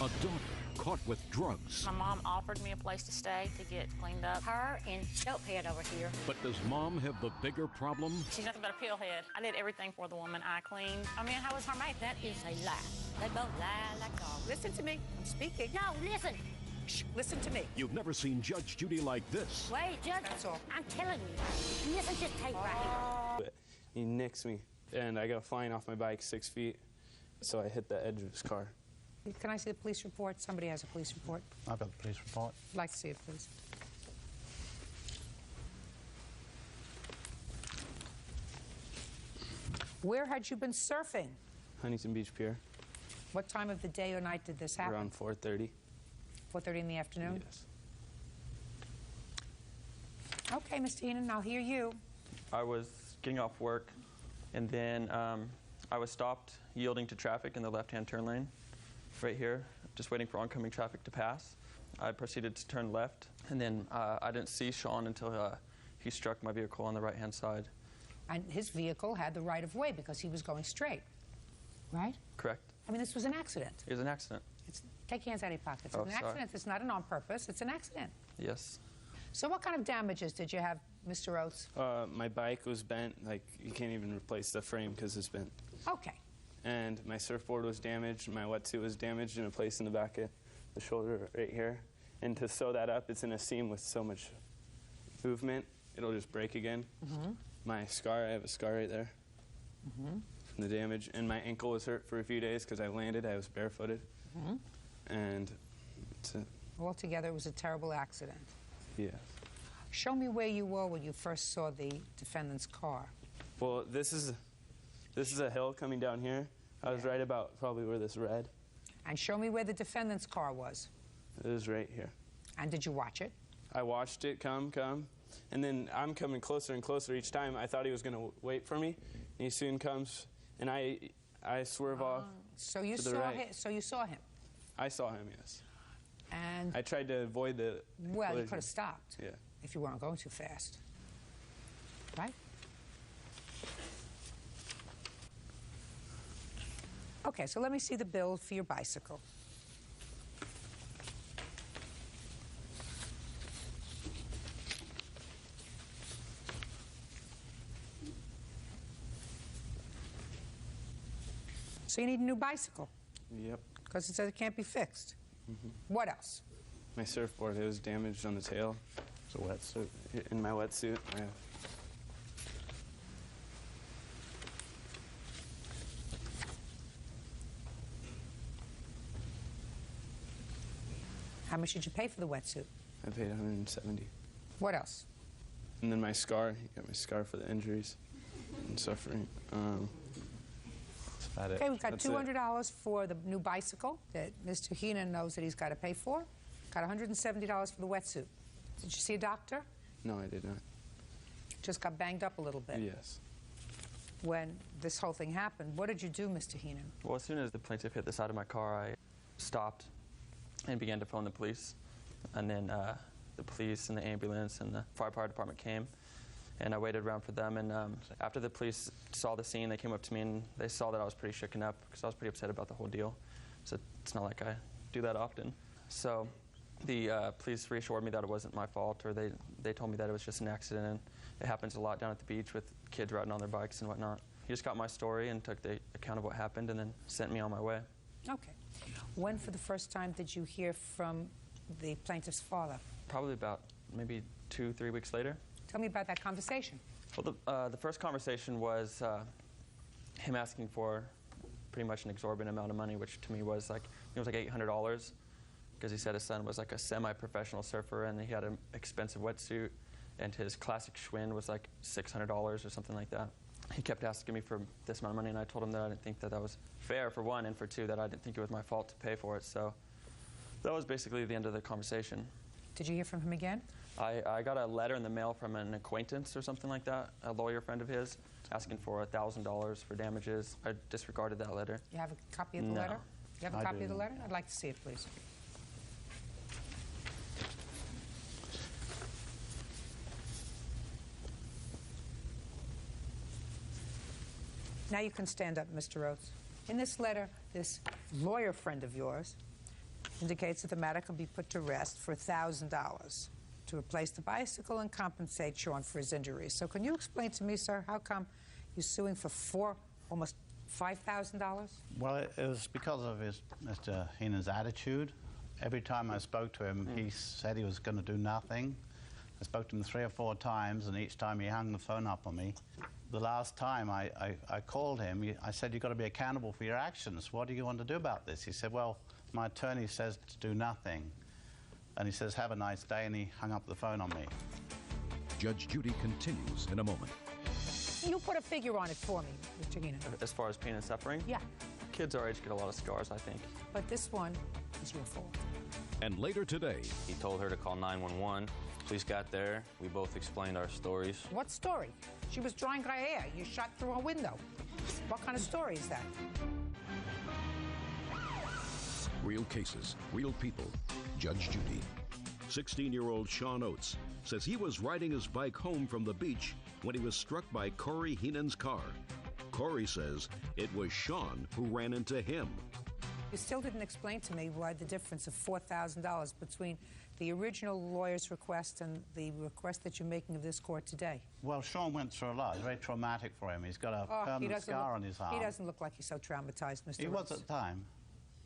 A daughter caught with drugs. My mom offered me a place to stay to get cleaned up. Her and Dopehead over here. But does Mom have the bigger problem? She's nothing but a pillhead. I did everything for the woman. I cleaned. I mean, how was her mate? That is a lie. They both lie like dogs. Listen to me. I'm speaking. No, listen. Shh, listen to me. You've never seen Judge Judy like this. Wait, Judge. That's all. I'm telling you. Listen to this tape right here. He nicks me, and I go flying off my bike 6 feet, so I hit the edge of his car. Can I see the police report? Somebody has a police report. I've got the police report. I'd like to see it, please. Where had you been surfing? Huntington Beach Pier. What time of the day or night did this happen? Around 4:30. 4:30 in the afternoon? Yes. Okay, Mr. Heenan, I'll hear you. I was getting off work, and then I was stopped yielding to traffic in the left-hand turn lane, right here, just waiting for oncoming traffic to pass. I proceeded to turn left, and then I didn't see Sean until he struck my vehicle on the right-hand side. And his vehicle had the right-of-way because he was going straight, right? Correct. I mean, this was an accident. It was an accident. Take your hands out of your pockets. Oh, It's an accident. It's not an on purpose. It's an accident. Yes. So what kind of damages did you have, Mr. Oates? My bike was bent. Like, you can't even replace the frame because it's bent. Okay. And my surfboard was damaged. My wetsuit was damaged in a place in the back of the shoulder right here. And to sew that up, it's in a seam with so much movement, it'll just break again. My scar, I have a scar right there from the damage. And my ankle was hurt for a few days because I landed. I was barefooted. And that's it. Altogether, it was a terrible accident. Yeah. Show me where you were when you first saw the defendant's car. Well, this is a hill coming down here. I was right about probably where this red. And show me where the defendant's car was. It was right here. And did you watch it? I watched it come. And then I'm coming closer and closer each time. I thought he was going to wait for me. And he soon comes, and I swerve off So you to the saw right. him. So you saw him. I saw him, yes. And I tried to avoid the well, you collision. could have stopped. Yeah. If you weren't going too fast. Right? Okay, so let me see the bill for your bicycle. So you need a new bicycle? Yep. Because it says it can't be fixed. What else? My surfboard, it was damaged on the tail. It's a wetsuit. In my wetsuit, I have. How much did you pay for the wetsuit? I paid $170. What else? And then my scar, you got my scar for the injuries and suffering. That's about it. Okay, we've got That's $200 for the new bicycle that Mr. Heenan knows that he's got to pay for. Got $170 for the wetsuit. Did you see a doctor? No, I did not. Just got banged up a little bit. Yes. When this whole thing happened, what did you do, Mr. Heenan? Well, as soon as the plaintiff hit the side of my car, I stopped and began to phone the police. And then the police and the ambulance and the fire department came, and I waited around for them. And after the police saw the scene, they came up to me and they saw that I was pretty shooken up because I was pretty upset about the whole deal. So it's not like I do that often. So the police reassured me that it wasn't my fault, or they told me that it was just an accident, and it happens a lot down at the beach with kids riding on their bikes and whatnot. He just got my story and took the account of what happened and then sent me on my way. Okay. When for the first time did you hear from the plaintiff's father? Probably about maybe 2-3 weeks later. Tell me about that conversation. Well, the first conversation was him asking for pretty much an exorbitant amount of money, which to me was like, it was like $800, because he said his son was like a semi-professional surfer and he had an expensive wetsuit, and his classic Schwinn was like $600 or something like that. He kept asking me for this amount of money, and I told him that I didn't think that was fair, for one, and for two, that I didn't think it was my fault to pay for it. So that was basically the end of the conversation. Did you hear from him again? I got a letter in the mail from an acquaintance or something like that, a lawyer friend of his, asking for $1,000 for damages. I disregarded that letter. You have a copy of the No. letter? You have a I copy of the do. letter? I'd like to see it, please. Now you can stand up, Mr. Rhodes. In this letter, this lawyer friend of yours indicates that the matter can be put to rest for $1,000 to replace the bicycle and compensate Sean for his injuries. So can you explain to me, sir, how come you're suing for almost $5,000? Well, it was because of Mr. Heenan's attitude. Every time I spoke to him, he said he was going to do nothing. I spoke to him 3 or 4 times, and each time he hung the phone up on me. The last time I called him, I said, you've got to be accountable for your actions. What do you want to do about this? He said, well, my attorney says to do nothing. And he says, have a nice day, and he hung up the phone on me. Judge Judy continues in a moment. You put a figure on it for me, Mr. Heenan. As far as pain and suffering? Yeah. Kids our age get a lot of scars, I think. But this one is your fault. And later today, He told her to call 911. Police got there. We both explained our stories. What story? She was drying her hair. You shot through a window. What kind of story is that? real cases, real people. Judge Judy. 16-year-old Sean Oates says he was riding his bike home from the beach when he was struck by Corey Heenan's car. Corey says it was Sean who ran into him. You still didn't explain to me why the difference of $4,000 between the original lawyer's request and the request that you're making of this court today. Well, Sean went through a lot. It's very traumatic for him. He's got a permanent scar on his arm. He doesn't look like he's so traumatized, Mr. He Rhodes. was at the time.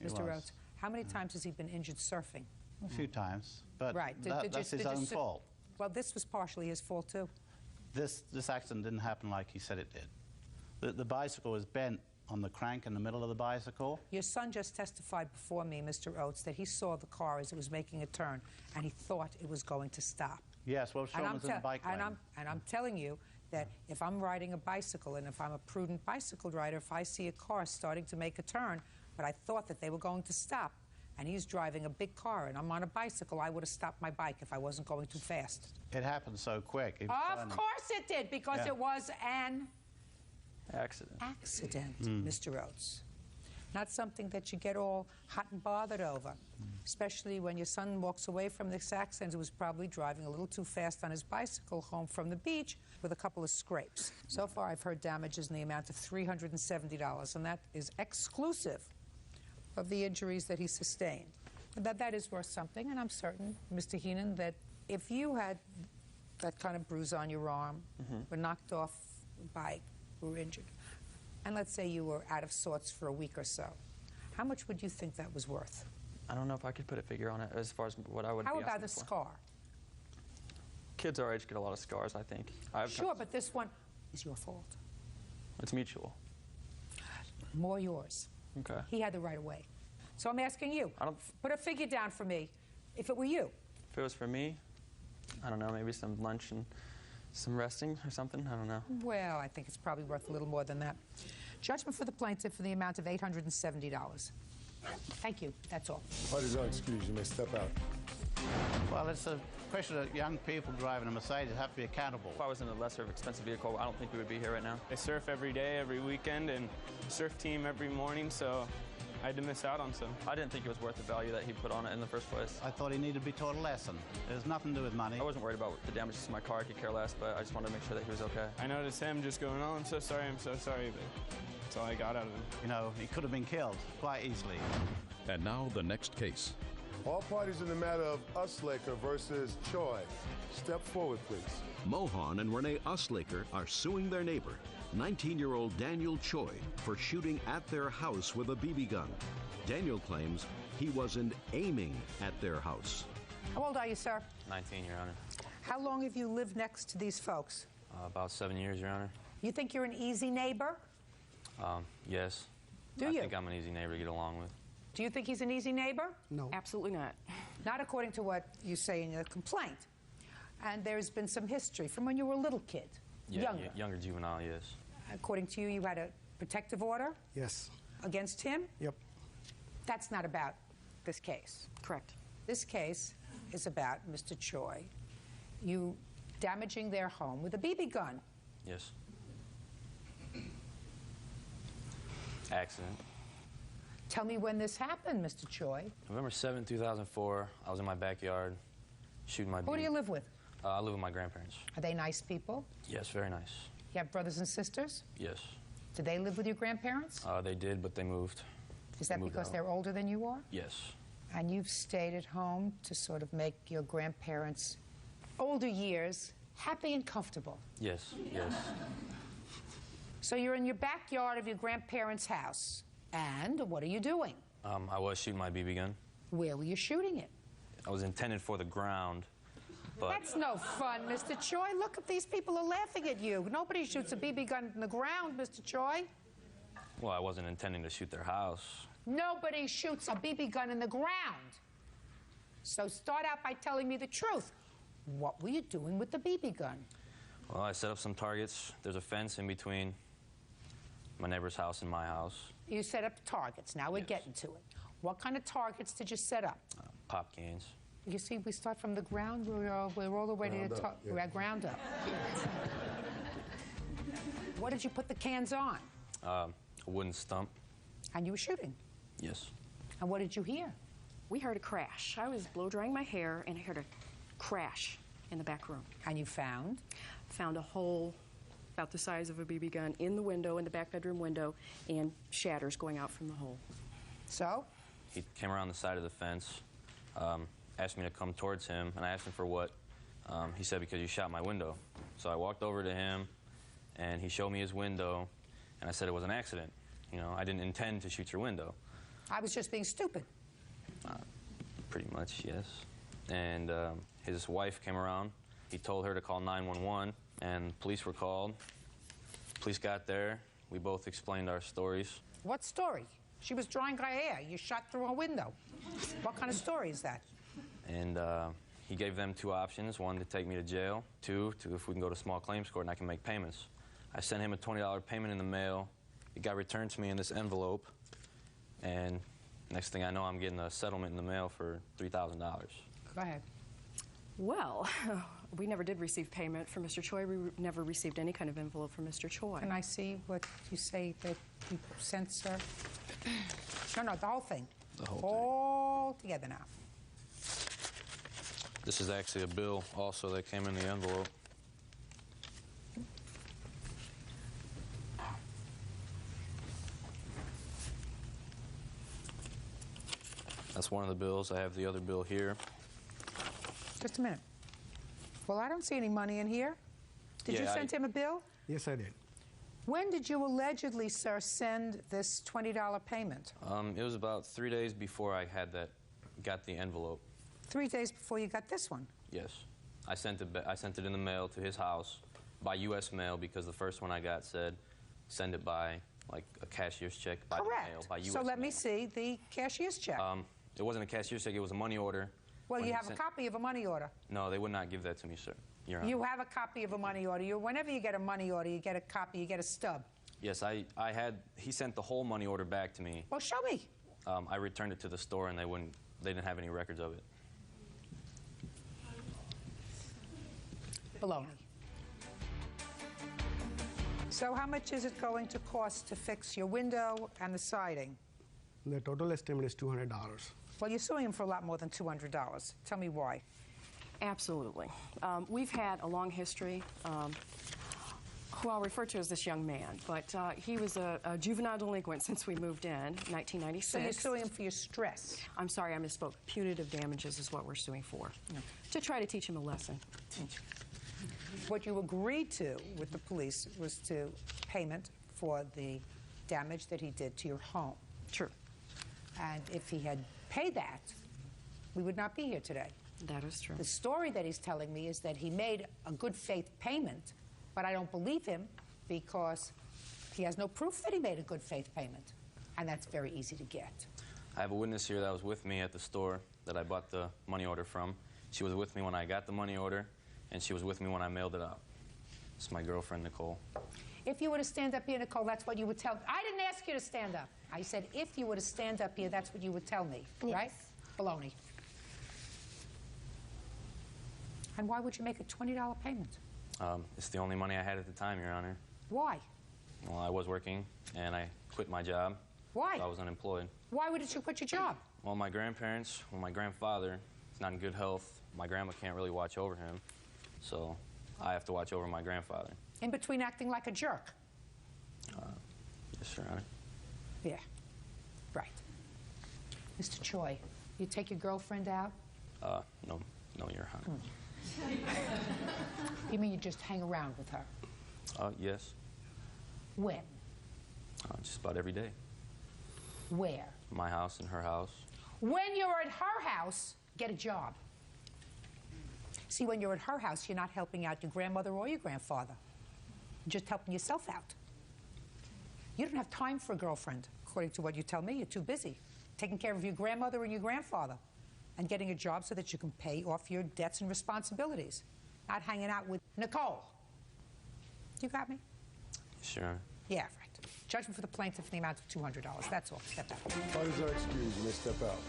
Mr. Rhodes, how many times has he been injured surfing? A few times, but Right. that's his own fault. Well, this was partially his fault, too. This accident didn't happen like he said it did. The bicycle was bent on the crank in the middle of the bicycle. Your son just testified before me, Mr. Oates, that he saw the car as it was making a turn, and he thought it was going to stop. Yes, well, Sean was in the bike lane. And I'm telling you that if I'm riding a bicycle, and if I'm a prudent bicycle rider, if I see a car starting to make a turn, but I thought that they were going to stop, and he's driving a big car, and I'm on a bicycle, I would have stopped my bike if I wasn't going too fast. It happened so quick. Of course it did, because it was an accident, Mr. Rhodes. Not something that you get all hot and bothered over, especially when your son walks away from this accident who was probably driving a little too fast on his bicycle home from the beach with a couple of scrapes. So far, I've heard damages in the amount of $370, and that is exclusive of the injuries that he sustained. That is worth something, and I'm certain, Mr. Heenan, that if you had that kind of bruise on your arm, were knocked off by, were injured, and let's say you were out of sorts for a week or so, how much would you think that was worth? I don't know if I could put a figure on it as far as what I would be How asking about the for. scar? Kids our age get a lot of scars, I think. Sure, but this one is your fault. It's mutual. More yours. Okay. He had the right of way. So I'm asking you, put a figure down for me, if it were you. If it was for me, I don't know, maybe some lunch and some resting or something, I don't know. Well, I think it's probably worth a little more than that. Judgment for the plaintiff for the amount of $870. Thank you. That's all. Parties are excused. You may step out. Well, it's a question of young people driving a Mercedes have to be accountable. If I was in a lesser expensive vehicle, I don't think we would be here right now. I surf every day, every weekend, and surf team every morning, so I had to miss out on some. I didn't think it was worth the value that he put on it in the first place. I thought he needed to be taught a lesson. It has nothing to do with money. I wasn't worried about the damages to my car. I could care less, but I just wanted to make sure that he was okay. I noticed him just going, oh, I'm so sorry, but that's all I got out of him. You know, he could have been killed quite easily. And now the next case. All parties in the matter of Uslaker versus Choi. Step forward, please. Mohan and Renee Uslaker are suing their neighbor, 19-year-old Daniel Choi, for shooting at their house with a BB gun. Daniel claims he wasn't aiming at their house. How old are you, sir? 19, Your Honor. How long have you lived next to these folks? About 7 years, Your Honor. You think you're an easy neighbor? Yes. Do I you? think I'm an easy neighbor to get along with. Do you think he's an easy neighbor? No. Absolutely not. Not according to what you say in your complaint. And there's been some history from when you were a little kid. Yeah, younger juvenile, yes. According to you, you had a protective order? Yes. Against him? Yep. That's not about this case. Correct. This case is about Mr. Choi, you damaging their home with a BB gun. Yes. Accident. Tell me when this happened, Mr. Choi. November 7, 2004, I was in my backyard shooting my Who do you live with? I live with my grandparents. Are they nice people? Yes, very nice. You have brothers and sisters? Yes. Do they live with your grandparents? They did, but they moved. Is that moved because out. they're older than you are? Yes. And you've stayed at home to sort of make your grandparents' older years happy and comfortable. Yes, yes. So you're in your backyard of your grandparents' house. And what are you doing? I was shooting my BB gun. Where were you shooting it? I was intended for the ground, but... That's no fun, Mr. Choi. Look, these people are laughing at you. Nobody shoots a BB gun in the ground, Mr. Choi. Well, I wasn't intending to shoot their house. Nobody shoots a BB gun in the ground. So start out by telling me the truth. What were you doing with the BB gun? Well, I set up some targets. There's a fence in between my neighbor's house and my house. You set up targets. Now we're getting to it. What kind of targets did you set up? Pop cans. You see, we start from the ground. We're all the way to the top. We're at ground up. What did you put the cans on? A wooden stump. And you were shooting? Yes. And what did you hear? We heard a crash. I was blow drying my hair, and I heard a crash in the back room. And you found? Found a hole about the size of a BB gun in the window, in the back bedroom window, and shatters going out from the hole. So? He came around the side of the fence, asked me to come towards him, and I asked him for what. He said, because you shot my window. So I walked over to him, and he showed me his window, and I said it was an accident. You know, I didn't intend to shoot your window. I was just being stupid. Pretty much, yes. And his wife came around. He told her to call 911, and police were called. Police got there. We both explained our stories. What story? She was drying her hair. You shot through a window. What kind of story is that? And he gave them two options. One, to take me to jail. Two, to if we can go to small claims court and I can make payments. I sent him a $20 payment in the mail. It got returned to me in this envelope. And next thing I know, I'm getting a settlement in the mail for $3,000. Go ahead. Well, we never did receive payment from Mr. Choi. We never received any kind of envelope from Mr. Choi. Can I see what you say that you sent, sir? No, the whole thing. The whole All together now. This is actually a bill also that came in the envelope. That's one of the bills. I have the other bill here. Just a minute. Well, I don't see any money in here. Did you send him a bill? Yes, I did. When did you allegedly, sir, send this $20 payment? It was about 3 days before I had got the envelope. 3 days before you got this one? Yes. I sent it in the mail to his house by U.S. mail because the first one I got said send it by, like, a cashier's check by the mail, by U.S. So let mail. me see the cashier's check. It wasn't a cashier's check, it was a money order. Well, you have a copy of a money order. No, they would not give that to me, sir. Your Honor. You have a copy of a money order. Whenever you get a money order, you get a copy, you get a stub. Yes, he sent the whole money order back to me. Well, show me. I returned it to the store and they didn't have any records of it. Baloney. So how much is it going to cost to fix your window and the siding? The total estimate is $200. Well, you're suing him for a lot more than $200. Tell me why. Absolutely. We've had a long history, who I'll refer to as this young man, but he was a juvenile delinquent since we moved in 1996. So you're suing him for your stress? I'm sorry, I misspoke. Punitive damages is what we're suing for, to try to teach him a lesson. What you agreed to with the police was to payment for the damage that he did to your home. True. And if he had paid that, we would not be here today. That is true. The story that he's telling me is that he made a good faith payment, but I don't believe him because he has no proof that he made a good faith payment. And that's very easy to get. I have a witness here that was with me at the store that I bought the money order from. She was with me when I got the money order, and she was with me when I mailed it out. It's my girlfriend, Nicole. If you were to stand up here, Nicole, that's what you would tell. I didn't ask you to stand up. I said if you were to stand up here, that's what you would tell me, right? Baloney. And why would you make a $20 payment? It's the only money I had at the time, Your Honor. Why? Well, I was working, and I quit my job. Why? So I was unemployed. Why would you quit your job? Well, my grandparents, my grandfather is not in good health. My grandma can't really watch over him, so I have to watch over my grandfather. In between acting like a jerk? Yes, Your Honor. Yeah, right. Mr. Choi, You take your girlfriend out? No, Your Honor. You mean you just hang around with her? Yes. When? Just about every day. Where? My house and her house. When you're at her house, get a job. See, when you're at her house, you're not helping out your grandmother or your grandfather. You're just helping yourself out. You don't have time for a girlfriend, according to what you tell me. You're too busy taking care of your grandmother and your grandfather and getting a job so that you can pay off your debts and responsibilities, not hanging out with Nicole. You got me? Sure. Yeah, right. Judgment for the plaintiff in the amount of $200. That's all. Step out. What is our excuse? You may step out.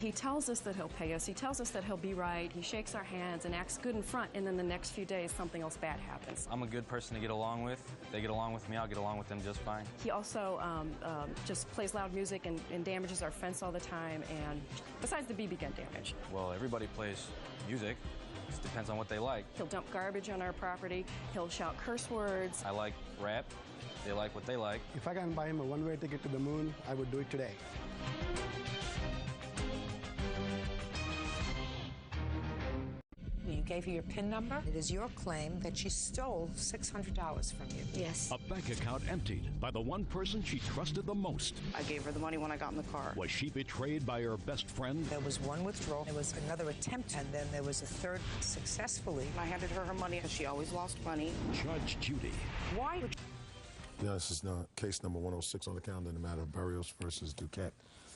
He tells us that he'll pay us. He tells us that he'll be right. He shakes our hands and acts good in front, and then the next few days, something else bad happens. I'm a good person to get along with. If they get along with me, I'll get along with them just fine. He also just plays loud music and damages our fence all the time, and besides the BB gun damage. Well, everybody plays music. It just depends on what they like. He'll dump garbage on our property. He'll shout curse words. I like rap. They like what they like. If I can buy him a one-way ticket to the moon, I would do it today. You gave her your PIN number. It is your claim that she stole $600 from you. Yes. A bank account emptied by the one person she trusted the most. I gave her the money when I got in the car. Was she betrayed by her best friend? There was one withdrawal, there was another attempt, and then there was a third successfully. I handed her her money because she always lost money. Judge Judy. Why would Yeah, this is case number 106 on the calendar in the matter of Barrios versus Duquette.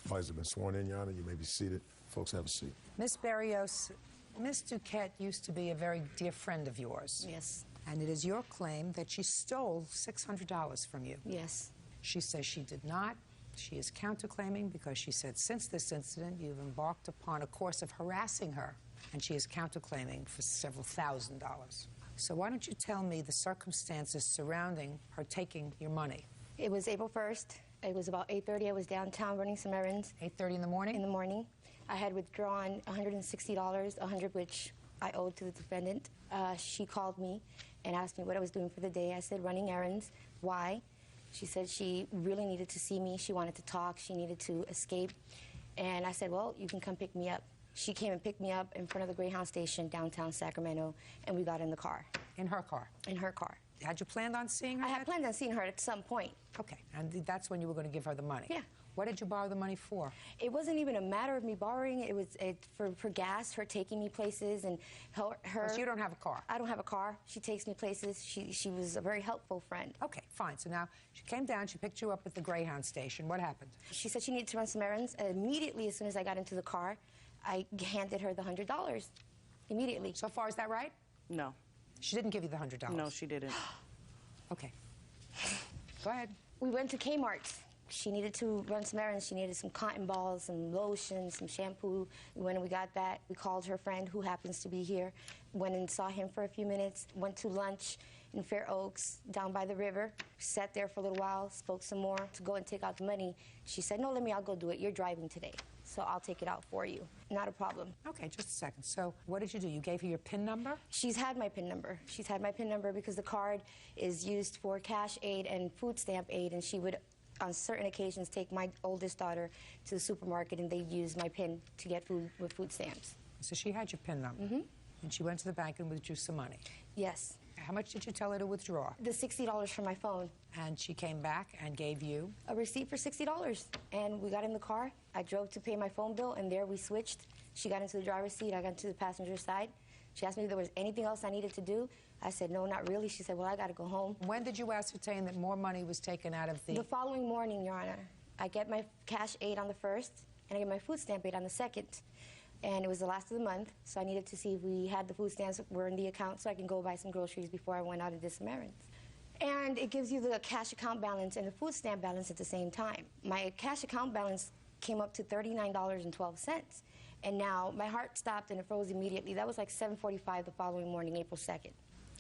Parties have been sworn in, Your Honor. You may be seated. Folks, have a seat. Miss Barrios, Miss Duquette used to be a very dear friend of yours. Yes. And it is your claim that she stole $600 from you. Yes. She says she did not. She is counterclaiming because she said since this incident you've embarked upon a course of harassing her, and she is counterclaiming for several $1,000s. So why don't you tell me the circumstances surrounding her taking your money? It was April 1st. It was about 8:30. I was downtown running some errands. 8:30 in the morning? In the morning. I had withdrawn $160, $100 which I owed to the defendant. She called me and asked me what I was doing for the day. I said running errands. Why? She said she really needed to see me. She wanted to talk. She needed to escape. And I said, well, you can come pick me up. She came and picked me up in front of the Greyhound station downtown Sacramento, and we got in the car. In her car? In her car. Had you planned on seeing her? I had planned on seeing her at some point. Okay, and that's when you were going to give her the money? Yeah. What did you borrow the money for? It wasn't even a matter of me borrowing. It was for gas, her taking me places, and her... So you don't have a car? I don't have a car. She takes me places. She was a very helpful friend. Okay, fine. So now she came down, she picked you up at the Greyhound station. What happened? She said she needed to run some errands. Immediately, as soon as I got into the car, I handed her the $100. Immediately. So far, is that right? No. She didn't give you the $100? No, she didn't. Okay. Go ahead. We went to Kmart. She needed to run some errands. She needed some cotton balls, some lotion, some shampoo. When we got that, we called her friend, who happens to be here, went and saw him for a few minutes, went to lunch in Fair Oaks, down by the river, sat there for a little while, spoke some more to go and take out the money. She said, no, I'll go do it. You're driving today, so I'll take it out for you. Not a problem. Okay, just a second. So what did you do? You gave her your PIN number? She's had my PIN number. She's had my PIN number because the card is used for cash aid and food stamp aid, and she would, on certain occasions, take my oldest daughter to the supermarket, and they'd use my PIN to get food with food stamps. So she had your PIN number? Mm-hmm. And she went to the bank and withdrew some money? Yes. How much did you tell her to withdraw? The $60 from my phone. And she came back and gave you? A receipt for $60. And we got in the car. I drove to pay my phone bill, and there we switched. She got into the driver's seat. I got into the passenger side. She asked me if there was anything else I needed to do. I said, no, not really. She said, well, I got to go home. When did you ascertain that more money was taken out of the... The following morning, Your Honor. I get my cash aid on the 1st, and I get my food stamp aid on the 2nd. And it was the last of the month, so I needed to see if we had the food stamps were in the account so I can go buy some groceries before I went out and did some errands. And it gives you the cash account balance and the food stamp balance at the same time. My cash account balance came up to $39.12. And now my heart stopped and it froze immediately. That was like 7:45 the following morning, April 2nd.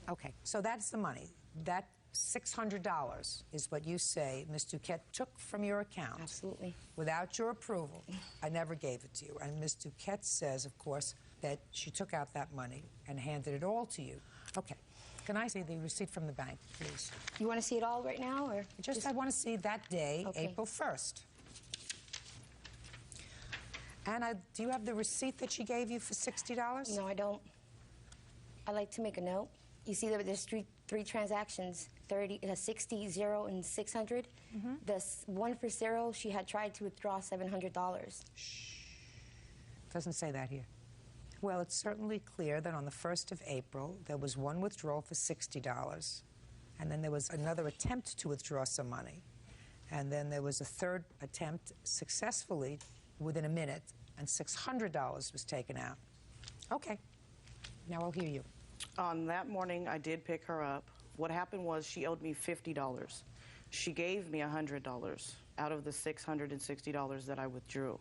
Okay, so that's the money. That $600 is what you say Ms. Duquette took from your account. Absolutely. Without your approval. I never gave it to you. And Ms. Duquette says, of course, that she took out that money and handed it all to you. Okay. Can I see the receipt from the bank, please? You want to see it all right now, or just I want to see that day, okay. April 1st. Anna, do you have the receipt that she gave you for $60? No, I don't. I'd like to make a note. You see that there's three transactions, 60, 0, and 600. The one for 0, she had tried to withdraw $700. Doesn't say that here. Well, it's certainly clear that on the 1st of April, there was one withdrawal for $60, and then there was another attempt to withdraw some money, and then there was a third attempt successfully within a minute, and $600 was taken out. Okay, now I'll hear you. On that morning, I did pick her up. What happened was she owed me $50. She gave me $100 out of the $660 that I withdrew.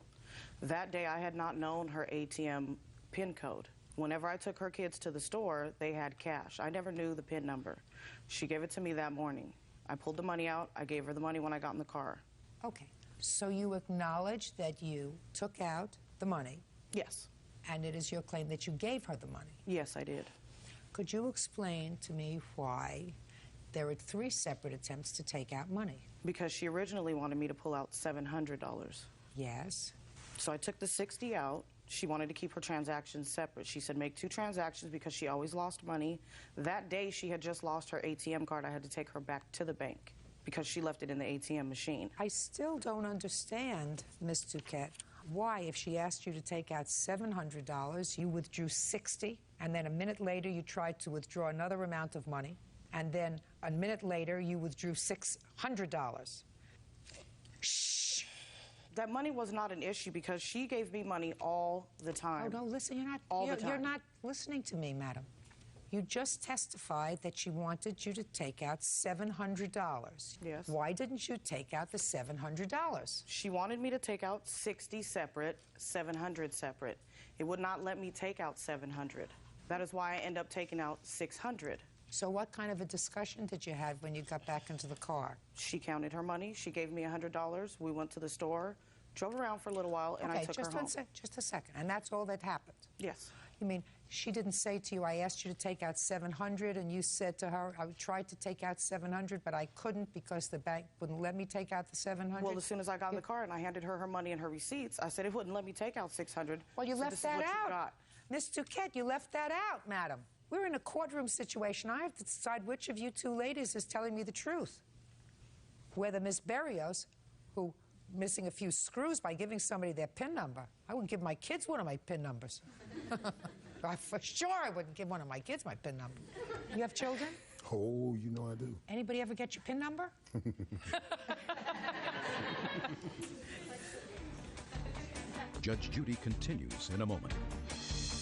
That day, I had not known her ATM PIN code. Whenever I took her kids to the store, they had cash. I never knew the PIN number. She gave it to me that morning. I pulled the money out. I gave her the money when I got in the car. Okay, so you acknowledge that you took out the money? Yes. And it is your claim that you gave her the money? Yes, I did. Could you explain to me why there were 3 separate attempts to take out money? Because she originally wanted me to pull out $700. Yes. So I took the 60 out. She wanted to keep her transactions separate. She said make 2 transactions because she always lost money. That day she had just lost her ATM card. I had to take her back to the bank because she left it in the ATM machine. I still don't understand, Ms. Duquette, why if she asked you to take out $700, you withdrew 60, and then a minute later you tried to withdraw another amount of money, and then a minute later you withdrew $600. Shh. That money was not an issue because she gave me money all the time. Oh, no, listen, you're not listening to me, madam. You just testified that she wanted you to take out $700. Yes. Why didn't you take out the $700? She wanted me to take out 60 separate, 700 separate. It would not let me take out 700. That is why I end up taking out 600. So what kind of a discussion did you have when you got back into the car? She counted her money. She gave me $100. We went to the store, drove around for a little while, and I took her home. Just a second. And that's all that happened? Yes. You mean she didn't say to you, I asked you to take out $700, and you said to her, I tried to take out $700, but I couldn't because the bank wouldn't let me take out the $700? Well, as soon as I got in the car and I handed her her money and her receipts, I said it wouldn't let me take out $600. Well, you so left this that is what out. You got. Miss Duquette, you left that out, madam. We're in a courtroom situation. I have to decide which of you 2 ladies is telling me the truth. Whether Miss Berrios, who missing a few screws by giving somebody their PIN number. I wouldn't give my kids one of my PIN numbers. For sure I wouldn't give one of my kids my PIN number. You have children? Oh, you know I do. Anybody ever get your PIN number? Judge Judy continues in a moment.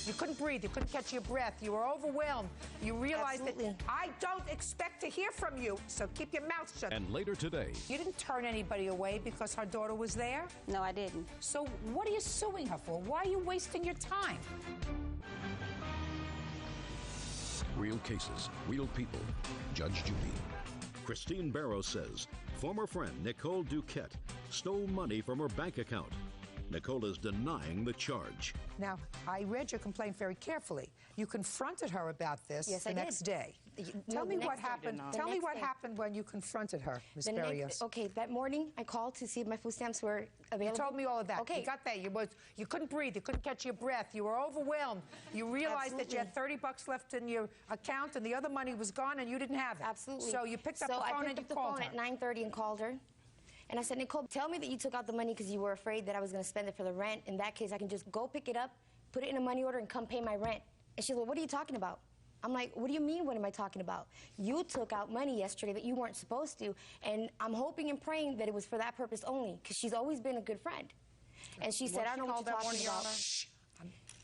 You couldn't breathe. You couldn't catch your breath. You were overwhelmed. You realized that I don't expect to hear from you, so keep your mouth shut. And later today, You didn't turn anybody away because her daughter was there? No, I didn't. So what are you suing her for? Why are you wasting your time? real cases, real people. Judge Judy. Christine Barrow says former friend Nicole Duquette stole money from her bank account. Nicole is denying the charge. Now, I read your complaint very carefully. You confronted her about this the next day. Tell me what happened. Tell me what happened when you confronted her, Ms. Berrios. Okay, that morning I called to see if my food stamps were available. You told me all of that. Okay. You got that. You couldn't breathe. You couldn't catch your breath. You were overwhelmed. You realized that you had $30 left in your account and the other money was gone and you didn't have it. Absolutely. So you picked up the phone and you called her. I picked up the phone at 9:30 and called her. And I said, Nicole, tell me that you took out the money because you were afraid that I was going to spend it for the rent. In that case, I can just go pick it up, put it in a money order, and come pay my rent. And she's like, what are you talking about? I'm like, what do you mean, what am I talking about? You took out money yesterday that you weren't supposed to, and I'm hoping and praying that it was for that purpose only, because she's always been a good friend. And she said, I don't know what you're talking about. Shh.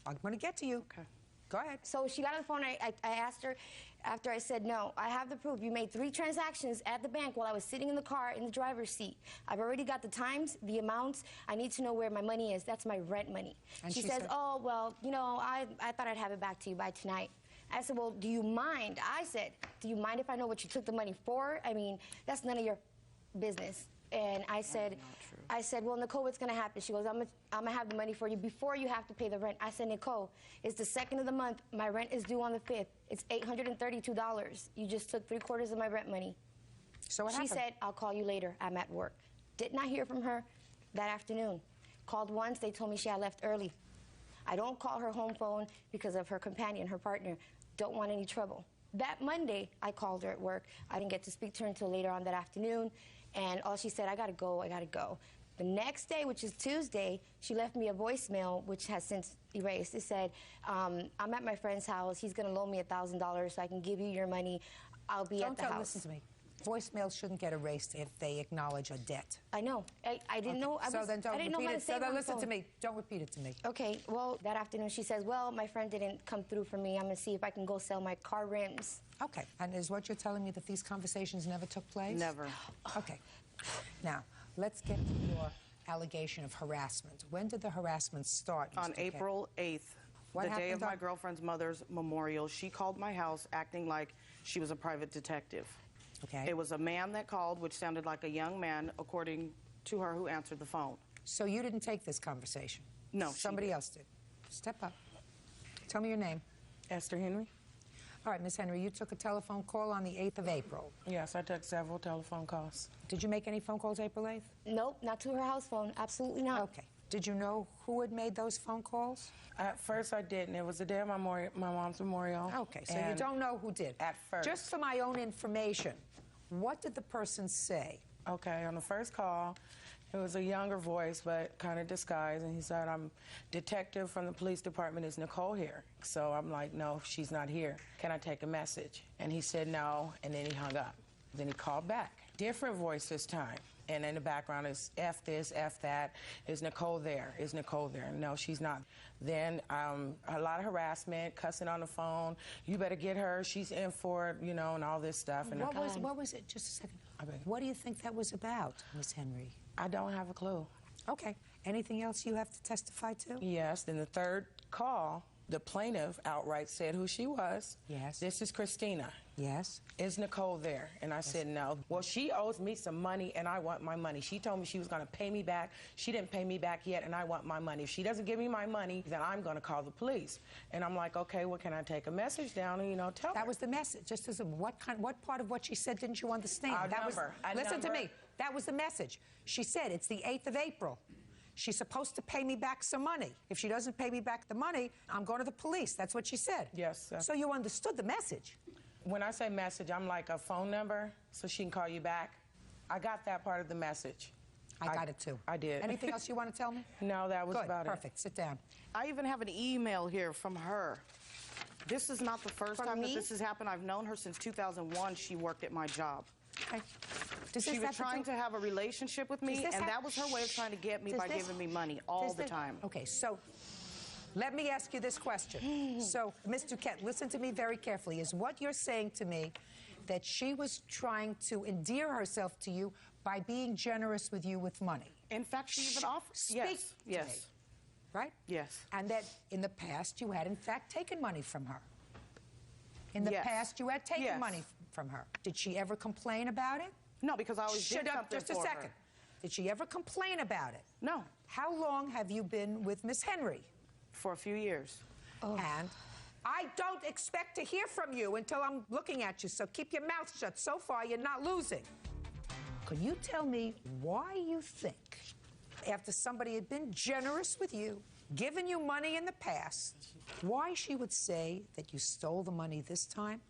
I'm going to get to you. Okay. Go ahead. So she got on the phone. I asked her, after I said, no, I have the proof. You made 3 transactions at the bank while I was sitting in the car in the driver's seat. I've already got the times, the amounts. I need to know where my money is. That's my rent money. And she says, oh, well, you know, I thought I'd have it back to you by tonight. I said, well, do you mind? I said, do you mind if I know what you took the money for? I mean, that's none of your business. And I said, well, Nicole, what's going to happen? She goes, I'm going to have the money for you before you have to pay the rent. I said, Nicole, it's the 2nd of the month. My rent is due on the 5th. It's $832. You just took 3/4 of my rent money. So what happened? She said, I'll call you later. I'm at work. Did not hear from her that afternoon. Called once, they told me she had left early. I don't call her home phone because of her companion, her partner. Don't want any trouble. That Monday, I called her at work. I didn't get to speak to her until later on that afternoon, and all she said, I gotta go, I gotta go. The next day, which is Tuesday, she left me a voicemail, which has since erased. It said, I'm at my friend's house. He's gonna loan me $1,000 so I can give you your money. I'll be at the house. Listen to me. Voicemails shouldn't get erased if they acknowledge a debt. I know. I didn't know. I didn't know how to say it. So then listen to me. Don't repeat it to me. Okay. Well, that afternoon she says, well, my friend didn't come through for me. I'm going to see if I can go sell my car rims. Okay. And is what you're telling me that these conversations never took place? Never. Okay. Now, let's get to your allegation of harassment. When did the harassment start, Mr. On April 8th, the day of my girlfriend's mother's memorial, she called my house acting like she was a private detective. Okay. It was a man that called, which sounded like a young man, according to her, who answered the phone. So you didn't take this conversation? No. Somebody else did. Step up. Tell me your name. Esther Henry. All right, Miss Henry, you took a telephone call on the 8th of April. Yes, I took several telephone calls. Did you make any phone calls April 8th? Nope, not to her house phone. Absolutely not. Okay. Did you know who had made those phone calls? At first, I didn't. It was the day of my mom's memorial. Okay, so you don't know who did. At first. Just for my own information, what did the person say? Okay, on the first call, it was a younger voice, but kind of disguised, and he said, I'm detective from the police department. Is Nicole here? So I'm like, no, she's not here. Can I take a message? And he said no, and then he hung up. Then he called back. Different voice this time. And in the background is F this, F that. Is Nicole there? Is Nicole there? No, she's not. Then a lot of harassment, cussing on the phone. You better get her. She's in for it, you know, and all this stuff. And What was it? Just a second. What do you think that was about, Miss Henry? I don't have a clue. Okay. Anything else you have to testify to? Yes. Then the third call, the plaintiff outright said who she was. Yes. This is Christina. Yes. Is Nicole there? And I said no. Well, she owes me some money, and I want my money. She told me she was going to pay me back. She didn't pay me back yet, and I want my money. If she doesn't give me my money, then I'm going to call the police. And I'm like, okay, well, can I take a message down and, you know, tell her? That was the message. Just as what part of what she said didn't you understand? Listen to me. That was the message. She said it's the 8th of April. She's supposed to pay me back some money. If she doesn't pay me back the money, I'm going to the police. That's what she said. Yes. So you understood the message. When I say message, I'm like a phone number so she can call you back. I got that part of the message. I got it too. I did. Anything else you want to tell me? No, that was about it. Perfect. Sit down. I even have an email here from her. This is not the first time that this has happened. I've known her since 2001. She worked at my job. Okay. She was trying to have a relationship with me, and that was her way of trying to get me by giving me money all the time. Okay, so let me ask you this question. So, Ms. Duquette, listen to me very carefully. Is what you're saying to me that she was trying to endear herself to you by being generous with you with money? In fact, she even offered. Yes. Yes. Me, right? Yes. And that in the past you had, in fact, taken money from her. In the past, you had taken money from her. Did she ever complain about it? No, because I always did something just a for second. her. Did she ever complain about it? No. How long have you been with Miss Henry? For a few years. Oh. And I don't expect to hear from you until I'm looking at you, so keep your mouth shut. So far, you're not losing. Can you tell me why you think, after somebody had been generous with you, given you money in the past, why she would say that you stole the money this time?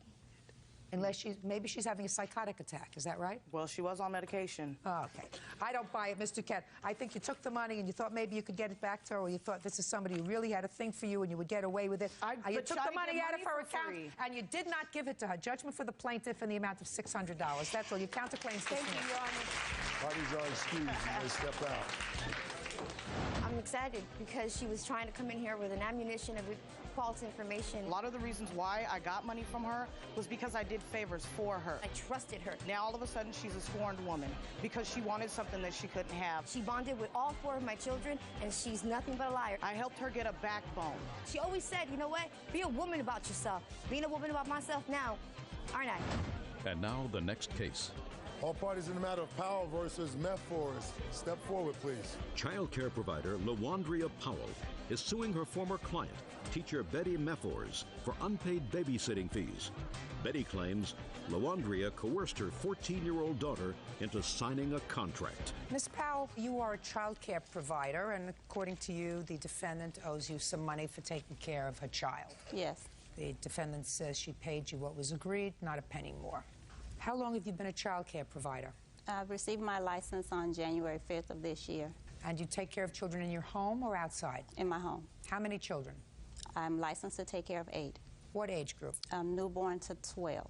Unless maybe she's having a psychotic attack. Is that right? Well, she was on medication. Oh, okay. I don't buy it, Mr. Duquette. I think you took the money and you thought maybe you could get it back to her, or you thought this is somebody who really had a thing for you and you would get away with it. You took the money out of her account and you did not give it to her. Judgment for the plaintiff in the amount of $600. That's all. Your counterclaims. Thank you, Your Honor. Parties are excused. You may step out. I'm excited because she was trying to come in here with an ammunition of false information. A lot of the reasons why I got money from her was because I did favors for her. I trusted her. Now all of a sudden she's a scorned woman because she wanted something that she couldn't have. She bonded with all 4 of my children, and she's nothing but a liar. I helped her get a backbone. She always said, you know what? Be a woman about yourself. Being a woman about myself now, aren't I? And now the next case. All parties in the matter of Powell versus Meth Forest. Step forward, please. Child care provider LaWandria Powell is suing her former client, teacher Betty Meffors for unpaid babysitting fees. Betty claims Lawandria coerced her 14-year-old daughter into signing a contract. Ms. Powell, you are a child care provider, and according to you, the defendant owes you some money for taking care of her child. Yes. The defendant says she paid you what was agreed, not a penny more. How long have you been a child care provider? I received my license on January 5th of this year. And you take care of children in your home or outside? In my home. How many children? I'm licensed to take care of 8. What age group? Newborn to 12.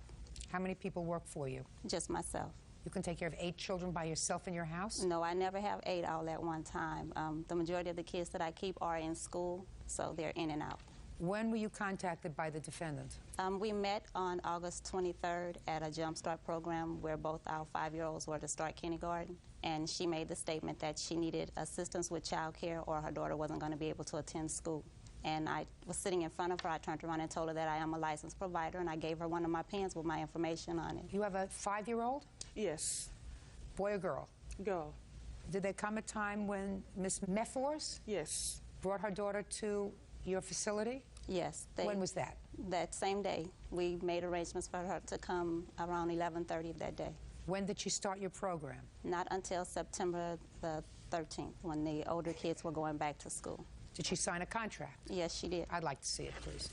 How many people work for you? Just myself. You can take care of 8 children by yourself in your house? No, I never have 8 all at one time. The majority of the kids that I keep are in school, so they're in and out. When were you contacted by the defendant? We met on August 23rd at a Jump Start program where both our 5-year-olds were to start kindergarten, and she made the statement that she needed assistance with child care or her daughter wasn't going to be able to attend school. And I was sitting in front of her. I turned around and told her that I am a licensed provider, and I gave her one of my pens with my information on it. You have a 5-year-old? Yes. Boy or girl? Girl. Did there come a time when Ms. Meffors? Yes. Brought her daughter to your facility? Yes. When was that? That same day. We made arrangements for her to come around 11:30 of that day. When did you start your program? Not until September the 13th, when the older kids were going back to school. Did she sign a contract? Yes, she did. I'd like to see it, please.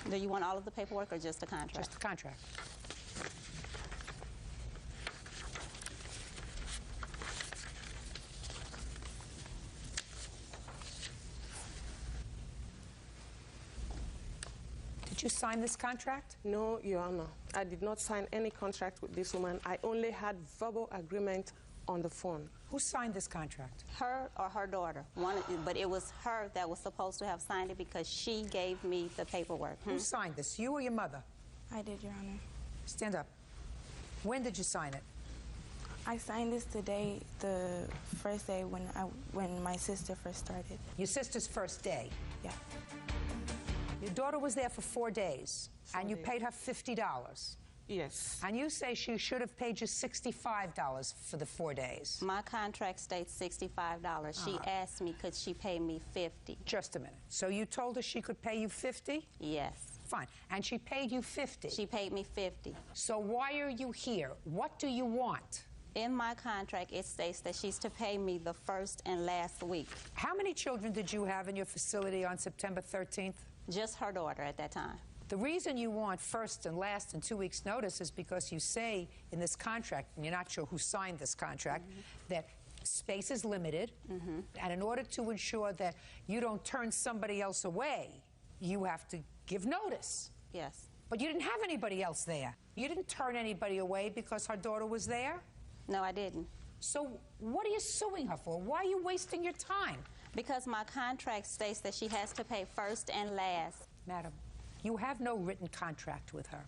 Do you want all of the paperwork or just the contract? Just the contract. Did you sign this contract? No, Your Honor. I did not sign any contract with this woman. I only had verbal agreement on the phone. Who signed this contract? Her or her daughter. But it was her that was supposed to have signed it because she gave me the paperwork. Who signed this, you or your mother? I did, Your Honor. Stand up. When did you sign it? I signed this today, the first day when my sister first started. Your sister's first day? Yeah. Your daughter was there for 4 days, and you paid her $50. Yes. And you say she should have paid you $65 for the 4 days. My contract states $65. She asked me, could she pay me $50? Just a minute. So you told her she could pay you $50? Yes. Fine. And she paid you $50? She paid me $50. So why are you here? What do you want? In my contract, it states that she's to pay me the first and last week. How many children did you have in your facility on September 13th? Just her daughter at that time. The reason you want first and last and 2 weeks' notice is because you say in this contract, and you're not sure who signed this contract, that space is limited, and in order to ensure that you don't turn somebody else away, you have to give notice. Yes. But you didn't have anybody else there. You didn't turn anybody away because her daughter was there? No, I didn't. So what are you suing her for? Why are you wasting your time? Because my contract states that she has to pay first and last. Madam, you have no written contract with her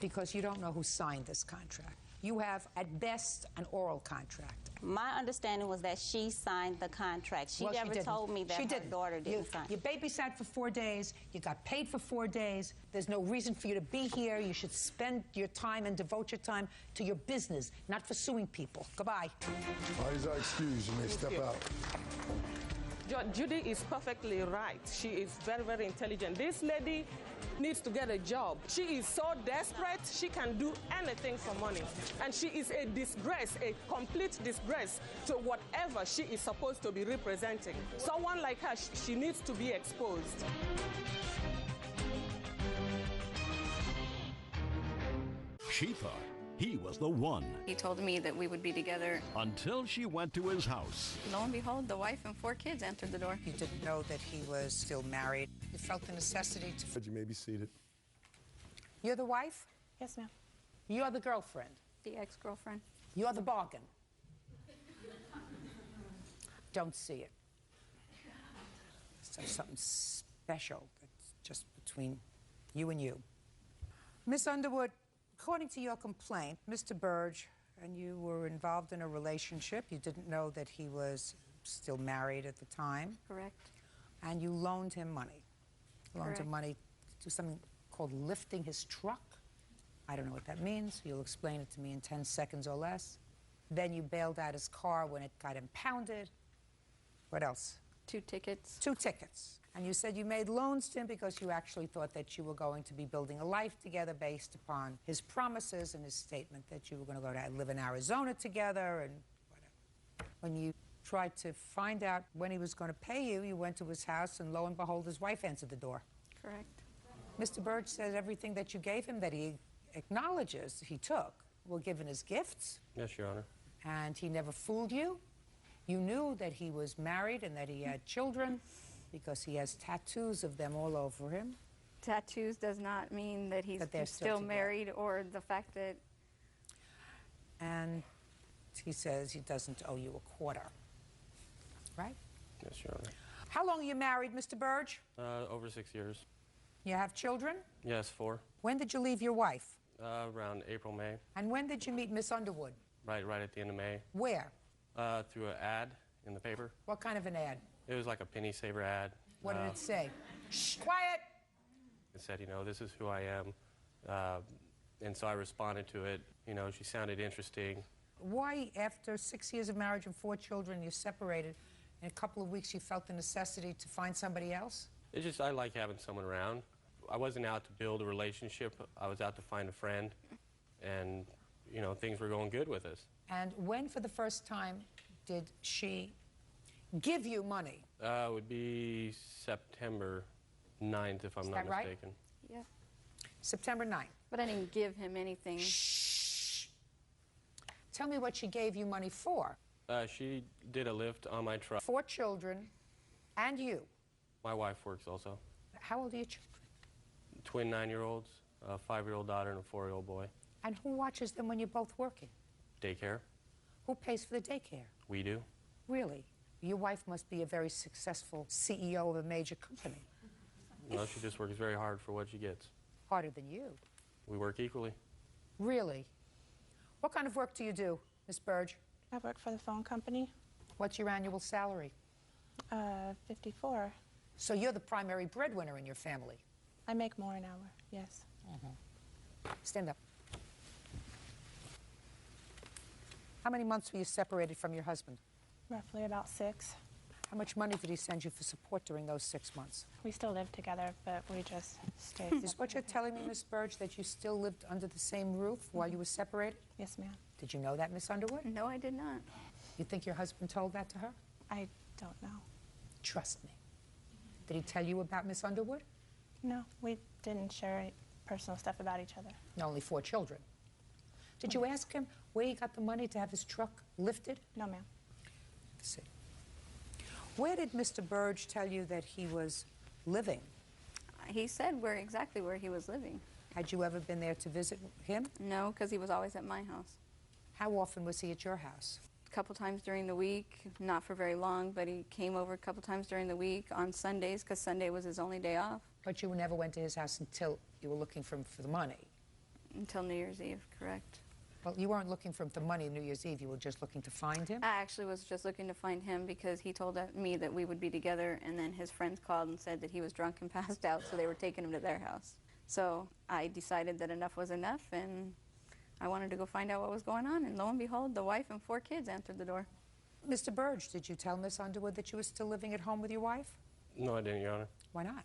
because you don't know who signed this contract. You have, at best, an oral contract. My understanding was that she signed the contract. She never told me that her daughter didn't sign. You babysat for 4 days. You got paid for 4 days. There's no reason for you to be here. You should spend your time and devote your time to your business, not for suing people. Goodbye. All these are excused. You may step out. Judge Judy is perfectly right. She is very, very intelligent. This lady needs to get a job. She is so desperate, she can do anything for money. And she is a disgrace, a complete disgrace to whatever she is supposed to be representing. Someone like her, she needs to be exposed. She thought he was the one. He told me that we would be together. Until she went to his house. Lo and behold, the wife and 4 kids entered the door. You didn't know that he was still married. You felt the necessity to... You may be seated. You're the wife? Yes, ma'am. You're the girlfriend? The ex-girlfriend. You're the bargain? Don't see it. So something special that's just between you and you. Miss Underwood, according to your complaint, Mr. Burge and you were involved in a relationship. You didn't know that he was still married at the time. Correct. And you loaned him money. You loaned him Correct. money to do something called lifting his truck. I don't know what that means. You'll explain it to me in 10 seconds or less. Then you bailed out his car when it got impounded. What else? 2 tickets. 2 tickets. And you said you made loans to him because you actually thought that you were going to be building a life together based upon his promises and his statement that you were going to go to live in Arizona together and whatever. When you tried to find out when he was going to pay you, you went to his house, and lo and behold, his wife answered the door. Correct. Mr. Burge says everything that you gave him that he acknowledges he took were given as gifts. Yes, Your Honor. And he never fooled you. You knew that he was married and that he had children because he has tattoos of them all over him. Tattoos does not mean that he's they're still married, or the fact that... And he says he doesn't owe you a quarter. Right? Yes, Your Honor. How long are you married, Mr. Burge? Over 6 years. You have children? Yes, 4. When did you leave your wife? Around April, May. And when did you meet Miss Underwood? Right at the end of May. Where? Through an ad in the paper. What kind of an ad? It was like a penny saver ad. What did it say? Shh, quiet! It said, you know, this is who I am. And so I responded to it. You know, she sounded interesting. Why, after 6 years of marriage and 4 children, you're separated, in a couple of weeks you felt the necessity to find somebody else? It's just I like having someone around. I wasn't out to build a relationship. I was out to find a friend. And, you know, things were going good with us. And when, for the first time, did she give you money? It would be September 9th, if I'm not that right? mistaken. Yeah. September 9th. But I didn't give him anything. Shh. Tell me what she gave you money for. She did a lift on my truck. 4 children and you. My wife works also. How old are your children? Twin 9-year-olds, a 5-year-old daughter and a 4-year-old boy. And who watches them when you're both working? Daycare. Who pays for the daycare? We do. Really? Your wife must be a very successful CEO of a major company. No, she just works very hard for what she gets. Harder than you. We work equally. Really? What kind of work do you do, Miss Burge? I work for the phone company. What's your annual salary? 54. So you're the primary breadwinner in your family? I make more an hour, yes. Stand up. How many months were you separated from your husband? Roughly about 6. How much money did he send you for support during those 6 months? We still live together, but we just stayed. Is what you're telling me, Miss Burge, that you still lived under the same roof while you were separated? Yes, ma'am. Did you know that, Miss Underwood? No, I did not. You think your husband told that to her? I don't know. Trust me. Did he tell you about Miss Underwood? No, we didn't share any personal stuff about each other. Only 4 children. Did you ask him where he got the money to have his truck lifted? No, ma'am. Let's see. Where did Mr. Burge tell you that he was living? He said exactly where he was living. Had you ever been there to visit him? No, because he was always at my house. How often was he at your house? A couple times during the week, not for very long, but he came over a couple times during the week on Sundays, because Sunday was his only day off. But you never went to his house until you were looking for him for the money? Until New Year's Eve, correct. Well, you weren't looking for him for money on New Year's Eve. You were just looking to find him? I actually was just looking to find him because he told me that we would be together, and then his friends called and said that he was drunk and passed out, so they were taking him to their house. So I decided that enough was enough, and I wanted to go find out what was going on, and lo and behold, the wife and 4 kids answered the door. Mr. Burge, did you tell Miss Underwood that you were still living at home with your wife? No, I didn't, Your Honor. Why not?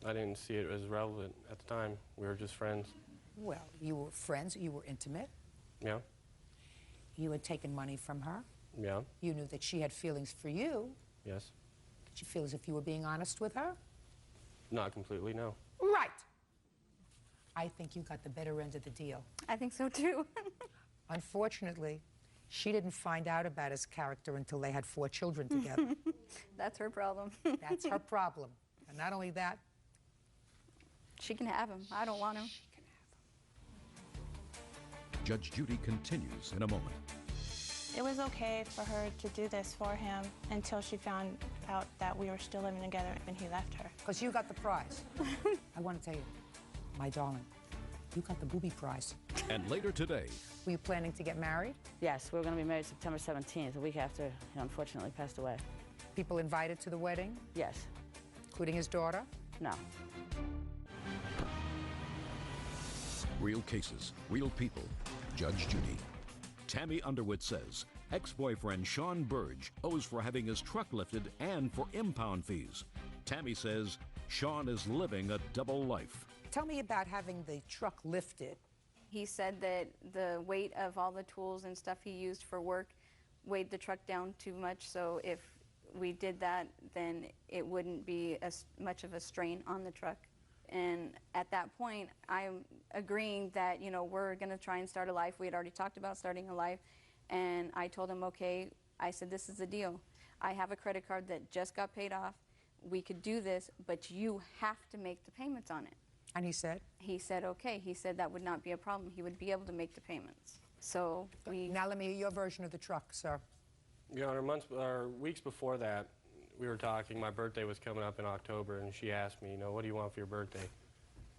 I didn't see it as relevant at the time. We were just friends. Well, you were friends, you were intimate. Yeah. You had taken money from her. Yeah. You knew that she had feelings for you. Yes. Did you feel as if you were being honest with her? Not completely, no. Right. I think you got the better end of the deal. I think so, too. Unfortunately, she didn't find out about his character until they had 4 children together. That's her problem. That's her problem. And not only that, she can have him. I don't want him. Judge Judy continues in a moment. It was okay for her to do this for him until she found out that we were still living together and he left her. Because you got the prize. I want to tell you, my darling, you got the booby prize. And later today... Were you planning to get married? Yes, we were going to be married September 17th, a week after he unfortunately passed away. People invited to the wedding? Yes. Including his daughter? No. Real cases, real people. Judge Judy. Tammy Underwood says ex-boyfriend Sean Burge owes for having his truck lifted and for impound fees. Tammy says Sean is living a double life. Tell me about having the truck lifted. He said that the weight of all the tools and stuff he used for work weighed the truck down too much, so if we did that, then it wouldn't be as much of a strain on the truck. And at that point, I'm agreeing that, you know, we're going to try and start a life. We had already talked about starting a life, and I told him, okay, I said, this is the deal. I have a credit card that just got paid off. We could do this, but you have to make the payments on it. And he said? He said, okay. He said that would not be a problem. He would be able to make the payments. So Now let me hear your version of the truck, sir. Your Honor, months or weeks before that, we were talking. My birthday was coming up in October, and she asked me, you know, what do you want for your birthday?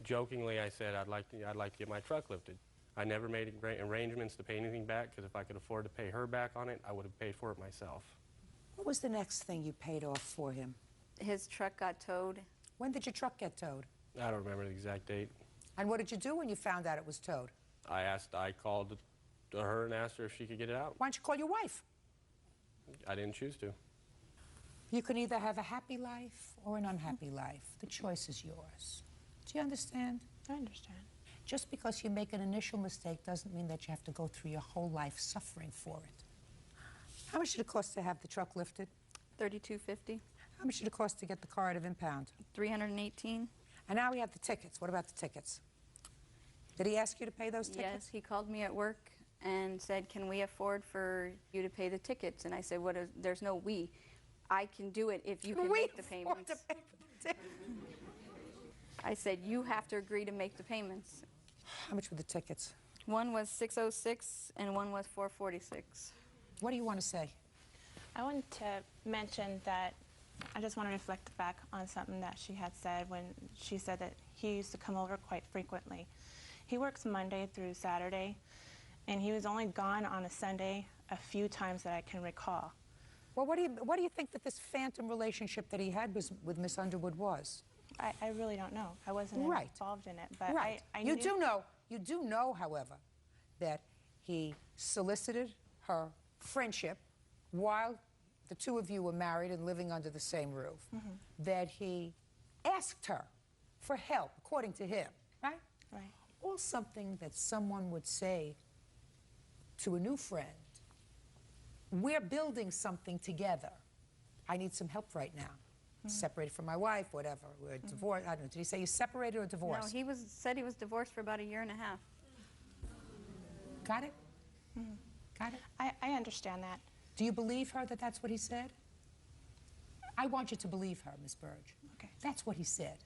Jokingly, I said, I'd like to get my truck lifted. I never made arrangements to pay anything back, because if I could afford to pay her back on it, I would have paid for it myself. What was the next thing you paid off for him? His truck got towed. When did your truck get towed? I don't remember the exact date. And what did you do when you found out it was towed? I called to her and asked her if she could get it out. Why don't you call your wife? I didn't choose to. You can either have a happy life or an unhappy life. The choice is yours. Do you understand? I understand. Just because you make an initial mistake doesn't mean that you have to go through your whole life suffering for it. How much did it cost to have the truck lifted? $32.50. How much did it cost to get the car out of impound? $318. And now we have the tickets. What about the tickets? Did he ask you to pay those tickets? Yes, he called me at work and said, can we afford for you to pay the tickets? And I said, there's no we. I can do it if you can make the payments. I said, you have to agree to make the payments. How much were the tickets? One was $606 and one was $446. What do you want to say? I wanted to mention that I just want to reflect back on something that she had said when she said that he used to come over quite frequently. He works Monday through Saturday, and he was only gone on a Sunday a few times that I can recall. Well, what do you think that this phantom relationship that he had with Miss Underwood was? I really don't know. I wasn't involved in it, but right. I You knew. do know, however, that he solicited her friendship while the two of you were married and living under the same roof, that he asked her for help, according to him, right? Right. Or something that someone would say to a new friend. We're building something together. I need some help right now. Separated from my wife, whatever. We're divorced. I don't know. Did he say he's separated or divorced? No, he said he was divorced for about a year and a half. Got it? Got it? I understand that. Do you believe her that that's what he said? I want you to believe her, Miss Burge. Okay. That's what he said.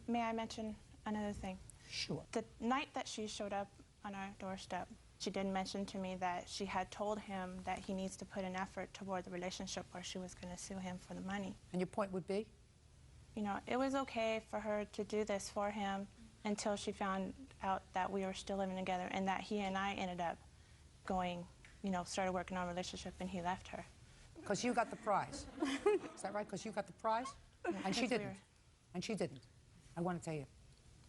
May I mention another thing? Sure. The night that she showed up on our doorstep, she did mention to me that she had told him that he needs to put an effort toward the relationship or she was going to sue him for the money. And your point would be? You know, it was okay for her to do this for him until she found out that we were still living together and that he and I ended up going, you know, started working on a relationship and he left her. Because you got the prize. Is that right? Because you got the prize? And she didn't. And she didn't. I want to tell you,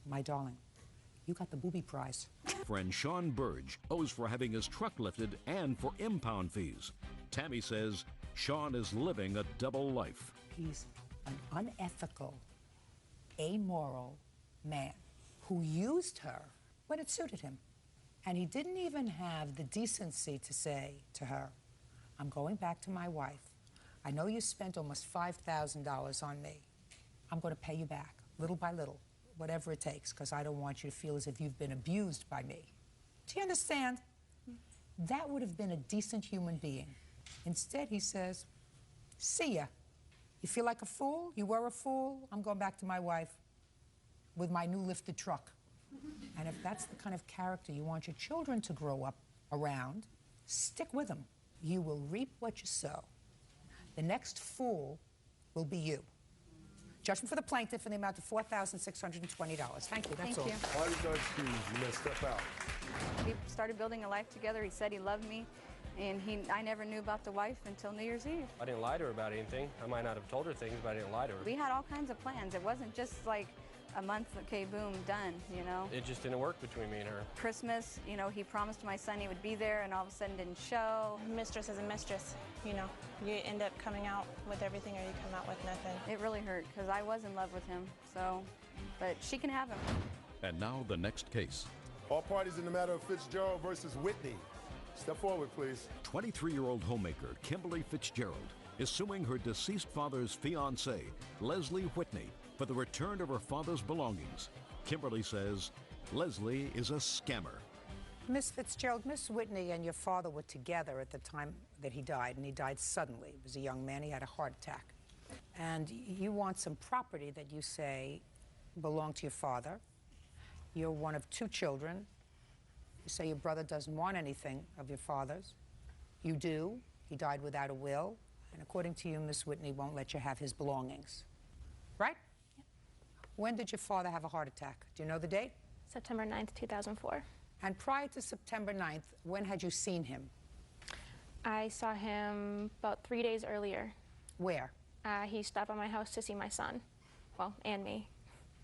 my darling, you got the booby prize. Friend Sean Burge owes for having his truck lifted and for impound fees. Tammy says Sean is living a double life. He's an unethical, amoral man who used her when it suited him. And he didn't even have the decency to say to her, I'm going back to my wife. I know you spent almost $5,000 on me. I'm going to pay you back, little by little, whatever it takes, because I don't want you to feel as if you've been abused by me. Do you understand? That would have been a decent human being. Instead, he says, see ya. You feel like a fool? You were a fool? I'm going back to my wife with my new lifted truck. And if that's the kind of character you want your children to grow up around, stick with them. You will reap what you sow. The next fool will be you. Judgment for the plaintiff in the amount of $4,620. Thank you, that's all. Why did Judge choose you to step out? We started building a life together. He said he loved me, and I never knew about the wife until New Year's Eve. I didn't lie to her about anything. I might not have told her things, but I didn't lie to her. We had all kinds of plans. It wasn't just like a month, okay, boom, done, you know. It just didn't work between me and her. Christmas, you know, he promised my son he would be there, and all of a sudden didn't show. Mistress is a mistress, you know. You end up coming out with everything or you come out with nothing. It really hurt, because I was in love with him, so, but she can have him. And now the next case. All parties in the matter of Fitzgerald versus Whitney. Step forward, please. 23-year-old homemaker Kimberly Fitzgerald is suing her deceased father's fiancée, Leslie Whitney, for the return of her father's belongings. Kimberly says Leslie is a scammer. Miss Fitzgerald, Miss Whitney and your father were together at the time that he died, and he died suddenly. He was a young man. He had a heart attack. And you want some property that you say belonged to your father. You're one of 2 children. You say your brother doesn't want anything of your father's. You do. He died without a will. And according to you, Miss Whitney won't let you have his belongings. Right? Yep. When did your father have a heart attack? Do you know the date? September 9th, 2004. And prior to September 9th, when had you seen him? I saw him about 3 days earlier. Where? He stopped by my house to see my son, well, and me.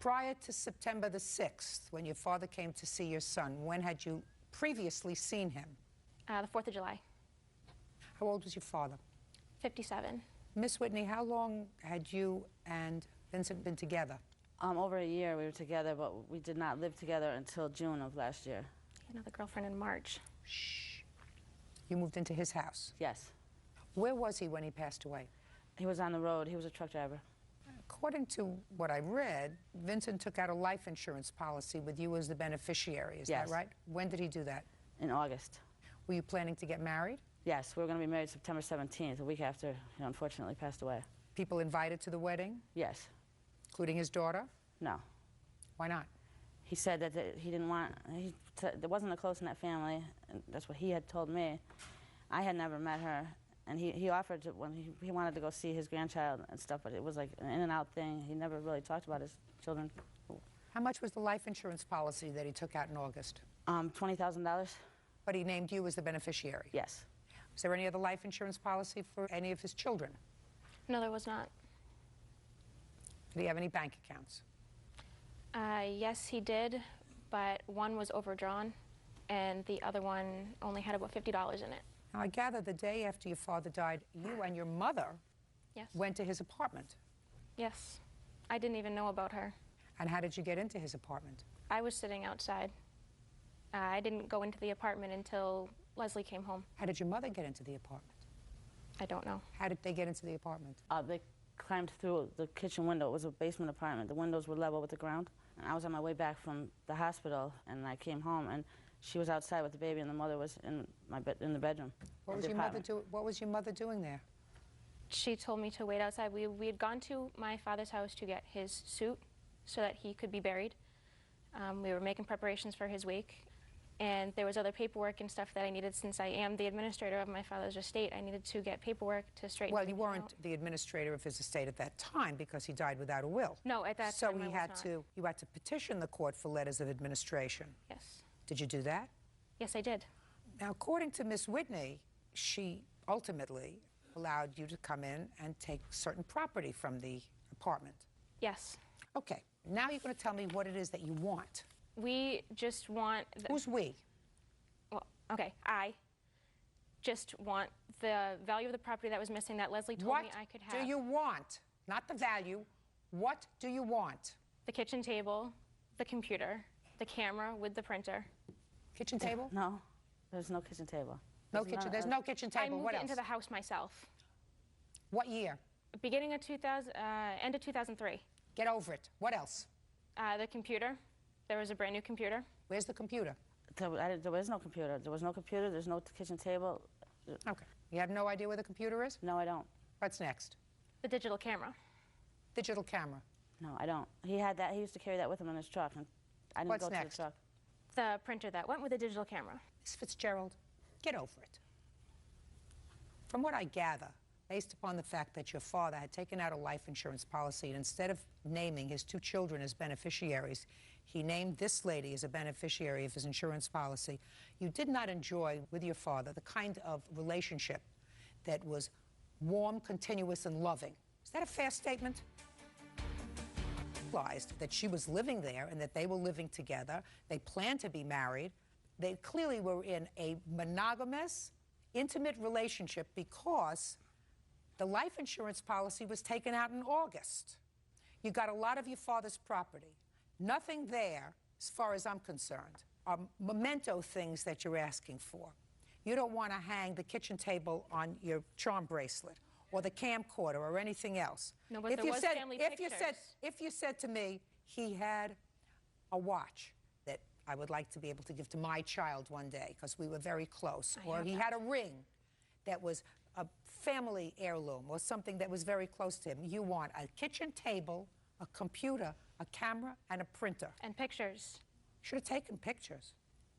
Prior to September the 6th, when your father came to see your son, when had you previously seen him? The 4th of July. How old was your father? 57. Miss Whitney, how long had you and Vincent been together? Over a year we were together, but we did not live together until June of last year. He had another girlfriend in March. Shh. You moved into his house? Yes. Where was he when he passed away? He was on the road. He was a truck driver. According to what I read, Vincent took out a life insurance policy with you as the beneficiary. Is Yes. that right? When did he do that? In August. Were you planning to get married? Yes, we were going to be married September 17th, a week after he unfortunately passed away. People invited to the wedding? Yes. Including his daughter? No. Why not? He said that he didn't want, there wasn't a close-knit family, and that's what he had told me. I had never met her, and he offered to, when he wanted to go see his grandchild and stuff, but it was like an in-and-out thing. He never really talked about his children. How much was the life insurance policy that he took out in August? $20,000. But he named you as the beneficiary? Yes. Was there any other life insurance policy for any of his children? No, there was not. Did he have any bank accounts? Yes, he did, but one was overdrawn, and the other one only had about $50 in it. Now, I gather the day after your father died, you and your mother Yes. went to his apartment. Yes. I didn't even know about her. And how did you get into his apartment? I was sitting outside. I didn't go into the apartment until Leslie came home. How did your mother get into the apartment? I don't know. How did they get into the apartment? They climbed through the kitchen window. It was a basement apartment. The windows were level with the ground. And I was on my way back from the hospital, and I came home, and she was outside with the baby, and the mother was in the bedroom. What was your mother doing there? She told me to wait outside. We had gone to my father's house to get his suit so that he could be buried. We were making preparations for his wake, and there was other paperwork and stuff that I needed. Since I am the administrator of my father's estate, I needed to get paperwork to straighten Well, you everything weren't out. the administrator of his estate at that time because he died without a will. No, at that time I was not. So you had to petition the court for letters of administration. Yes. Did you do that? Yes, I did. Now, according to Miss Whitney, she ultimately allowed you to come in and take certain property from the apartment. Yes. Okay. Now you're going to tell me what it is that you want. We just want... Who's we? Well, okay, I just want the value of the property that was missing that Leslie told me I could have. What do you want? Not the value. What do you want? The kitchen table, the computer, the camera with the printer. Kitchen table? No, there's no kitchen table. There's no kitchen table. I moved What else? into the house myself. What year? Beginning of end of 2003. Get over it. What else? The computer. There was a brand new computer. Where's the computer? There was no computer. There was no computer. There's no kitchen table. Okay. You have no idea where the computer is? No, I don't. What's next? The digital camera. Digital camera. No, I don't. He had that. He used to carry that with him in his truck, and I didn't What's go next? to the truck. The printer that went with the digital camera. Miss Fitzgerald, get over it. From what I gather, based upon the fact that your father had taken out a life insurance policy, and instead of naming his 2 children as beneficiaries, he named this lady as a beneficiary of his insurance policy, you did not enjoy with your father the kind of relationship that was warm, continuous, and loving. Is that a fair statement? realized that she was living there and that they were living together. They planned to be married. They clearly were in a monogamous, intimate relationship because the life insurance policy was taken out in August. You got a lot of your father's property. Nothing there, as far as I'm concerned, are memento things that you're asking for. You don't want to hang the kitchen table on your charm bracelet or the camcorder or anything else. No, but there was family pictures. If you said to me he had a watch that I would like to be able to give to my child one day because we were very close, or he had a ring that was a family heirloom or something that was very close to him, you want a kitchen table, a computer, a camera, and a printer. And pictures. Should have taken pictures.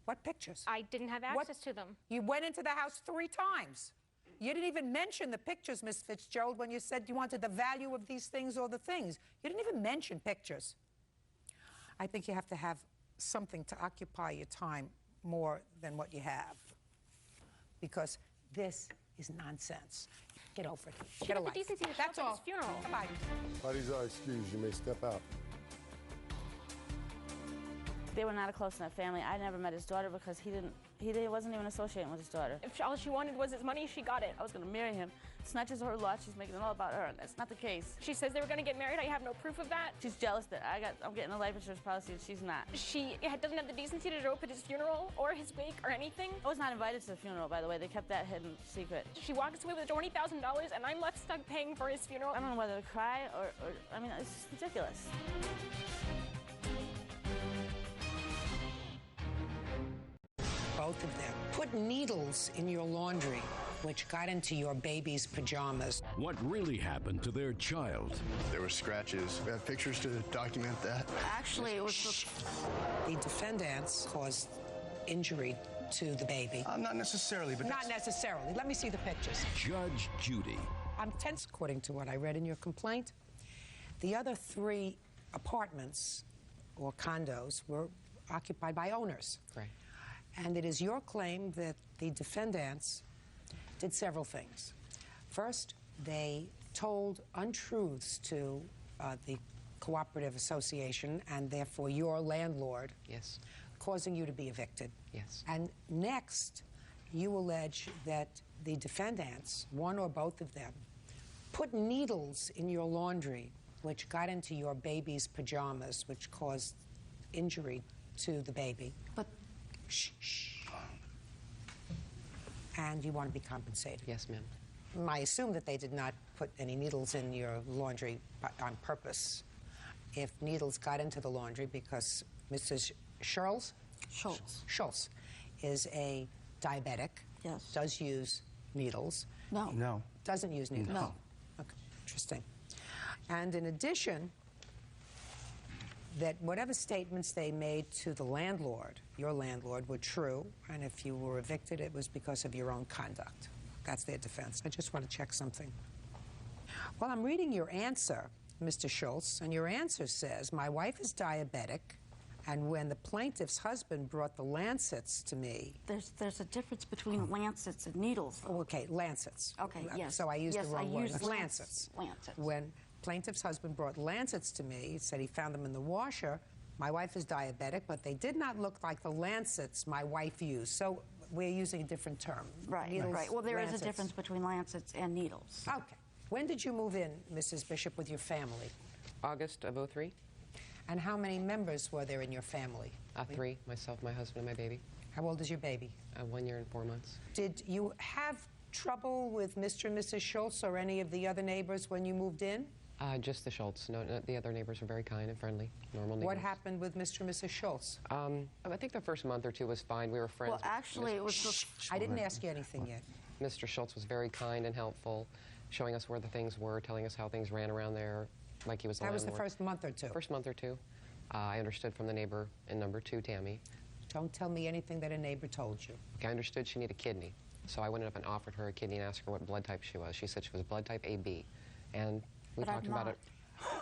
What pictures? I didn't have access to them. You went into the house 3 times. You didn't even mention the pictures, Miss Fitzgerald, when you said you wanted the value of these things or the things. You didn't even mention pictures. I think you have to have something to occupy your time more than what you have. Because this is nonsense. Get over it. She Get a had life. the decency to show That's up at all. his funeral. Bye-bye. Parties are excused. You may step out. They were not a close-knit family. I never met his daughter because he wasn't even associating with his daughter. If all she wanted was his money, she got it. I was going to marry him. Snatches her lot, she's making it all about her, and that's not the case. She says they were going to get married. I have no proof of that. She's jealous that I'm getting a life insurance policy and she's not. She doesn't have the decency to show up at his funeral or his wake or anything. I was not invited to the funeral, by the way. They kept that hidden secret. She walks away with $20,000 and I'm left stuck paying for his funeral. I don't know whether to cry or I mean, it's just ridiculous. Both of them put needles in your laundry, which got into your baby's pajamas. What really happened to their child? There were scratches. We have pictures to document that. Actually, it was... The defendants caused injury to the baby. Not necessarily, but... Not necessarily. Let me see the pictures. Judge Judy. I'm tense, according to what I read in your complaint. The other 3 apartments or condos were occupied by owners. Right. And it is your claim that the defendants did several things. First, they told untruths to the cooperative association and therefore your landlord. Yes. Causing you to be evicted. Yes. And next, you allege that the defendants, one or both of them, put needles in your laundry, which got into your baby's pajamas, which caused injury to the baby. But... Shh, shh. And you want to be compensated. Yes, ma'am. I assume that they did not put any needles in your laundry on purpose. If needles got into the laundry because Mrs. Schultz is a diabetic, yes, does use needles. No. Doesn't use needles. No. Okay, interesting. And in addition, that whatever statements they made to the landlord, your landlord, were true, and if you were evicted, it was because of your own conduct. That's their defense. I just want to check something. Well, I'm reading your answer, Mr. Schultz, and your answer says, my wife is diabetic, and when the plaintiff's husband brought the lancets to me... There's a difference between lancets and needles. Oh, okay, lancets. Okay, yes. So I used the wrong word. Used Lancets. Lancets. When plaintiff's husband brought lancets to me, he said he found them in the washer. My wife is diabetic, but they did not look like the lancets my wife used. So we're using a different term. Right, Needles, right. Well, there lancets. is a difference between lancets and needles. Okay. When did you move in, Mrs. Bishop, with your family? August of '03. And how many members were there in your family? 3, myself, my husband, and my baby. How old is your baby? 1 year and 4 months. Did you have trouble with Mr. and Mrs. Schultz or any of the other neighbors when you moved in? Just the Schultz. No, the other neighbors were very kind and friendly, normal neighbors. What happened with Mr. and Mrs. Schultz? I think the first month or 2 was fine. We were friends. Well, actually, it was just... I didn't ask you anything yet. Mr. Schultz was very kind and helpful, showing us where the things were, telling us how things ran around there, like he was the That was landlord. the first month or 2? First month or 2. I understood from the neighbor in number 2, Tammy. Don't tell me anything that a neighbor told you. I understood she needed a kidney. So I went up and offered her a kidney and asked her what blood type she was. She said she was blood type AB. And we But talked I'm about not. it.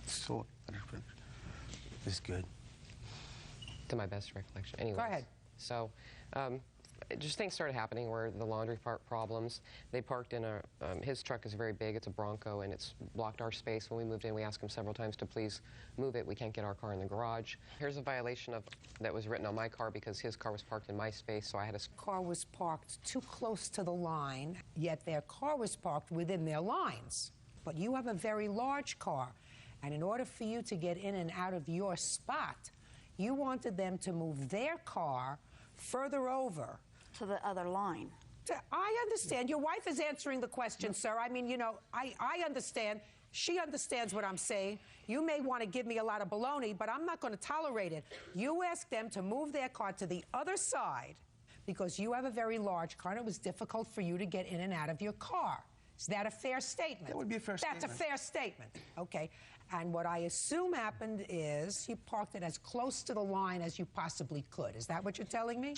So, this is good. To my best recollection. Anyways, Go ahead. So just things started happening where the laundry problems. They parked in a, his truck is very big, it's a Bronco, and it's blocked our space. When we moved in, we asked him several times to please move it. We can't get our car in the garage. Here's a violation that was written on my car because his car was parked in my space, so I had to... Car was parked too close to the line, yet their car was parked within their lines. But you have a very large car, and in order for you to get in and out of your spot, you wanted them to move their car further over. To the other line. I understand. Your wife is answering the question, sir. I mean, you know, I understand. She understands what I'm saying. You may want to give me a lot of baloney, but I'm not going to tolerate it. You asked them to move their car to the other side because you have a very large car and it was difficult for you to get in and out of your car. Is that a fair statement? That would be a fair statement. That's a fair statement. Okay. And what I assume happened is you parked it as close to the line as you possibly could. Is that what you're telling me?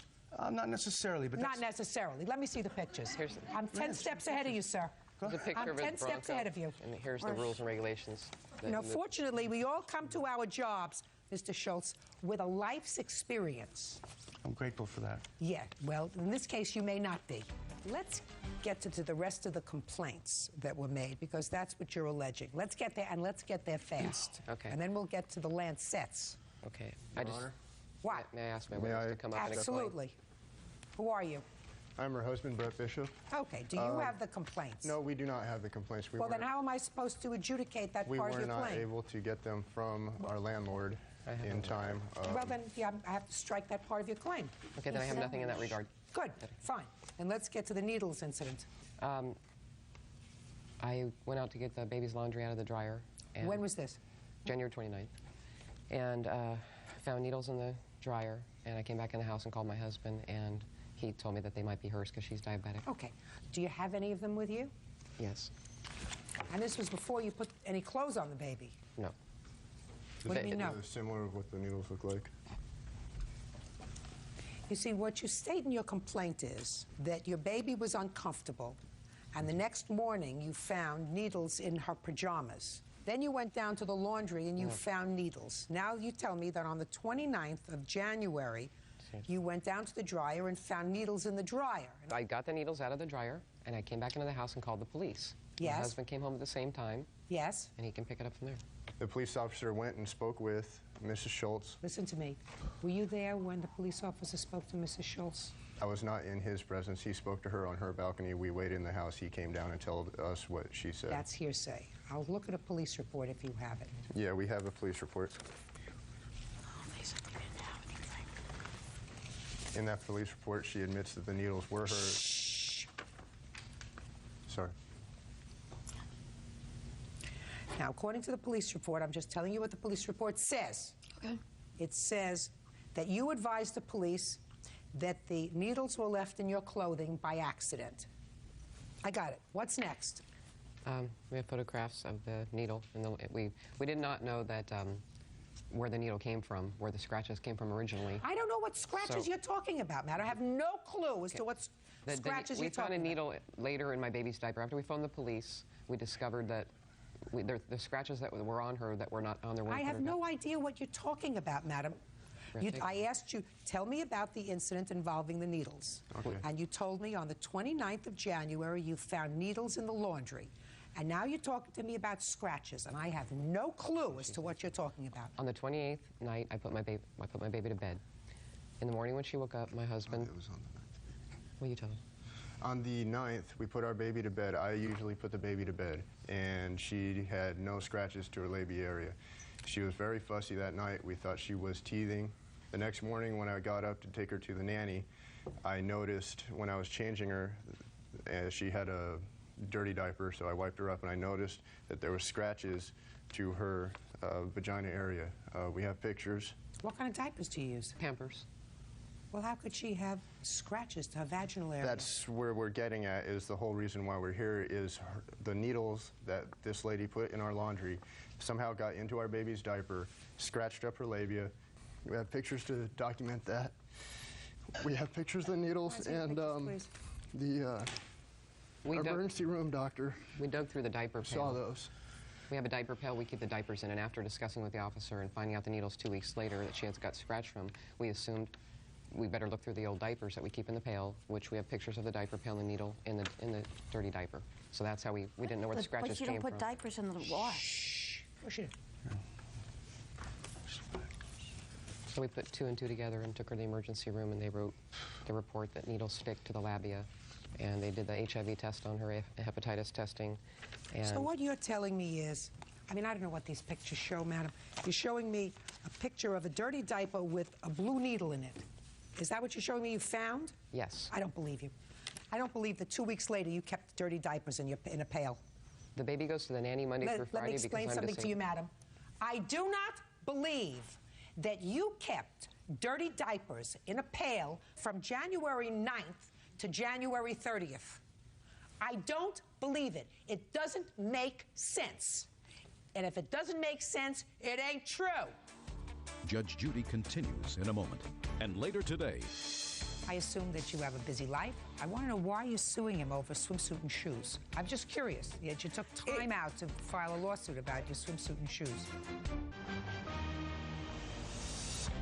Not necessarily, but not necessarily. Let me see the pictures. I'm 10 steps ahead of you, sir. There's a picture of his 10 steps Bronco, ahead of you. And here's the rules and regulations. You know, fortunately, we all come to our jobs, Mr. Schultz, with a life's experience. I'm grateful for that. Yeah, well, in this case, you may not be. Let's get to the rest of the complaints that were made, because that's what you're alleging. Let's get there, and let's get there fast. Okay. And then we'll get to the Lancets. Okay. What? May I ask my witness to come up and explain? Absolutely. Who are you? I'm her husband, Brett Bishop. Okay. Do you have the complaints? No, we do not have the complaints. Well, then how am I supposed to adjudicate that part of your claim? We were not able to get them from our landlord in time. Well, then, yeah, I have to strike that part of your claim. Okay, then I have nothing in that regard. Good. Fine. And let's get to the needles incident. I went out to get the baby's laundry out of the dryer. And when was this? January 29th. And found needles in the dryer, and I came back in the house and called my husband, and he told me that they might be hers because she's diabetic. Okay. Do you have any of them with you? Yes. And this was before you put any clothes on the baby? No. What do you mean no? Similar of what the needles look like. You see, what you state in your complaint is that your baby was uncomfortable, and the next morning you found needles in her pajamas. Then you went down to the laundry and you found needles. Now you tell me that on the 29th of January, you went down to the dryer and found needles in the dryer. I got the needles out of the dryer, and I came back into the house and called the police. Yes. My husband came home at the same time. Yes. And he can pick it up from there. The police officer went and spoke with Mrs. Schultz. Listen to me. Were you there when the police officer spoke to Mrs. Schultz? I was not in his presence. He spoke to her on her balcony. We waited in the house. He came down and told us what she said. That's hearsay. I'll look at a police report if you have it. Yeah, we have a police report. In that police report, she admits that the needles were hers. Shh. Sorry. Now, according to the police report, I'm just telling you what the police report says. Okay. It says that you advised the police that the needles were left in your clothing by accident. I got it. What's next? We have photographs of the needle, and we did not know that where the needle came from, where the scratches came from originally. I don't know what scratches you're talking about, Matt. I have no clue as to what scratches you're talking about. We found a needle later in my baby's diaper. After we phoned the police, we discovered that the scratches that were on her that were not on their. I have no idea what you're talking about, madam. I asked you, tell me about the incident involving the needles. Okay. And you told me on the 29th of January you found needles in the laundry. And now you're talking to me about scratches, and I have no clue as to what you're talking about. On the 28th night, I put my baby to bed. In the morning when she woke up, my husband... It was on the 9th. What are you telling me? On the 9th, we put our baby to bed. I usually put the baby to bed, and she had no scratches to her labia area. She was very fussy that night. We thought she was teething. The next morning when I got up to take her to the nanny, I noticed when I was changing her, she had a dirty diaper, so I wiped her up, and I noticed that there were scratches to her vagina area. We have pictures. What kind of diapers do you use? Pampers. Well, how could she have scratches to her vaginal area? That's where we're getting at, is the whole reason why we're here is the needles that this lady put in our laundry somehow got into our baby's diaper, scratched up her labia. We have pictures to document that. We have pictures of the needles, and the emergency room doctor We dug through the diaper pail. saw those. We have a diaper pail we keep the diapers in, and after discussing with the officer and finding out the needles 2 weeks later that she had got scratched from, we assumed we better look through the old diapers that we keep in the pail, which we have pictures of the diaper pail and needle in the dirty diaper. So that's how we didn't know where the scratches came from. But you don't put diapers in the wash. Shh. So we put 2 and 2 together and took her to the emergency room, and they wrote the report that needles stick to the labia. And they did the HIV test on her, hepatitis testing. And So what you're telling me is, I mean, I don't know what these pictures show, madam. You're showing me a picture of a dirty diaper with a blue needle in it. Is that what you're showing me you found? Yes. I don't believe you. I don't believe that 2 weeks later you kept dirty diapers in a pail. the baby goes to the nanny Monday through Friday. Let me explain something to you, madam. I do not believe that you kept dirty diapers in a pail from January 9th to January 30th. I don't believe it. It doesn't make sense. And if it doesn't make sense, it ain't true. Judge Judy continues in a moment. And later today, I assume that you have a busy life. I want to know why you're suing him over swimsuit and shoes. I'm just curious. Yet you took time out to file a lawsuit about your swimsuit and shoes.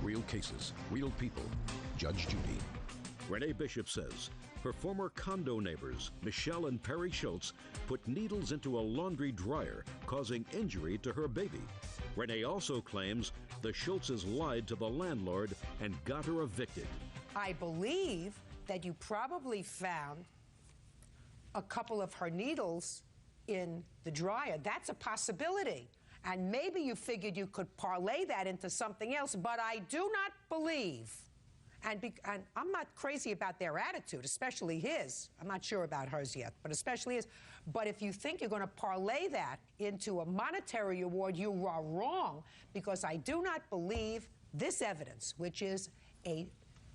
real cases, real people. Judge Judy. Renee Bishop says her former condo neighbors, Michelle and Perry Schultz, put needles into a laundry dryer, causing injury to her baby. Renee also claims the Schultzes lied to the landlord and got her evicted. I believe that you probably found a couple of her needles in the dryer. That's a possibility. And maybe you figured you could parlay that into something else, but I do not believe, and I'm not crazy about their attitude, especially his. I'm not sure about hers yet, but especially his. But if you think you're going to parlay that into a monetary award, you are wrong, because I do not believe this evidence, which is a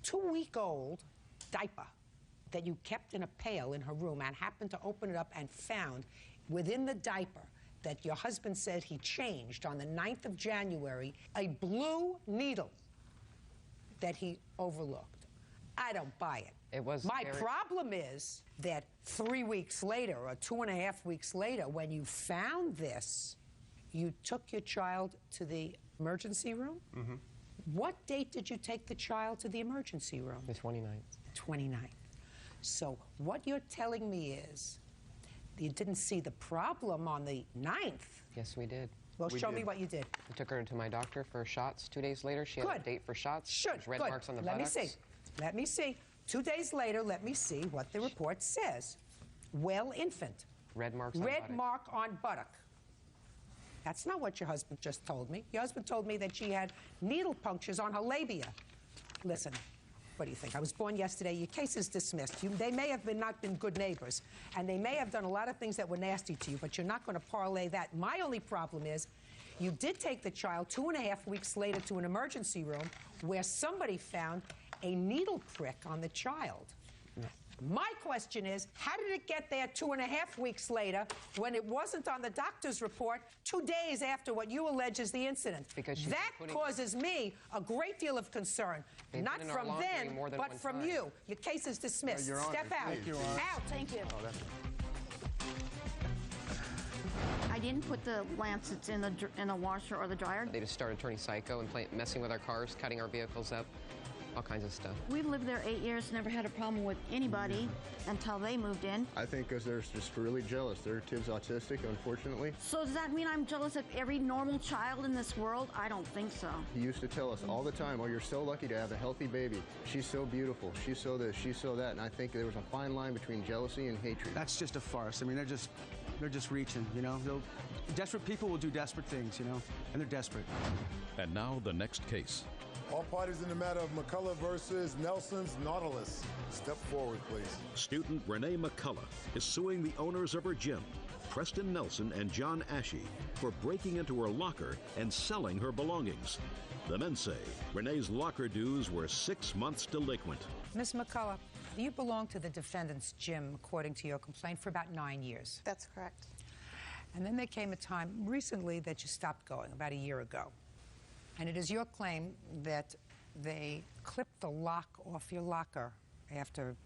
2-week-old diaper that you kept in a pail in her room and happened to open it up and found within the diaper that your husband said he changed on the 9th of January, a blue needle that he overlooked. I don't buy it. It was My problem is that 3 weeks later, or 2.5 weeks later, when you found this, you took your child to the emergency room? Mm-hmm. What date did you take the child to the emergency room? The 29th. The 29th. So what you're telling me is you didn't see the problem on the 9th. Yes, we did. Well, show me what you did. I took her to my doctor for shots. 2 days later, she had a date for shots. There's red marks on the buttocks. Let me see. Let me see. 2 days later, let me see what the report says. Well, infant. Red marks on Red buttock. mark on buttock. That's not what your husband just told me. Your husband told me that she had needle punctures on her labia. Listen, what do you think? I was born yesterday. Your case is dismissed. They may have not been good neighbors, and they may have done a lot of things that were nasty to you, but you're not going to parlay that. My only problem is you did take the child 2.5 weeks later to an emergency room where somebody found a needle prick on the child. My question is, how did it get there 2.5 weeks later when it wasn't on the doctor's report 2 days after what you allege is the incident? Because that causes me a great deal of concern, not from them, but from you. Your case is dismissed. Your Honor, Step out. please. Thank you, Out. Thank you. Oh, that's... I didn't put the lancets in the washer or the dryer. They just started turning psycho and messing with our cars, cutting our vehicles up, all kinds of stuff. We've lived there 8 years, never had a problem with anybody until they moved in. I think because they're just really jealous. Their kid's autistic, unfortunately. So does that mean I'm jealous of every normal child in this world? I don't think so. He used to tell us all the time, oh, you're so lucky to have a healthy baby. She's so beautiful. She's so this, she's so that. And I think there was a fine line between jealousy and hatred. That's just a farce. I mean, they're just reaching, you know. Desperate people will do desperate things, you know, and they're desperate. And now the next case. All parties in the matter of McCullough versus Nelson's Nautilus. Step forward, please. Student Renee McCullough is suing the owners of her gym, Preston Nelson and John Ashey, for breaking into her locker and selling her belongings. The men say Renee's locker dues were 6 months delinquent. Ms. McCullough, you belonged to the defendant's gym, according to your complaint, for about 9 years. That's correct. And then there came a time recently that you stopped going, about a year ago. And it is your claim that they clipped the lock off your locker after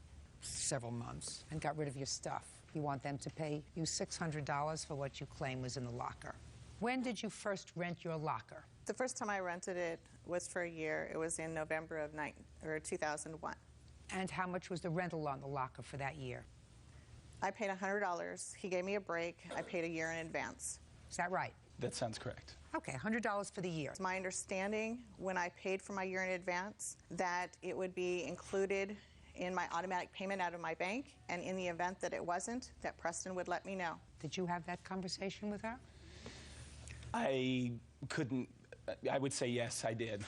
several months and got rid of your stuff. You want them to pay you $600 for what you claim was in the locker. When did you first rent your locker? The first time I rented it was for a year. It was in November of 2001. And how much was the rental on the locker for that year? I paid $100. He gave me a break. I paid a year in advance. Is that right? That sounds correct. Okay, $100 for the year. It's my understanding when I paid for my year in advance that it would be included in my automatic payment out of my bank, and in the event that it wasn't, that Preston would let me know. Did you have that conversation with her? I couldn't, I would say yes, I did.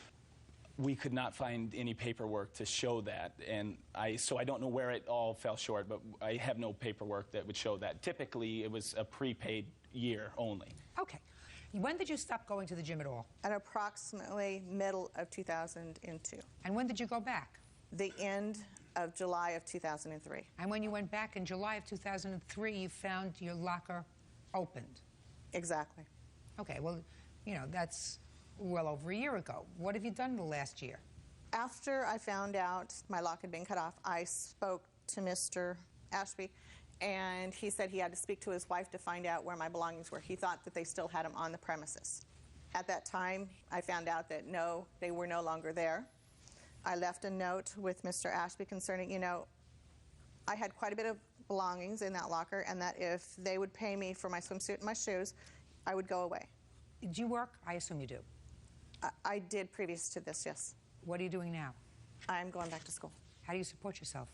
We could not find any paperwork to show that, and so I don't know where it all fell short, but I have no paperwork that would show that. Typically, it was a prepaid year only. Okay. When did you stop going to the gym at all? At approximately middle of 2002. And when did you go back? The end of July of 2003. And when you went back in July of 2003, you found your locker opened? Exactly. Okay, well, you know, that's well over a year ago. What have you done the last year? After I found out my lock had been cut off, I spoke to Mr. Ashby, and he said he had to speak to his wife to find out where my belongings were. He thought that they still had them on the premises. At that time, I found out that no, they were no longer there. I left a note with Mr. Ashby concerning, you know, I had quite a bit of belongings in that locker, and that if they would pay me for my swimsuit and my shoes, I would go away. Do you work? I assume you do. I did previous to this, yes. What are you doing now? I'm going back to school. How do you support yourself?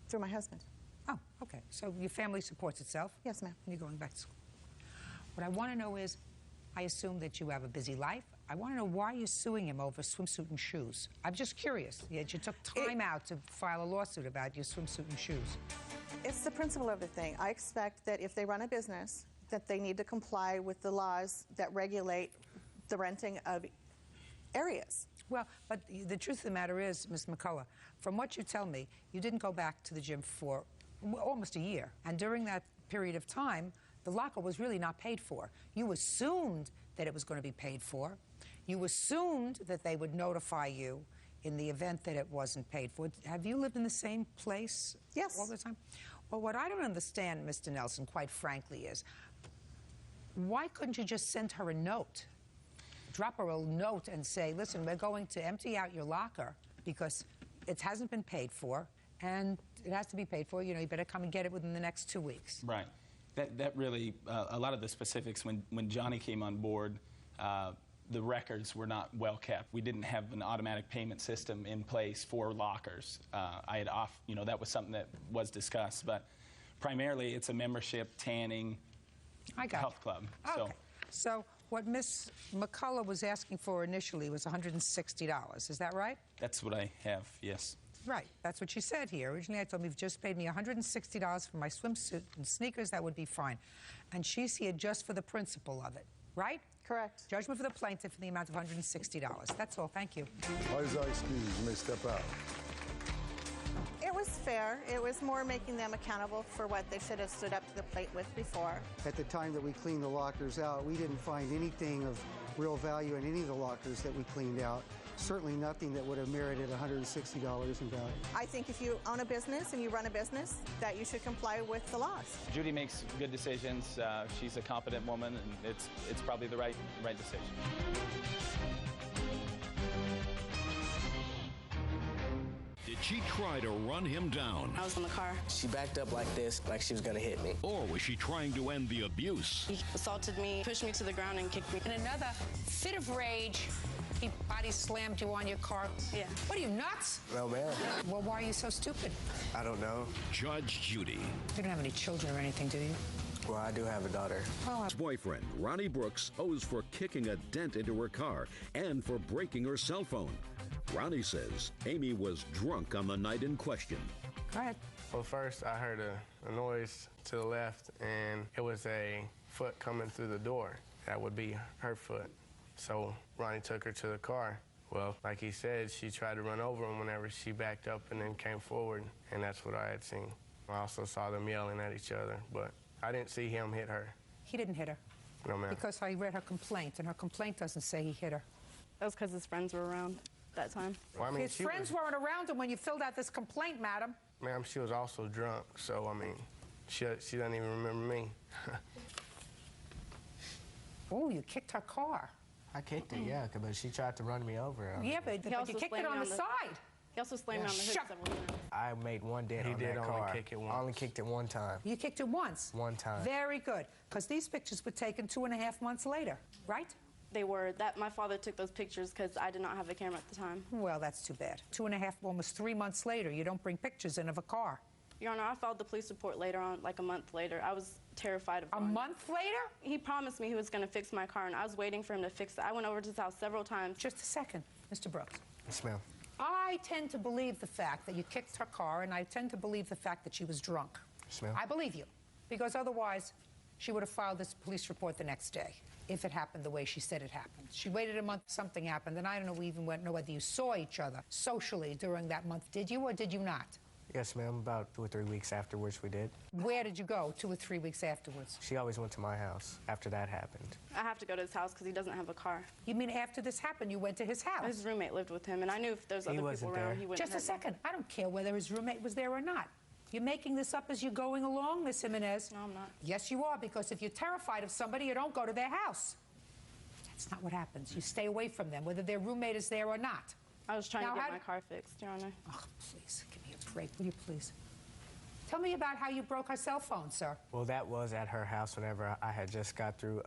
Through my husband. Oh, okay. So your family supports itself? Yes, ma'am. And you're going back to school. What I want to know is, I assume that you have a busy life. I want to know why you're suing him over swimsuit and shoes. I'm just curious. Yet you took time out to file a lawsuit about your swimsuit and shoes. It's the principle of the thing. I expect that if they run a business, that they need to comply with the laws that regulate the renting of areas. Well, but the truth of the matter is, Ms. McCullough, from what you tell me, you didn't go back to the gym for almost a year. And during that period of time, the locker was really not paid for. You assumed that it was going to be paid for. You assumed that they would notify you in the event that it wasn't paid for. Have you lived in the same place all the time? Well, what I don't understand, Mr. Nelson, quite frankly, is why couldn't you just send her a note? Drop her a note and say, listen, we're going to empty out your locker because it hasn't been paid for, and it has to be paid for. You know, you better come and get it within the next 2 weeks. Right. That really, a lot of the specifics, when Johnny came on board, the records were not well kept. We didn't have an automatic payment system in place for lockers. That was something that was discussed, but primarily it's a membership tanning health club. Okay. So what Ms. McCullough was asking for initially was $160. Is that right? That's what I have, yes. Right. That's what she said here. Originally, I told me, if you just paid me $160 for my swimsuit and sneakers, that would be fine. And she's here just for the principle of it, right? Correct. Judgment for the plaintiff in the amount of $160. That's all. Thank you. Eyes are excused. You may step out. It was fair. It was more making them accountable for what they should have stood up to the plate with before. At the time that we cleaned the lockers out, we didn't find anything of real value in any of the lockers that we cleaned out. Certainly nothing that would have merited $160 in value. I think if you own a business and you run a business, that you should comply with the laws. Judy makes good decisions. She's a competent woman, and it's probably the right decision. Did she try to run him down? I was in the car. She backed up like this, like she was going to hit me. Or was she trying to end the abuse? He assaulted me, pushed me to the ground, and kicked me. In another fit of rage, he body slammed you on your car. Yeah. What are you, nuts? No, ma'am. Well, why are you so stupid? I don't know. Judge Judy. You don't have any children or anything, do you? Well, I do have a daughter. His boyfriend, Ronnie Brooks, owes for kicking a dent into her car and for breaking her cell phone. Ronnie says Amy was drunk on the night in question. Go ahead. Well, first I heard a noise to the left, and it was a foot coming through the door. That would be her foot. So Ronnie took her to the car. Well, like he said, she tried to run over him whenever she backed up and then came forward, and that's what I had seen. I also saw them yelling at each other, but I didn't see him hit her. He didn't hit her. No, ma'am. Because I read her complaint, and her complaint doesn't say he hit her. That was because his friends were around that time. Well, I mean, his friends weren't around him when you filled out this complaint, madam. Ma'am, she was also drunk, so, I mean, she doesn't even remember me. Oh, you kicked her car. I kicked it, yeah, but she tried to run me over. Yeah, but you kicked it on the side. He also slammed me on the hood several times. I made one dent on that car. He did only kick it once. I only kicked it one time. You kicked it once? One time. Very good, because these pictures were taken 2.5 months later, right? They were. My father took those pictures because I did not have a camera at the time. Well, that's too bad. 2.5, almost 3 months later, you don't bring pictures in of a car. Your Honor, I filed the police report later on, like a month later. I was terrified of A month later? He promised me he was going to fix my car, and I was waiting for him to fix it. I went over to his house several times. Just a second, Mr. Brooks. Yes, ma'am. I tend to believe the fact that you kicked her car, and I tend to believe the fact that she was drunk. Yes, ma'am. I believe you, because otherwise she would have filed this police report the next day if it happened the way she said it happened. She waited a month, something happened, and I don't know, we even know whether you saw each other socially during that month. Did you or did you not? Yes, ma'am. About 2 or 3 weeks afterwards, we did. Where did you go 2 or 3 weeks afterwards? She always went to my house after that happened. I have to go to his house because he doesn't have a car. You mean after this happened, you went to his house? His roommate lived with him, and I knew if there's other people around, he wouldn't. Just a second. I don't care whether his roommate was there or not. You're making this up as you're going along, Miss Jimenez. No, I'm not. Yes, you are, because if you're terrified of somebody, you don't go to their house. That's not what happens. You stay away from them, whether their roommate is there or not. I was trying to get my car fixed, Your Honor. Oh, please, give me a break, will you please? Tell me about how you broke her cell phone, sir. Well, that was at her house whenever I had just got through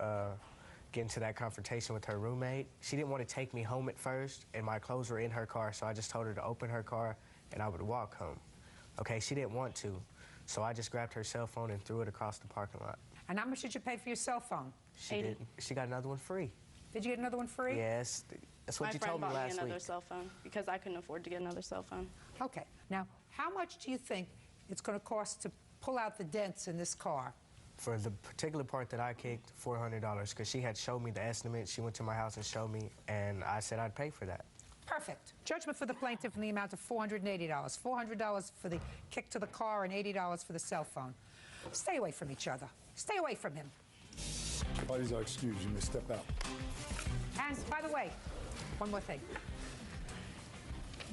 getting to that confrontation with her roommate. She didn't want to take me home at first, and my clothes were in her car, so I just told her to open her car, and I would walk home. Okay, she didn't want to, so I just grabbed her cell phone and threw it across the parking lot. And how much did you pay for your cell phone? She didn't. She got another one free. Did you get another one free? Yes. That's what you told me last week. My friend bought me another cell phone because I couldn't afford to get another cell phone. Okay. Now, how much do you think it's going to cost to pull out the dents in this car? For the particular part that I kicked, $400, because she had showed me the estimate. She went to my house and showed me, and I said I'd pay for that. Perfect. Judgment for the plaintiff in the amount of $480. $400 for the kick to the car and $80 for the cell phone. Stay away from each other. Stay away from him. Parties are excused. You may step out. And, by the way, one more thing.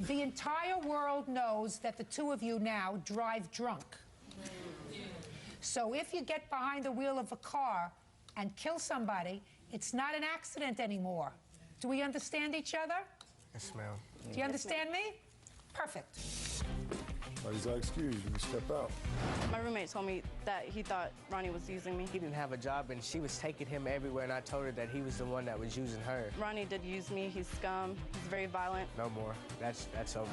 The entire world knows that the two of you now drive drunk. So if you get behind the wheel of a car and kill somebody, it's not an accident anymore. Do we understand each other? Yes, ma'am. Do you understand me? Perfect. Parties are excused. You may step out. My roommate told me that he thought Ronnie was using me. He didn't have a job, and she was taking him everywhere, and I told her that he was the one that was using her. Ronnie did use me. He's scum. He's very violent. No more. That's over.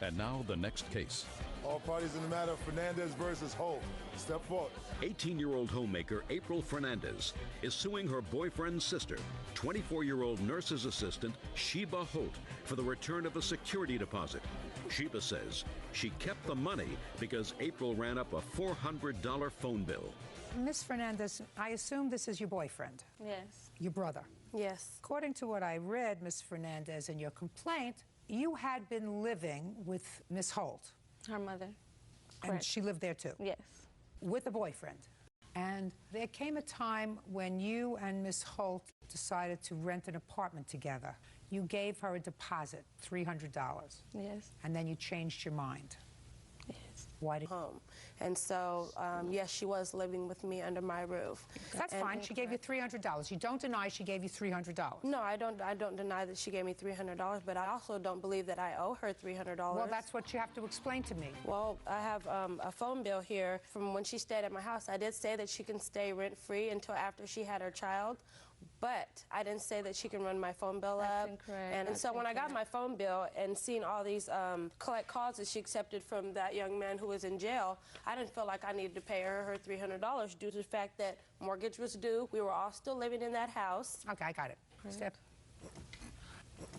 And now the next case. All parties in the matter of Fernandez versus Holt. Step forward. 18-year-old homemaker April Fernandez is suing her boyfriend's sister, 24-year-old nurse's assistant Sheba Holt, for the return of a security deposit. Sheba says she kept the money because April ran up a $400 phone bill. Miss Fernandez, I assume this is your boyfriend? Yes. Your brother? Yes. According to what I read, Miss Fernandez, in your complaint, you had been living with Miss Holt. Her mother. And Correct. she lived there too? Yes. With a boyfriend. And there came a time when you and Miss Holt decided to rent an apartment together. You gave her a deposit, $300. Yes. And then you changed your mind. Yes. Why did home? And so, yes, she was living with me under my roof. That's fine. She gave you $300. You don't deny she gave you $300. No, I don't deny that she gave me $300, but I also don't believe that I owe her $300. Well, that's what you have to explain to me. Well, I have a phone bill here from when she stayed at my house. I did say that she can stay rent-free until after she had her child, but I didn't say that she can run my phone bill up. And so when I got my phone bill and seen all these collect calls that she accepted from that young man who was in jail, I didn't feel like I needed to pay her $300 due to the fact that mortgage was due. We were all still living in that house. Okay, I got it. Step.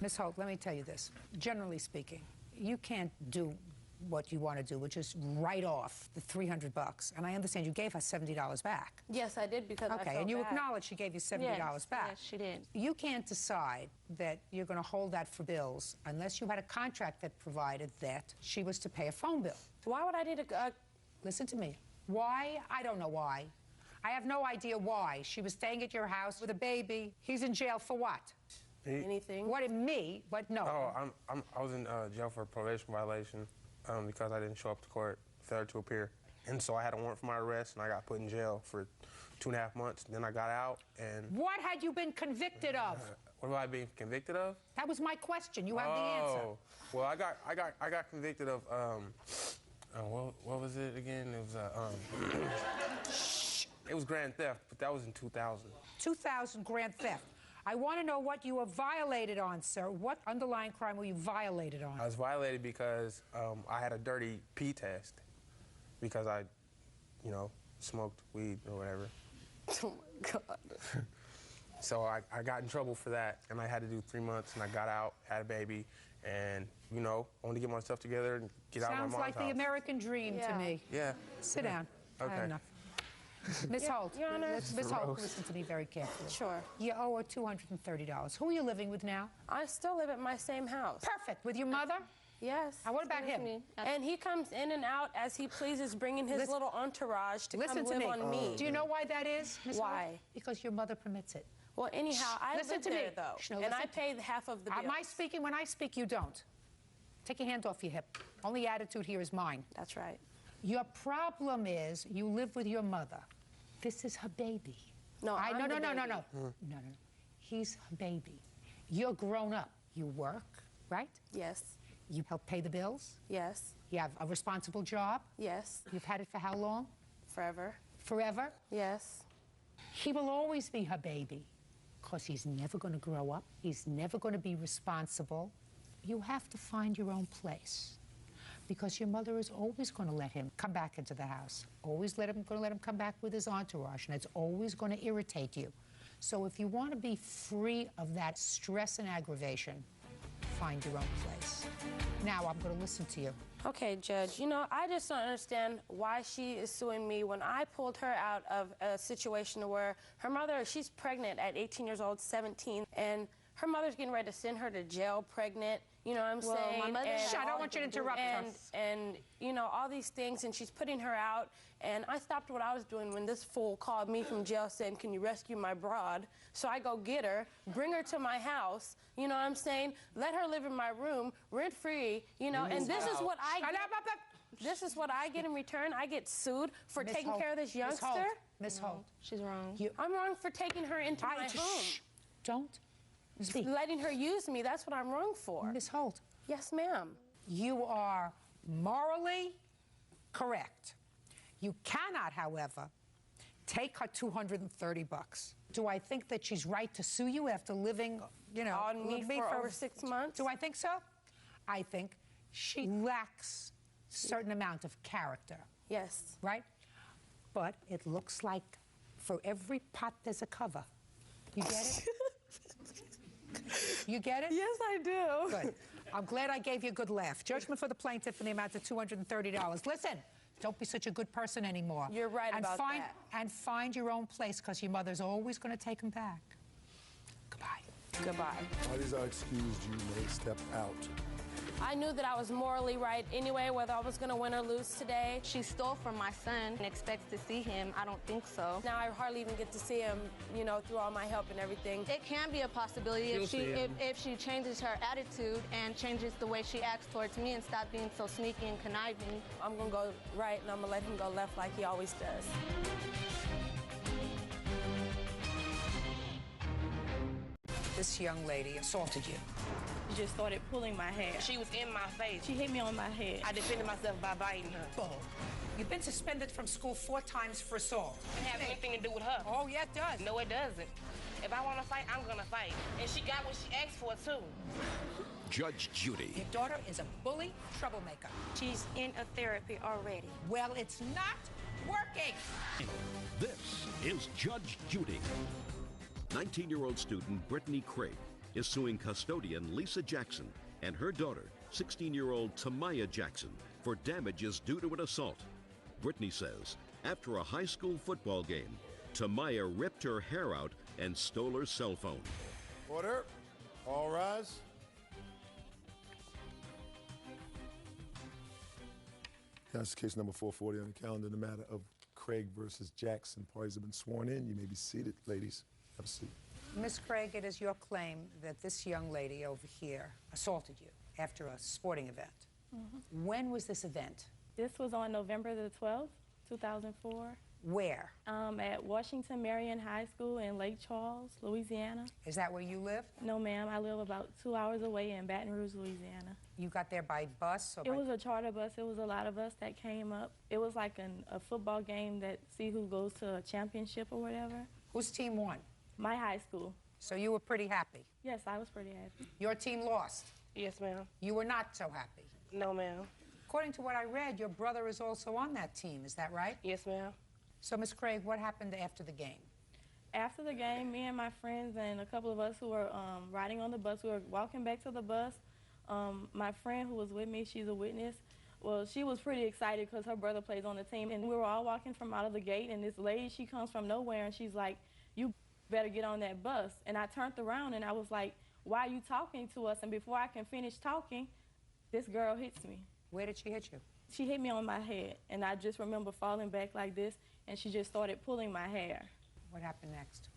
Ms. Holt, let me tell you this. Generally speaking, you can't do what you want to do, which is write off the $300. And I understand you gave her $70 back. Yes, I did because I felt and you bad. acknowledge she gave you $70 back. Yes, she did. You can't decide that you're going to hold that for bills unless you had a contract that provided that she was to pay a phone bill. Why would I need a... Listen to me. Why? I don't know why. I have no idea why. She was staying at your house with a baby. He's in jail for what? Anything. What, me? But no. Oh, I was in jail for a probation violation because I didn't show up to court, failed to appear. And so I had a warrant for my arrest, and I got put in jail for 2.5 months. Then I got out, and... What had you been convicted of? What have I been convicted of? That was my question. You have the answer. Well, I got convicted of what was it again? It was it was grand theft, but that was in 2000. 2000 grand theft. I want to know what you were violated on, sir. What underlying crime were you violated on? I was violated because I had a dirty pee test because I, smoked weed or whatever. Oh my God. So I got in trouble for that, and I had to do 3 months, and I got out, had a baby, and, I wanted to get my stuff together and get out of my mom's house. Sounds like the American dream to me. Yeah. Sit down. Okay. I have enough. Miss Holt, Your Honor. Miss Holt, listen to me very carefully. Sure. You owe her $230. Who are you living with now? I still live at my same house. Perfect. With your mother? Yes. Now, what about him? And he comes in and out as he pleases, bringing his little entourage to come live on me. Do you know why that is, Miss Holt? Why? Because your mother permits it. Well, anyhow, I live there, though, and I pay half of the bills. Am I speaking? When I speak, you don't. Take your hand off your hip. Only attitude here is mine. That's right. Your problem is you live with your mother. This is her baby. No, No. He's her baby. You're grown up. You work, right? Yes. You help pay the bills? Yes. You have a responsible job? Yes. You've had it for how long? Forever. Forever? Yes. He will always be her baby because he's never going to grow up. He's never going to be responsible. You have to find your own place because your mother is always going to let him come back into the house. Always going to let him come back with his entourage, and it's always going to irritate you. So if you want to be free of that stress and aggravation, find your own place. Now I'm going to listen to you. Okay, Judge, I just don't understand why she is suing me when I pulled her out of a situation where her mother, she's pregnant at 18 years old, 17, and her mother's getting ready to send her to jail pregnant, you know what I'm saying? My mother, I don't want you to interrupt her. And, all these things, and she's putting her out, and I stopped what I was doing when this fool called me from jail saying, can you rescue my broad? So I go get her, bring her to my house, you know what I'm saying? Let her live in my room, rent-free, and this is what I get. This is what I get in return. I get sued for taking care of this youngster. Miss Holt. She's wrong. I'm wrong for taking her into my home. Don't speak. Letting her use me, that's what I'm wrong for. Miss Holt. Yes, ma'am. You are morally correct. You cannot, however, take her $230. Do I think that she's right to sue you after living, on me for over 6 months? Do I think so? I think she lacks a certain amount of character. Yes. Right? But it looks like for every pot there's a cover. You get it? You get it? Yes, I do. Good. I'm glad I gave you a good laugh. Judgment for the plaintiff in the amount of $230. Listen, don't be such a good person anymore. You're right about that. And find your own place, because your mother's always going to take him back. Goodbye. Goodbye. Parties are excused. You may step out. I knew that I was morally right anyway, whether I was going to win or lose today. She stole from my son and expects to see him. I don't think so. Now I hardly even get to see him, through all my help and everything. It can be a possibility if she changes her attitude and changes the way she acts towards me and stop being so sneaky and conniving. I'm going to go right and I'm going to let him go left like he always does. This young lady assaulted you. She just started pulling my hair. She was in my face. She hit me on my head. I defended myself by biting her. Bull. You've been suspended from school 4 times for assault. It doesn't have anything to do with her. Oh, yeah, it does. No, it doesn't. If I want to fight, I'm going to fight. And she got what she asked for, too. Judge Judy. Your daughter is a bully troublemaker. She's in a therapy already. Well, it's not working. This is Judge Judy. 19-year-old student Brittany Craig is suing custodian Lisa Jackson and her daughter, 16-year-old Tamaya Jackson, for damages due to an assault. Brittany says after a high school football game, Tamaya ripped her hair out and stole her cell phone. Order. All rise. That's case number 440 on the calendar in the matter of Craig versus Jackson. Parties have been sworn in. You may be seated, ladies. Have a seat. Miss Craig, it is your claim that this young lady over here assaulted you after a sporting event. When was this event? This was on November the 12th, 2004. Where? At Washington Marion High School in Lake Charles, Louisiana. Is that where you live? No, ma'am. I live about 2 hours away in Baton Rouge, Louisiana. You got there by bus? Or it was a charter bus. It was a lot of us that came up. It was like a football game that see who goes to a championship or whatever. Whose team won? My high school. So you were pretty happy? Yes, I was pretty happy. Your team lost? Yes, ma'am. You were not so happy? No, ma'am. According to what I read, your brother is also on that team. Is that right? Yes, ma'am. So, Miss Craig, what happened after the game? After the game, me and my friends and a couple of us who were riding on the bus, we were walking back to the bus. My friend who was with me, she's a witness, well, she was pretty excited because her brother plays on the team. And we were all walking from out of the gate, and this lady, she comes from nowhere, and she's like, "You better get on that bus." And I turned around, and I was like, "Why are you talking to us?" And before I can finish talking, this girl hits me. Where did she hit you? She hit me on my head, and I just remember falling back like this, and she just started pulling my hair. What happened next?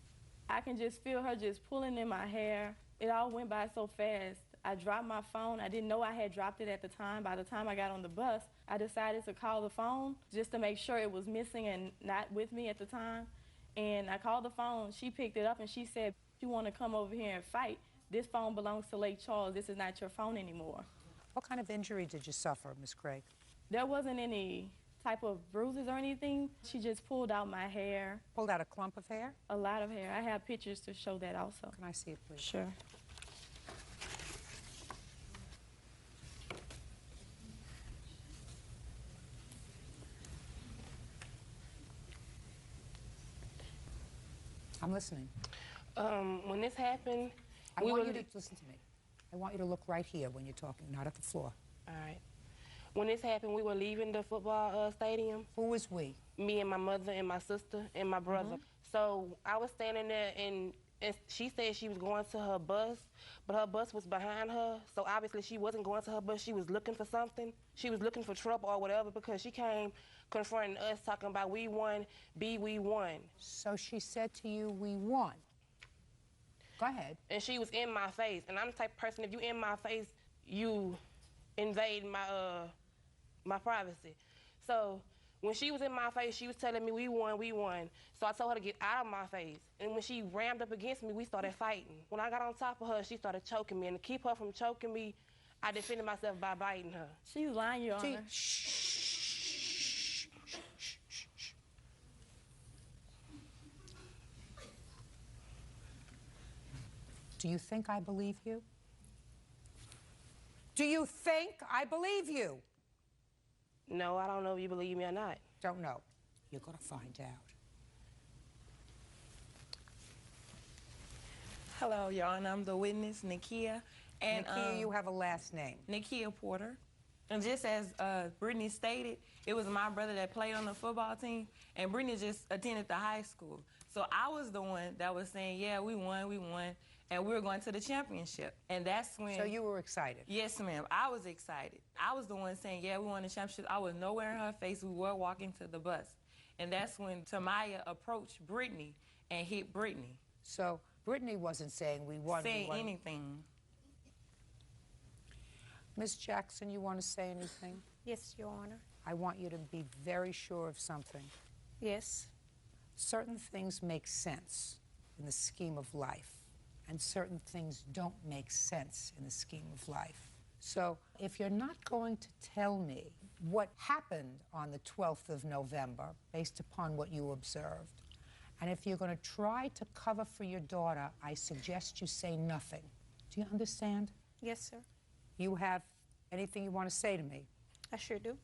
I can just feel her just pulling in my hair. It all went by so fast. I dropped my phone. I didn't know I had dropped it at the time. By the time I got on the bus, I decided to call the phone just to make sure it was missing and not with me at the time. And I called the phone. She picked it up, and she said, "You want to come over here and fight? This phone belongs to Lake Charles. This is not your phone anymore." What kind of injury did you suffer, Miss Craig? There wasn't any type of bruises or anything. She just pulled out my hair. Pulled out a clump of hair? A lot of hair. I have pictures to show that also. Can I see it, please? Sure. I'm listening. When this happened, I want you to listen to me. I want you to look right here when you're talking, not at the floor. All right. When this happened, we were leaving the football stadium. Who was we? Me and my mother and my sister and my brother. So I was standing there, and she said she was going to her bus, but her bus was behind her. So obviously she wasn't going to her bus. She was looking for something. She was looking for trouble or whatever, because she came confronting us talking about we won, we won. So she said to you, "We won." Go ahead. And she was in my face. And I'm the type of person, if you in my face, you invade my my privacy. So when she was in my face, she was telling me we won, we won. So I told her to get out of my face. And when she rammed up against me, we started fighting. When I got on top of her, she started choking me. And to keep her from choking me, I defended myself by biting her. She was lying, Your Honor. Do you think I believe you? Do you think I believe you? No, I don't know if you believe me or not. Don't know. You're going to find out. Hello, Your Honor. I'm the witness, Nakia. And, Nakia, you have a last name. Nakia Porter. And just as Brittany stated, it was my brother that played on the football team, and Brittany just attended the high school. So I was the one that was saying, "Yeah, we won, and we were going to the championship." And that's when... So you were excited? Yes, ma'am. I was excited. I was the one saying, "Yeah, we won the championship." I was nowhere in her face. We were walking to the bus. And that's when Tamaya approached Brittany and hit Brittany. So Brittany wasn't saying we won. Saying anything. Ms. Jackson, you want to say anything? Yes, Your Honor. I want you to be very sure of something. Yes. Certain things make sense in the scheme of life, and certain things don't make sense in the scheme of life. So if you're not going to tell me what happened on the 12th of November, based upon what you observed, and if you're going to try to cover for your daughter, I suggest you say nothing. Do you understand? Yes, sir. You have anything you want to say to me? I sure do.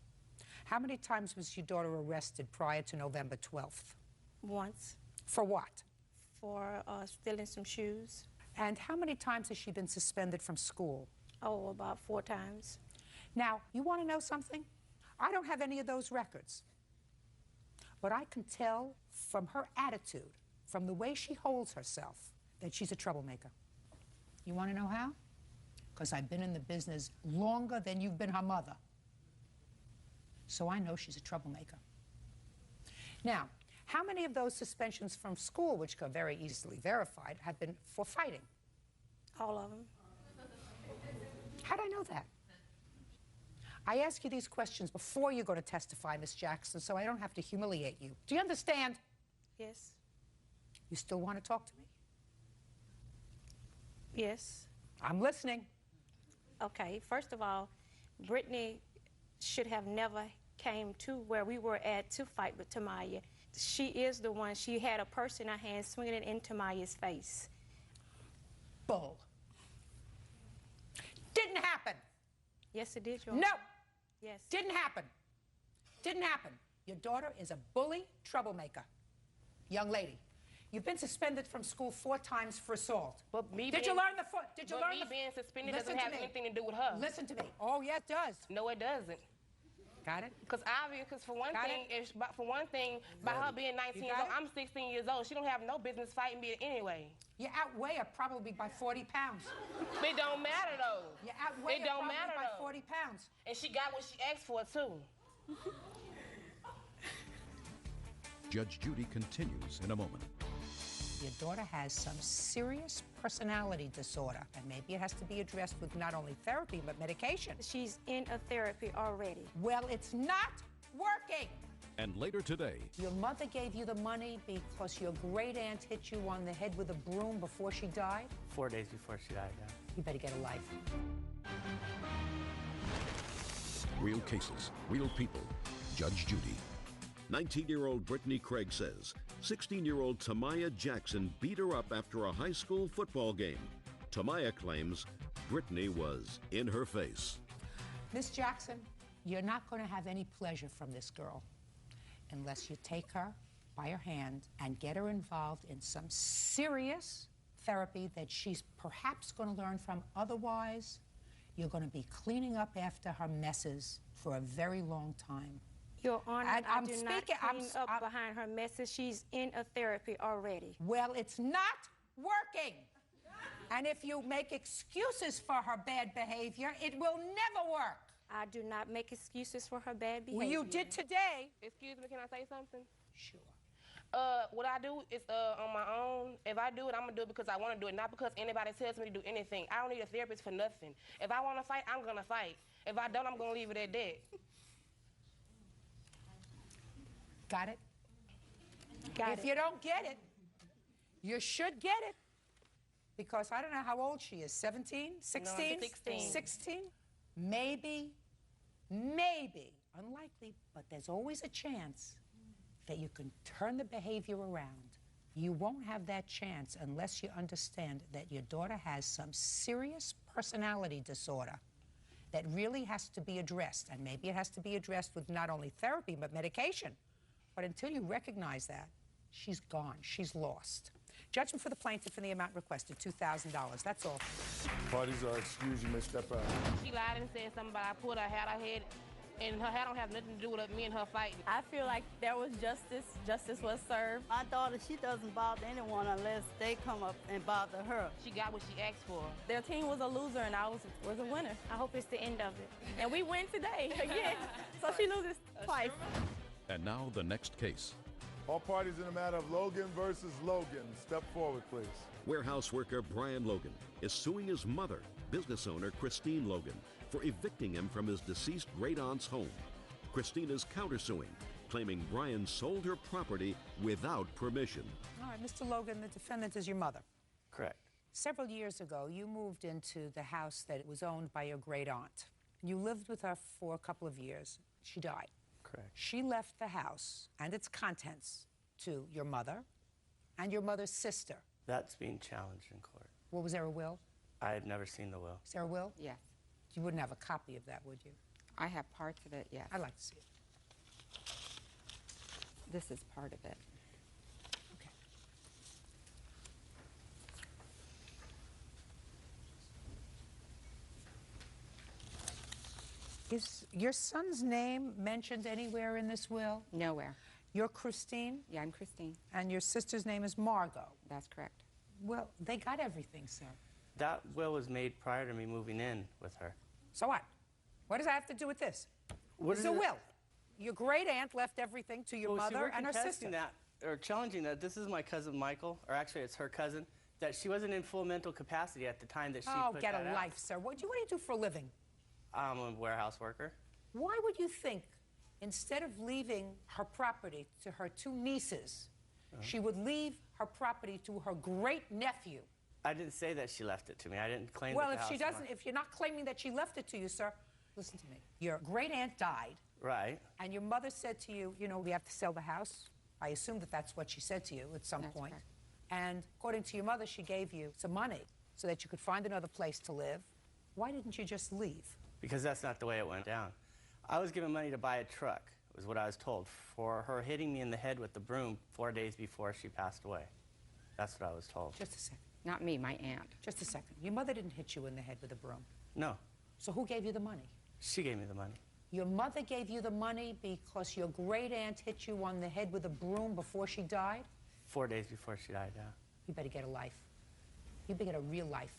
How many times was your daughter arrested prior to November 12th? Once. For what? For stealing some shoes. And how many times has she been suspended from school? Oh, about 4 times. Now, you want to know something? I don't have any of those records. But I can tell from her attitude, from the way she holds herself, that she's a troublemaker. You want to know how? Because I've been in the business longer than you've been her mother. So I know she's a troublemaker. Now, how many of those suspensions from school, which are very easily verified, have been for fighting? All of them. How'd I know that? I ask you these questions before you go to testify, Miss Jackson, so I don't have to humiliate you. Do you understand? Yes. You still want to talk to me? Yes. I'm listening. Okay, first of all, Brittany should have never came to where we were at to fight with Tamaya. She is the one. She had a purse in her hand swinging it in Tamaya's face. Bull. Didn't happen. Yes, it did, Your No. Honor. Yes. Didn't happen. Didn't happen. Your daughter is a bully troublemaker. Young lady, you've been suspended from school 4 times for assault. But me Did you learn the foot? Did you but learn me the being suspended Listen doesn't to have me. anything to do with her. Listen to me. Oh, yeah, it does. No, it doesn't. Got it? Because for one Got thing, by her being 19 years old, I'm 16 years old. She don't have no business fighting me anyway. You outweigh her probably by 40 pounds. It don't matter though. You outweigh It her don't probably matter by though. 40 pounds. And she got what she asked for too. Judge Judy continues in a moment. Your daughter has some serious personality disorder, and maybe it has to be addressed with not only therapy, but medication. She's in a therapy already. Well, it's not working. And later today, Your mother gave you the money because your great aunt hit you on the head with a broom before she died? 4 days before she died, yeah. You better get a life. real cases, real people. Judge Judy. 19-year-old Brittany Craig says 16-year-old Tamaya Jackson beat her up after a high school football game. Tamaya claims Brittany was in her face. Miss Jackson, you're not going to have any pleasure from this girl unless you take her by her hand and get her involved in some serious therapy that she's perhaps going to learn from. Otherwise, you're going to be cleaning up after her messes for a very long time. Your Honor, And I do not clean up behind her messes. She's in a therapy already. Well, it's not working. And if you make excuses for her bad behavior, it will never work. I do not make excuses for her bad behavior. Well, you did today. Excuse me, can I say something? Sure. What I do is on my own. If I do it, I'm gonna do it because I want to do it, not because anybody tells me to do anything. I don't need a therapist for nothing. If I want to fight, I'm gonna fight. If I don't, I'm gonna leave it at that. Got it? Got If it. you don't get it, you should get it. Because I don't know how old she is, 17, 16? No, 16. 16? Maybe, unlikely, but there's always a chance that you can turn the behavior around. You won't have that chance unless you understand that your daughter has some serious personality disorder that really has to be addressed. And maybe it has to be addressed with not only therapy, but medication. But until you recognize that, she's gone, she's lost. Judgment for the plaintiff in the amount requested, $2,000. That's all. Parties are excused. You may step out. She lied and said something about I pulled her hair out her head, and her hair don't have nothing to do with me and her fighting. I feel like there was justice. Justice was served. My daughter, she doesn't bother anyone unless they come up and bother her. She got what she asked for. Their team was a loser, and I was a winner. I hope it's the end of it. And we win today again. So she loses twice. And now the next case. All parties in the matter of Logan versus Logan. Step forward, please. Warehouse worker Brian Logan is suing his mother, business owner Christine Logan, for evicting him from his deceased great-aunt's home. Christine is countersuing, claiming Brian sold her property without permission. All right, Mr. Logan, the defendant is your mother. Correct. Several years ago, you moved into the house that was owned by your great-aunt. You lived with her for a couple of years. She died. Correct. She left the house and its contents to your mother and your mother's sister. That's being challenged in court. What, was there a will? I had never seen the will. Is there a will? Yes. You wouldn't have a copy of that, would you? I have parts of it, yes. I'd like to see it. This is part of it. Okay. Is your son's name mentioned anywhere in this will? Nowhere. You're Christine? Yeah, I'm Christine. And your sister's name is Margot? That's correct. Well, they got everything, sir. That will was made prior to me moving in with her. So what? What does that have to do with this? What It's is a it? will. Your great-aunt left everything to your Well, see, mother we're and her contesting sister. that, or challenging that. This is my cousin Michael, or actually it's her cousin, that she wasn't in full mental capacity at the time that she Oh, put get that a out. life, sir. What do you do for a living? I'm a warehouse worker. Why would you think, instead of leaving her property to her two nieces, she would leave her property to her great-nephew? I didn't say that she left it to me. I didn't claim Well, that if she doesn't, if you're not claiming that she left it to you, sir, listen to me. Your great-aunt died. Right. And your mother said to you, you know, we have to sell the house. I assume that that's what she said to you at some point. Correct. And according to your mother, she gave you some money so that you could find another place to live. Why didn't you just leave? Because that's not the way it went down. I was given money to buy a truck, was what I was told, for her hitting me in the head with the broom 4 days before she passed away. That's what I was told. Just a second. Not me, my aunt. Just a second. Your mother didn't hit you in the head with a broom. No. So who gave you the money? She gave me the money. Your mother gave you the money because your great-aunt hit you on the head with a broom before she died? 4 days before she died, yeah. You better get a life. You better get a real life.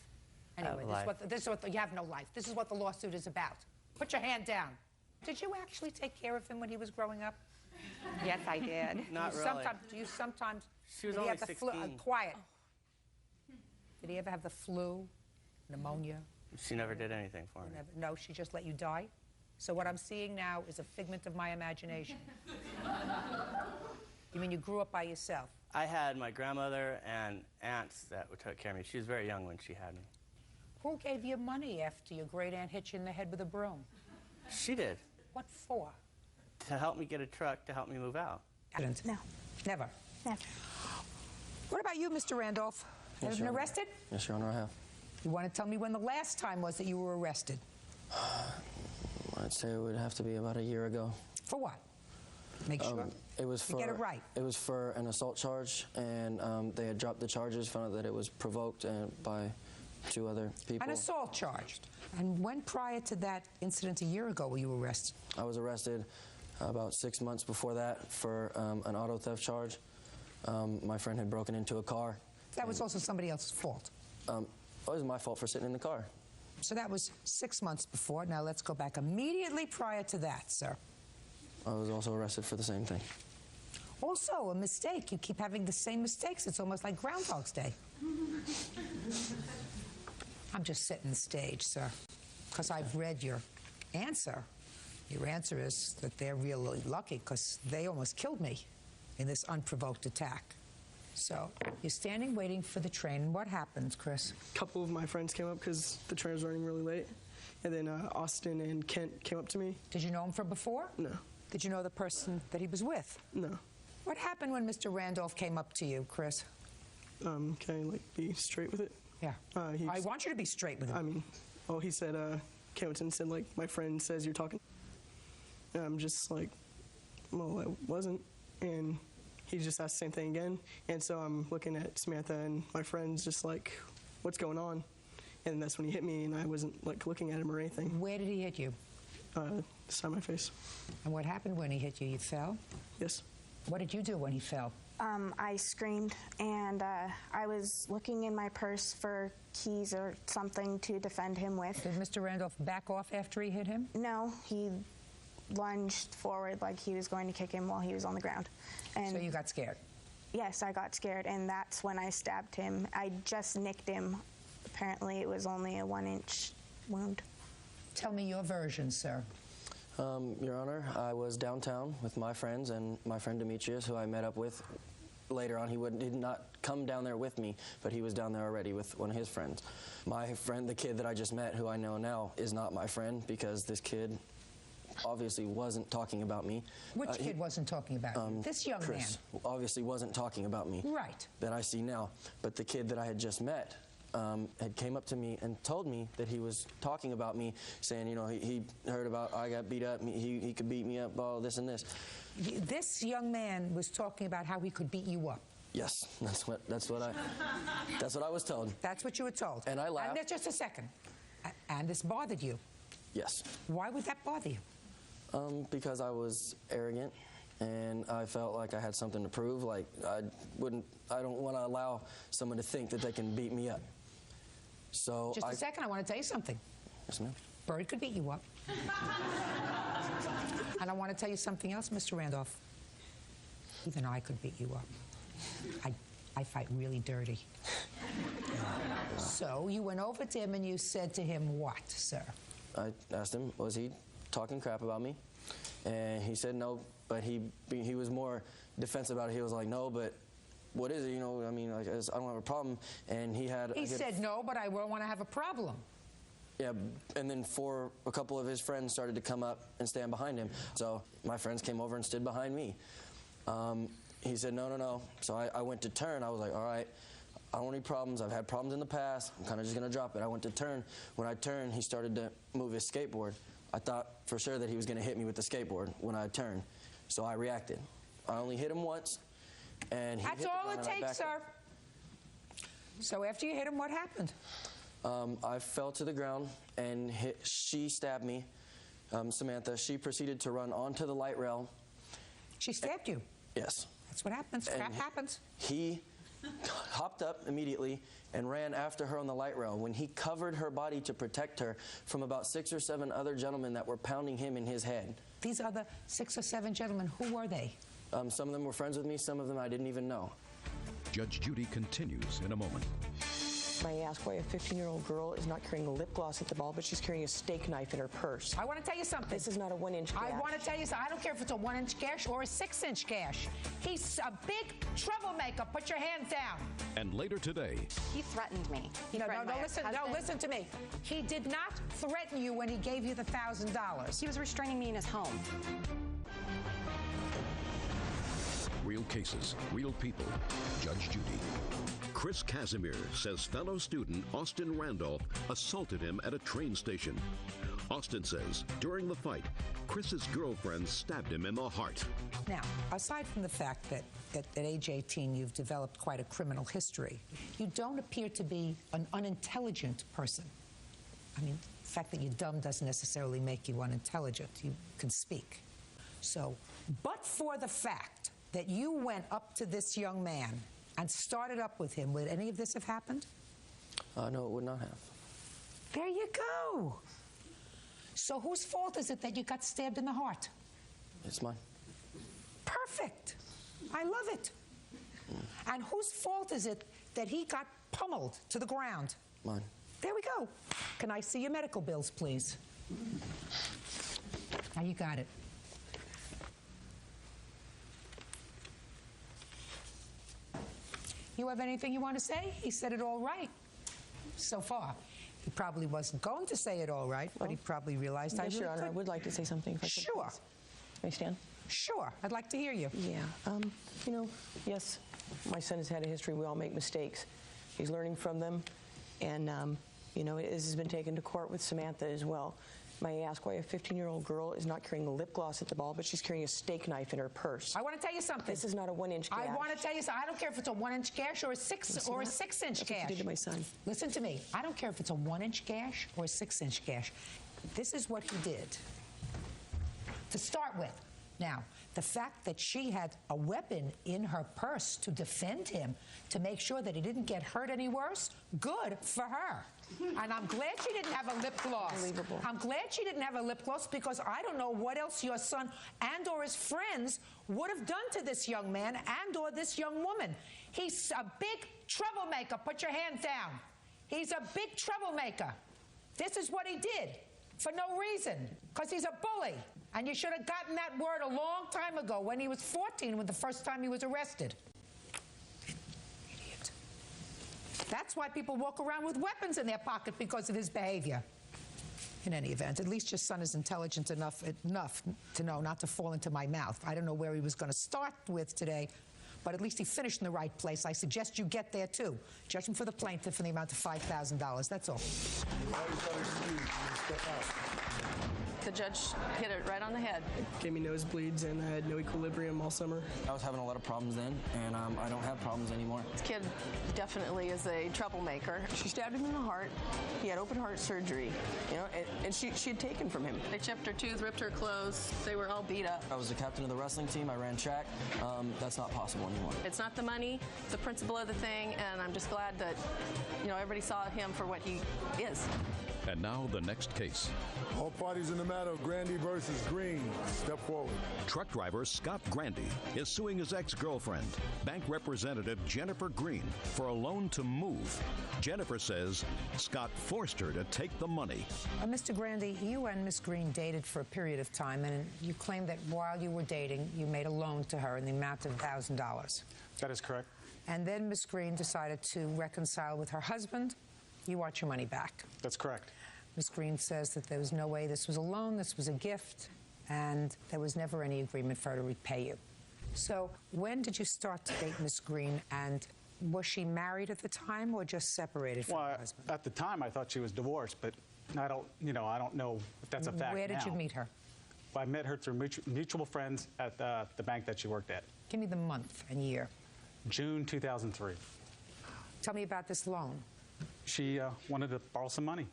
Anyway, this is what you have no life. This is what the lawsuit is about. Put your hand down. Did you actually take care of him when he was growing up? Yes, I did. Not really. Do you sometimes... She was did he only have the 16. flu? Quiet. Did he ever have the flu, pneumonia? She never did anything for me. No, she just let you die? So what I'm seeing now is a figment of my imagination. You mean you grew up by yourself? I had my grandmother and aunts that took care of me. She was very young when she had me. Who gave you money after your great-aunt hit you in the head with a broom? She did. What for? To help me get a truck to help me move out. No. Never? Never. What about you, Mr. Randolph? Have you been arrested? Yes, Your Honor, I have. You want to tell me when the last time was that you were arrested? I'd say it would have to be about a year ago. For what? Make sure. It was for, you get it right. It was for an assault charge, and they had dropped the charges, found out that it was provoked by 2 other people. An assault charge. And when prior to that incident a year ago were you arrested? I was arrested about 6 months before that for an auto theft charge. My friend had broken into a car. That was also somebody else's fault. It was my fault for sitting in the car. So that was 6 months before. Now let's go back immediately prior to that, sir. I was also arrested for the same thing. Also, a mistake. You keep having the same mistakes. It's almost like Groundhog's Day. I'm just setting the stage, sir, because I've read your answer. Your answer is that they're really lucky because they almost killed me in this unprovoked attack. So you're standing waiting for the train. What happens, Chris? A couple of my friends came up because the train was running really late. And then Austin and Kent came up to me. Did you know him from before? No. Did you know the person that he was with? No. What happened when Mr. Randolph came up to you, Chris? Can I, be straight with it? Yeah. I want you to be straight with him. I mean, he said, came up and said, my friend says you're talking. And I'm just like, well, I wasn't. And he just asked the same thing again. And so I'm looking at Samantha and my friend's just like, what's going on? And that's when he hit me, and I wasn't, looking at him or anything. Where did he hit you? Side of my face. And what happened when he hit you? You fell? Yes. What did you do when he fell? I screamed, and I was looking in my purse for keys or something to defend him with. Did Mr. Randolph back off after he hit him? No, he lunged forward like he was going to kick him while he was on the ground. And so you got scared? Yes, I got scared, and that's when I stabbed him. I just nicked him. Apparently, it was only a 1-inch wound. Tell me your version, sir. Your Honor, I was downtown with my friends and my friend Demetrius, who I met up with later on. He did not come down there with me, but he was down there already with one of his friends. My friend, the kid that I just met, who I know now, is not my friend because this kid obviously wasn't talking about me. Which kid wasn't talking about you? This young Chris man. Obviously wasn't talking about me. Right. That I see now. But the kid that I had just met had came up to me and told me that he was talking about me, saying, he heard about I got beat up, he could beat me up, all this and this. This young man was talking about how he could beat you up. Yes, that's what I was told. That's what you were told. And I laughed. And just a second. And this bothered you? Yes. Why would that bother you? Because I was arrogant, and I felt like I had something to prove. Like I don't want to allow someone to think that they can beat me up. So just a second, I want to tell you something. Yes, ma'am. Bird could beat you up. And I want to tell you something else, Mr. Randolph. Even I could beat you up. I fight really dirty. Yeah. So you went over to him and you said to him what, sir? I asked him, was he talking crap about me. And he said no, but he was more defensive about it. He was like, no, but what is it? You know, I mean, like, I don't have a problem. And he said no, but I won't want to have a problem. Yeah, and then a couple of his friends started to come up and stand behind him. So my friends came over and stood behind me. He said, no, no, no. So I went to turn. I was like, all right, I don't want any problems. I've had problems in the past. I'm kind of just going to drop it. I went to turn. When I turned, he started to move his skateboard. I thought for sure that he was going to hit me with the skateboard when I turned. So I reacted. I only hit him once, and he That's hit all the it ground and I takes, backed sir. up. So after you hit him, what happened? I fell to the ground, and she stabbed me, Samantha. She proceeded to run onto the light rail. She stabbed you? Yes. That's what happens. Crap happens. He hopped up immediately and ran after her on the light rail. When he covered her body to protect her from about 6 or 7 other gentlemen that were pounding him in his head. These other 6 or 7 gentlemen, who were they? Some of them were friends with me, some of them I didn't even know. Judge Judy continues in a moment. May I ask why a 15-year-old girl is not carrying a lip gloss at the ball, but she's carrying a steak knife in her purse? I want to tell you something. This is not a 1-inch gash. I want to tell you something. I don't care if it's a 1-inch gash or a 6-inch gash. He's a big troublemaker. Put your hands down. And later today. He threatened me. Listen to me. He did not threaten you when he gave you the $1,000. He was restraining me in his home. Real cases, real people. Judge Judy. Chris Casimir says fellow student Austin Randolph assaulted him at a train station. Austin says during the fight, Chris's girlfriend stabbed him in the heart. Now, aside from the fact that at age 18 you've developed quite a criminal history, you don't appear to be an unintelligent person. I mean, the fact that you're dumb doesn't necessarily make you unintelligent. You can speak. So, but for the fact that you went up to this young man and started up with him, would any of this have happened? No, it would not have. There you go. So whose fault is it that you got stabbed in the heart? It's mine. Perfect. I love it. And whose fault is it that he got pummeled to the ground? Mine. There we go. Can I see your medical bills, please? Now you got it. You have anything you want to say? He said it all right so far. He probably wasn't going to say it all right, but he probably realized I really Your Honor, could. I would like to say something. If I could, Sure. please. May I stand? Sure. I'd like to hear you. Yeah. You know, yes, my son has had a history. We all make mistakes. He's learning from them. And, you know, this has been taken to court with Samantha as well. May I ask why a 15-year-old girl is not carrying a lip gloss at the ball, but she's carrying a steak knife in her purse? I want to tell you something. This is not a 1-inch gash. I want to tell you something. I don't care if it's a 1-inch gash or a 6-inch gash. What you did to my son. Listen to me. I don't care if it's a 1-inch gash or a 6-inch gash. This is what he did. To start with. Now, the fact that she had a weapon in her purse to defend him, to make sure that he didn't get hurt any worse, good for her. And I'm glad she didn't have a lip gloss. Unbelievable. I'm glad she didn't have a lip gloss because I don't know what else your son and or his friends would have done to this young man and or this young woman. He's a big troublemaker. Put your hands down. He's a big troublemaker. This is what he did for no reason, because he's a bully. And you should have gotten that word a long time ago when he was 14, when the first time he was arrested. Idiot. That's why people walk around with weapons in their pocket, because of his behavior. In any event, at least your son is intelligent enough to know not to fall into my mouth. I don't know where he was going to start with today, but at least he finished in the right place. I suggest you get there, too. Judgment for the plaintiff in the amount of $5,000. That's all. The judge hit it right on the head. It gave me nosebleeds, and I had no equilibrium all summer. I was having a lot of problems then, and I don't have problems anymore. This kid definitely is a troublemaker. She stabbed him in the heart. He had open heart surgery, you know, and she had taken from him. They chipped her tooth, ripped her clothes. They were all beat up. I was the captain of the wrestling team. I ran track. That's not possible anymore. It's not the money, the principle of the thing, and I'm just glad that, you know, everybody saw him for what he is. And now the next case. All parties in the matter of Grandy versus Green, step forward. Truck driver Scott Grandy is suing his ex-girlfriend, bank representative Jennifer Green, for a loan to move. Jennifer says Scott forced her to take the money. Mr. Grandy, you and Miss Green dated for a period of time, and you claim that while you were dating, you made a loan to her in the amount of $1,000. That is correct. And then Miss Green decided to reconcile with her husband. You want your money back. That's correct. Ms. Green says that there was no way this was a loan, this was a gift, and there was never any agreement for her to repay you. So when did you start to date Ms. Green, and was she married at the time or just separated from her husband? At the time, I thought she was divorced, but I don't know if that's a fact. Where did you meet her? Well, I met her through mutual friends at the bank that she worked at. Give me the month and year. June 2003. Tell me about this loan. She wanted to borrow some money.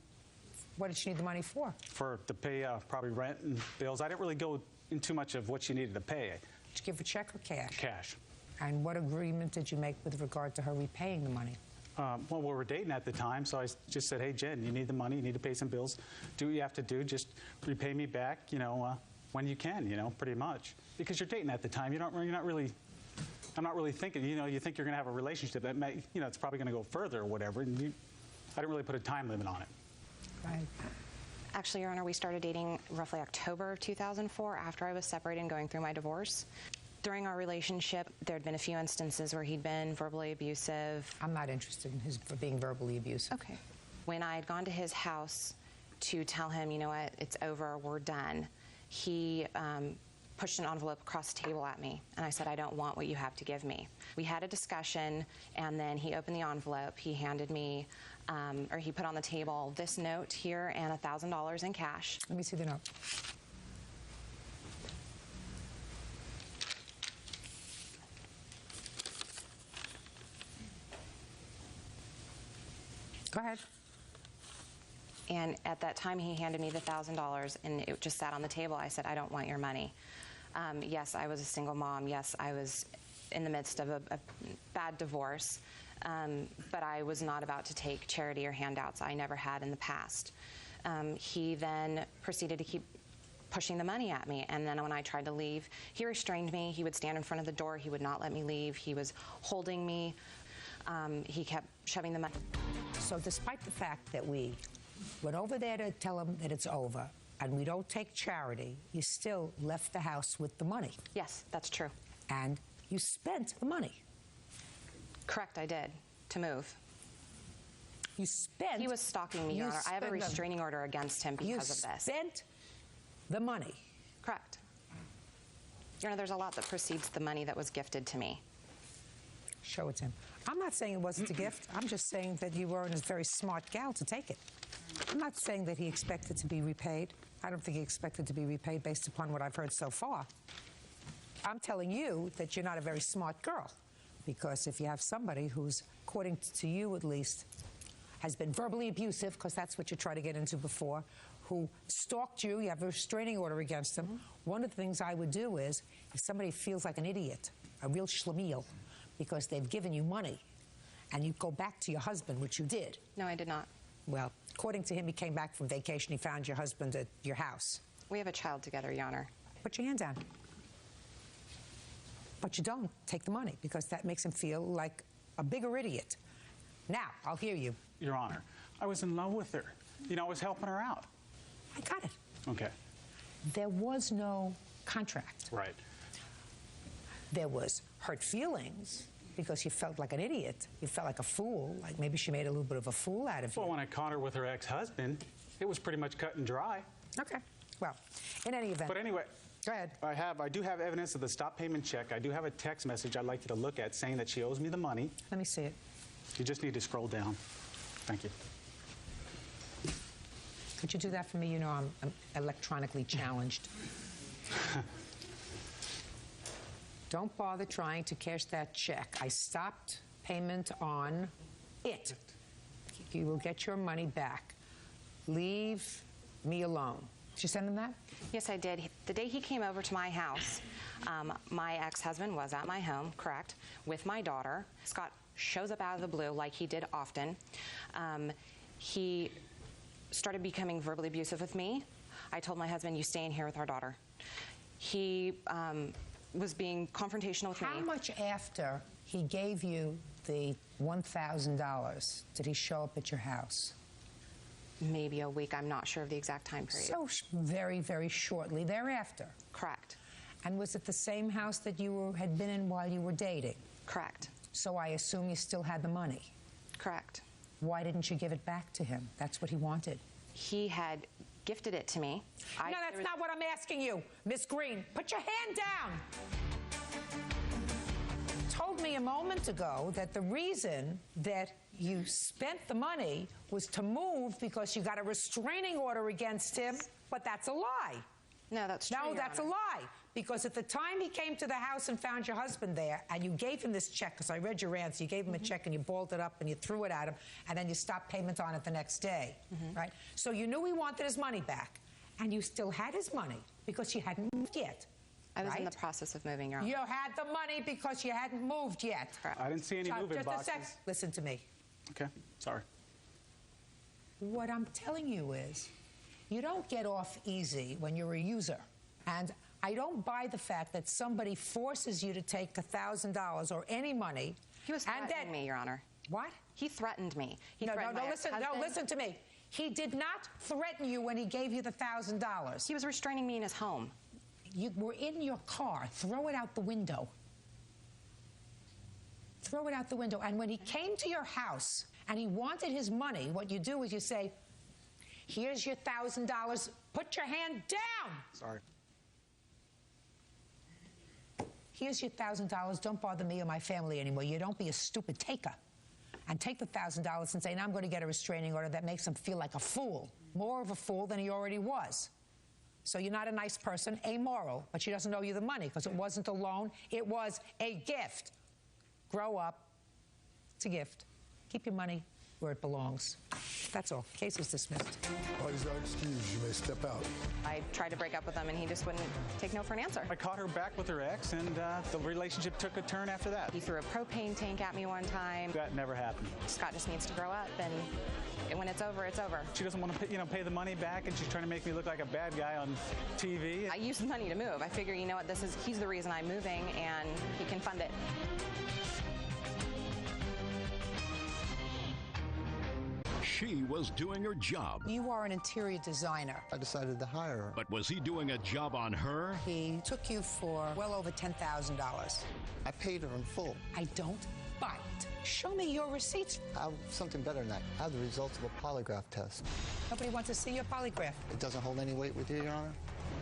What did she need the money for? To pay probably rent and bills. I didn't really go into much of what she needed to pay. Did you give her a check or cash? Cash. And what agreement did you make with regard to her repaying the money? Well, we were dating at the time, so I just said, hey, Jen, you need the money, you need to pay some bills. Do what you have to do, just repay me back, when you can, pretty much. Because you're dating at the time, I'm not really thinking, you think you're going to have a relationship that may, it's probably going to go further or whatever, and I didn't really put a time limit on it. Right. Actually, Your Honor, we started dating roughly October of 2004 after I was separated and going through my divorce. During our relationship, there had been a few instances where he'd been verbally abusive. I'm not interested in his being verbally abusive. Okay. When I had gone to his house to tell him, you know what, it's over, we're done, he pushed an envelope across the table at me, and I said, I don't want what you have to give me. We had a discussion, and then he opened the envelope. He handed me, or he put on the table this note here and $1,000 in cash. Let me see the note. Go ahead. And at that time, he handed me the $1,000, and it just sat on the table. I said, I don't want your money. Yes, I was a single mom. Yes, I was in the midst of a bad divorce, but I was not about to take charity or handouts. I never had in the past. He then proceeded to keep pushing the money at me, and then when I tried to leave, he restrained me. He would stand in front of the door. He would not let me leave. He was holding me. He kept shoving the money. So despite the fact that we went over there to tell him that it's over, and we don't take charity, you still left the house with the money. Yes, that's true. And you spent the money. Correct, I did, to move. You spent... He was stalking me, Your Honor. I have a restraining order against him because of this. You spent the money. Correct. Your Honor, there's a lot that precedes the money that was gifted to me. Show it to him. I'm not saying it wasn't a gift. I'm just saying that you weren't a very smart gal to take it. I'm not saying that he expected to be repaid. I don't think he expected to be repaid based upon what I've heard so far. I'm telling you that you're not a very smart girl, because if you have somebody who's, according to you at least, has been verbally abusive, because that's what you tried to get into before, who stalked you, you have a restraining order against them. One of the things I would do is, if somebody feels like an idiot, a real schlemiel, because they've given you money, and you go back to your husband, which you did. No, I did not. Well, according to him, he came back from vacation. He found your husband at your house. We have a child together, Your Honor. Put your hand down. But you don't take the money, because that makes him feel like a bigger idiot. Now, I'll hear you. Your Honor, I was in love with her. I was helping her out. I got it. Okay. There was no contract. Right. There was hurt feelings, because you felt like an idiot. You felt like a fool, like maybe she made a little bit of a fool out of you. Well, when I caught her with her ex-husband, it was pretty much cut and dry. Okay. Well, in any event. But anyway, go ahead. I do have evidence of the stop payment check. I do have a text message I'd like you to look at saying that she owes me the money. Let me see it. You just need to scroll down. Thank you. Could you do that for me? You know I'm electronically challenged. Don't bother trying to cash that check. I stopped payment on it. You will get your money back. Leave me alone. Did you send him that? Yes, I did. The day he came over to my house, my ex-husband was at my home, correct, with my daughter. Scott shows up out of the blue like he did often. He started becoming verbally abusive with me. I told my husband, you stay in here with our daughter. He was being confrontational with me. How much after he gave you the $1,000 did he show up at your house? Maybe a week. I'm not sure of the exact time period. So very, very shortly thereafter. Correct. And was it the same house that you had been in while you were dating? Correct. So I assume you still had the money? Correct. Why didn't you give it back to him? That's what he wanted. He had gifted it to me. No, that's not what I'm asking you, Miss Green. Put your hand down. Told me a moment ago that the reason that you spent the money was to move because you got a restraining order against him, but that's a lie. No, that's true. No, that's a lie. Because at the time he came to the house and found your husband there, and you gave him this check, because I read your answer, you gave him a check and you balled it up and you threw it at him, and then you stopped payment on it the next day, right? So you knew he wanted his money back, and you still had his money because you hadn't moved yet. I was in the process of moving, Your Honor. You had the money because you hadn't moved yet. I didn't see any moving boxes. Just a sec. Listen to me. Okay, sorry. What I'm telling you is, you don't get off easy when you're a user. And I don't buy the fact that somebody forces you to take $1,000 or any money. He was threatening me, Your Honor. What? He threatened me. Listen to me. He did not threaten you when he gave you the $1,000. He was restraining me in his home. You were in your car. Throw it out the window. Throw it out the window. And when he came to your house and he wanted his money, what you do is you say, here's your $1,000. Put your hand down. Sorry. Here's your $1,000. Don't bother me or my family anymore. You don't be a stupid taker. And take the $1,000 and say, now I'm going to get a restraining order that makes him feel like a fool. More of a fool than he already was. So you're not a nice person, amoral, but she doesn't owe you the money because it wasn't a loan. It was a gift. Grow up. It's a gift. Keep your money where it belongs. That's all. Case is dismissed. Parties are excused. You may step out. I tried to break up with him, and he just wouldn't take no for an answer. I caught her back with her ex, and the relationship took a turn after that. He threw a propane tank at me one time. That never happened. Scott just needs to grow up, and when it's over, it's over. She doesn't want to pay the money back, and she's trying to make me look like a bad guy on TV. I used the money to move. I figure, you know what, he's the reason I'm moving, and he can fund it. She was doing her job. You are an interior designer. I decided to hire her. But was he doing a job on her? He took you for well over $10,000. I paid her in full. I don't buy it. Show me your receipts. I have something better than that. I have the results of a polygraph test. Nobody wants to see your polygraph. It doesn't hold any weight with you, Your Honor?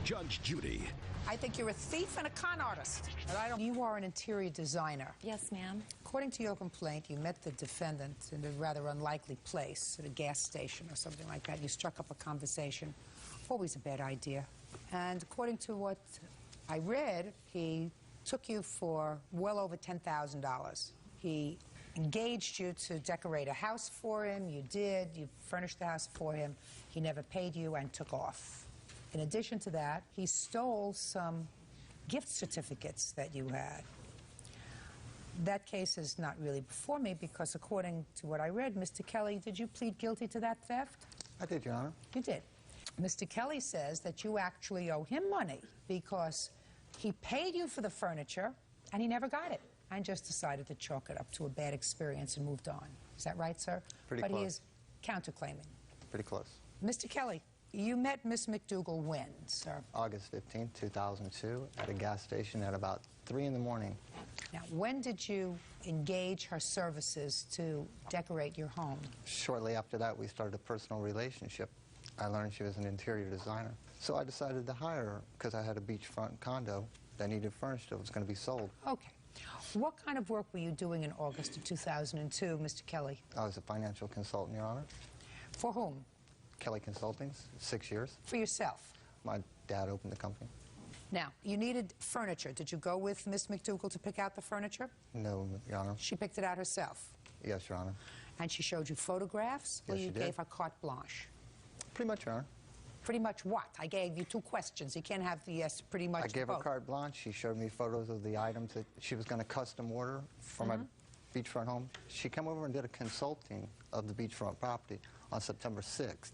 Judge Judy. I think you're a thief and a con artist. But you are an interior designer. Yes, ma'am. According to your complaint, you met the defendant in a rather unlikely place, at a gas station or something like that. You struck up a conversation. Always a bad idea. And according to what I read, he took you for well over $10,000. He engaged you to decorate a house for him. You did. You furnished the house for him. He never paid you and took off. In addition to that, he stole some gift certificates that you had. That case is not really before me because according to what I read, Mr. Kelly, did you plead guilty to that theft? I did, Your Honor. You did. Mr. Kelly says that you actually owe him money because he paid you for the furniture and he never got it and just decided to chalk it up to a bad experience and moved on. Is that right, sir? Pretty close. But he is counterclaiming. Pretty close. Mr. Kelly, you met Miss McDougal when, sir? August 15, 2002, at a gas station at about 3 in the morning. Now, when did you engage her services to decorate your home? Shortly after that, we started a personal relationship. I learned she was an interior designer. So I decided to hire her because I had a beachfront condo that needed furnished. It was going to be sold. Okay. What kind of work were you doing in August of 2002, Mr. Kelly? I was a financial consultant, Your Honor. For whom? Kelly Consultings, 6 years. For yourself? My dad opened the company. Now, you needed furniture. Did you go with Miss McDougal to pick out the furniture? No, Your Honor. She picked it out herself? Yes, Your Honor. And she showed you photographs? Yes, or you she did. gave her carte blanche? Pretty much, Your Honor. Pretty much what? I gave you 2 questions. You can't have the yes, pretty much. I gave her both. carte blanche. She showed me photos of the items that she was going to custom order for my beachfront home. She came over and did a consulting of the beachfront property on September 6th.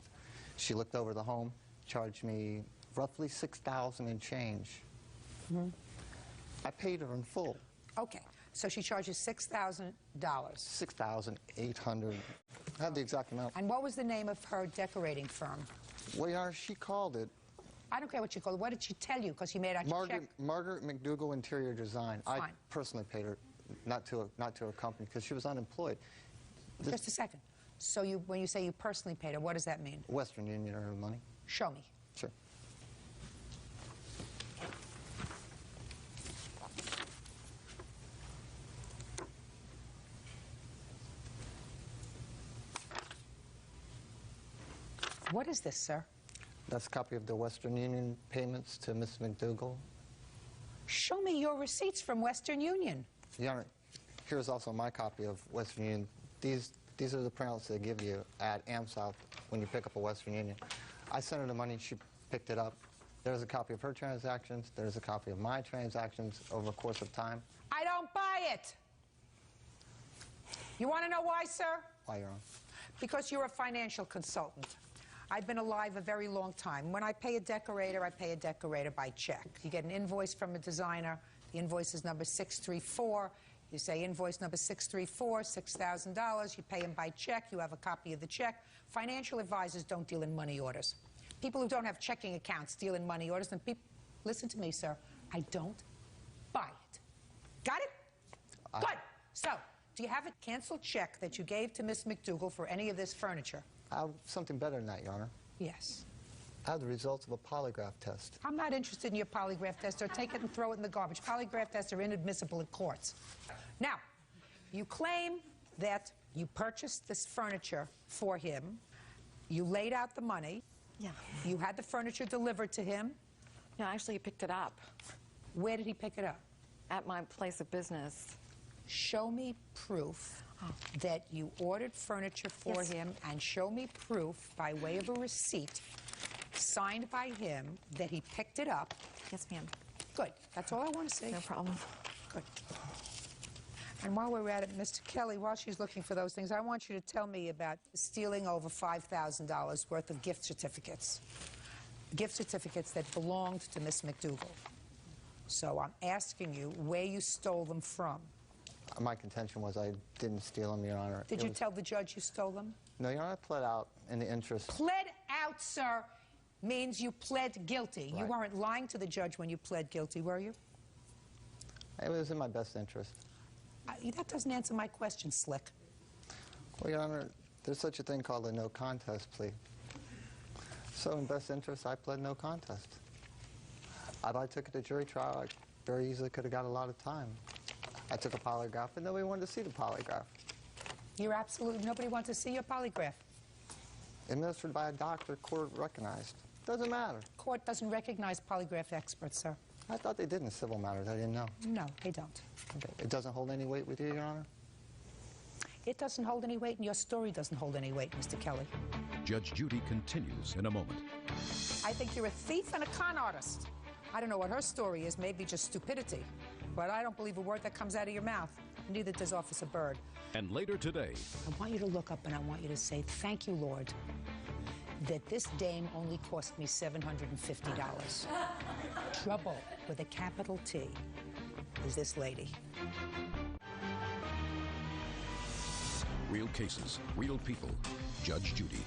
She looked over the home, charged me roughly $6,000 and change. I paid her in full. Okay, so she charges $6,000. $6,800. I have the exact amount. And what was the name of her decorating firm? Well, Your Honor, she called it. I don't care what she called it. What did she tell you? Because she made out your check. Margaret McDougall Interior Design. Fine. I personally paid her, not to a company, because she was unemployed. Just a second. So when you say you personally paid her, what does that mean? Western Union earned money. Show me. Sure. What is this, sir? That's a copy of the Western Union payments to Miss McDougall. Show me your receipts from Western Union. Your Honor, here's also my copy of Western Union. These are the printouts they give you at AmSouth when you pick up a Western Union. I sent her the money, she picked it up. There's a copy of her transactions, there's a copy of my transactions over the course of time. I don't buy it. You want to know why, sir? Why, Your Honor? Because you're a financial consultant. I've been alive a very long time. When I pay a decorator, I pay a decorator by check. You get an invoice from a designer. The invoice is number 634. You say invoice number 634, $6,000. You pay him by check. You have a copy of the check. Financial advisors don't deal in money orders. People who don't have checking accounts deal in money orders. And people, listen to me, sir. I don't buy it. Got it? Good. So, do you have a canceled check that you gave to Miss McDougall for any of this furniture? I have something better than that, Your Honor. Yes. I have the results of a polygraph test. I'm not interested in your polygraph test, or take it and throw it in the garbage. Polygraph tests are inadmissible in courts. Now, you claim that you purchased this furniture for him. You laid out the money. Yeah. You had the furniture delivered to him. No, actually, he picked it up. Where did he pick it up? At my place of business. Show me proof that you ordered furniture for him, and show me proof by way of a receipt signed by him that he picked it up. Yes, ma'am. Good. That's all I want to see. No problem. Good. And while we're at it, Mr. Kelly, while she's looking for those things, I want you to tell me about stealing over $5,000 worth of gift certificates. Gift certificates that belonged to Miss McDougall. So I'm asking you where you stole them from. My contention was I didn't steal them, Your Honor. Did you tell the judge you stole them? No, Your Honor, I pled out in the interest. Pled out, sir, means you pled guilty. Right. You weren't lying to the judge when you pled guilty, were you? It was in my best interest. That doesn't answer my question, Slick. Well, Your Honor, there's such a thing called a no contest plea. So in best interest, I pled no contest. If I took it to jury trial, I very easily could have got a lot of time. I took a polygraph, and nobody wanted to see the polygraph. You're absolutely, nobody wants to see your polygraph. Administered by a doctor, court recognized. Doesn't matter. Court doesn't recognize polygraph experts, sir. I thought they did in civil matters. I didn't know. No, they don't. Okay. It doesn't hold any weight with you, Your Honor? It doesn't hold any weight, and your story doesn't hold any weight, Mr. Kelly. Judge Judy continues in a moment. I think you're a thief and a con artist. I don't know what her story is, maybe just stupidity. But I don't believe a word that comes out of your mouth. Neither does Officer Byrd. And later today, I want you to look up and I want you to say, thank you, Lord, that this dame only cost me $750. Trouble with a capital T is this lady. real cases, real people. Judge Judy.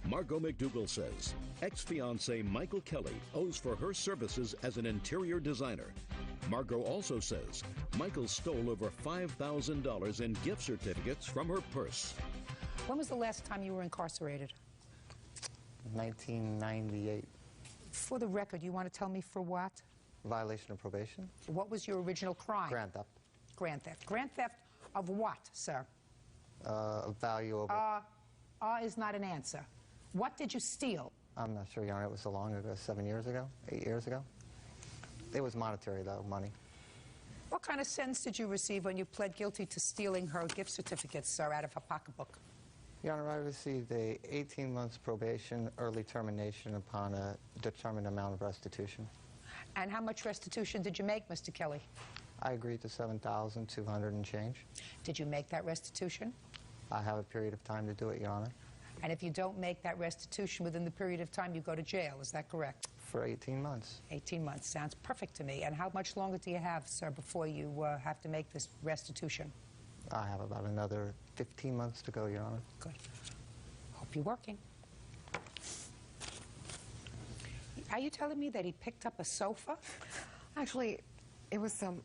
Margot McDougall says ex-fiancé Michael Kelly owes for her services as an interior designer. Margot also says Michael stole over $5,000 in gift certificates from her purse. When was the last time you were incarcerated? 1998. For the record, you want to tell me for what? Violation of probation. What was your original crime? Grand theft. Grand theft. Grand theft of what, sir? A value over... Is not an answer. What did you steal? I'm not sure, Your Honor. It was so long ago, 7 years ago, 8 years ago. It was monetary, though, money. What kind of sentence did you receive when you pled guilty to stealing her gift certificates, sir, out of her pocketbook? Your Honor, I received a 18 months probation, early termination upon a determined amount of restitution. And how much restitution did you make, Mr. Kelly? I agreed to $7,200 and change. Did you make that restitution? I have a period of time to do it, Your Honor. And if you don't make that restitution within the period of time, you go to jail. Is that correct? For 18 months. 18 months. Sounds perfect to me. And how much longer do you have, sir, before you have to make this restitution? I have about another 15 months to go, Your Honor. Good. Hope you're working. Are you telling me that he picked up a sofa? Actually, it was some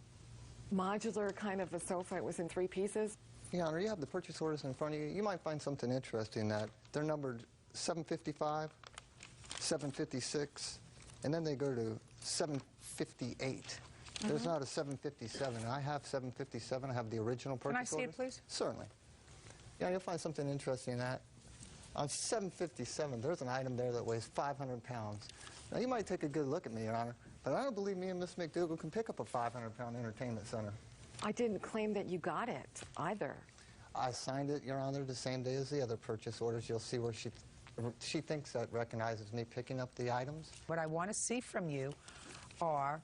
modular kind of a sofa. It was in 3 pieces. Your Honor, you have the purchase orders in front of you. You might find something interesting in that they're numbered 755, 756, and then they go to 758. There's not a 757. I have 757. I have the original purchase orders. Can I see it, please? Certainly. Yeah, you'll find something interesting in that. On 757, there's an item there that weighs 500 pounds. Now, you might take a good look at me, Your Honor, but I don't believe me and Miss McDougal can pick up a 500-pound entertainment center. I didn't claim that you got it, either. I signed it, Your Honor, the same day as the other purchase orders. You'll see where she thinks that recognizes me picking up the items. What I want to see from you are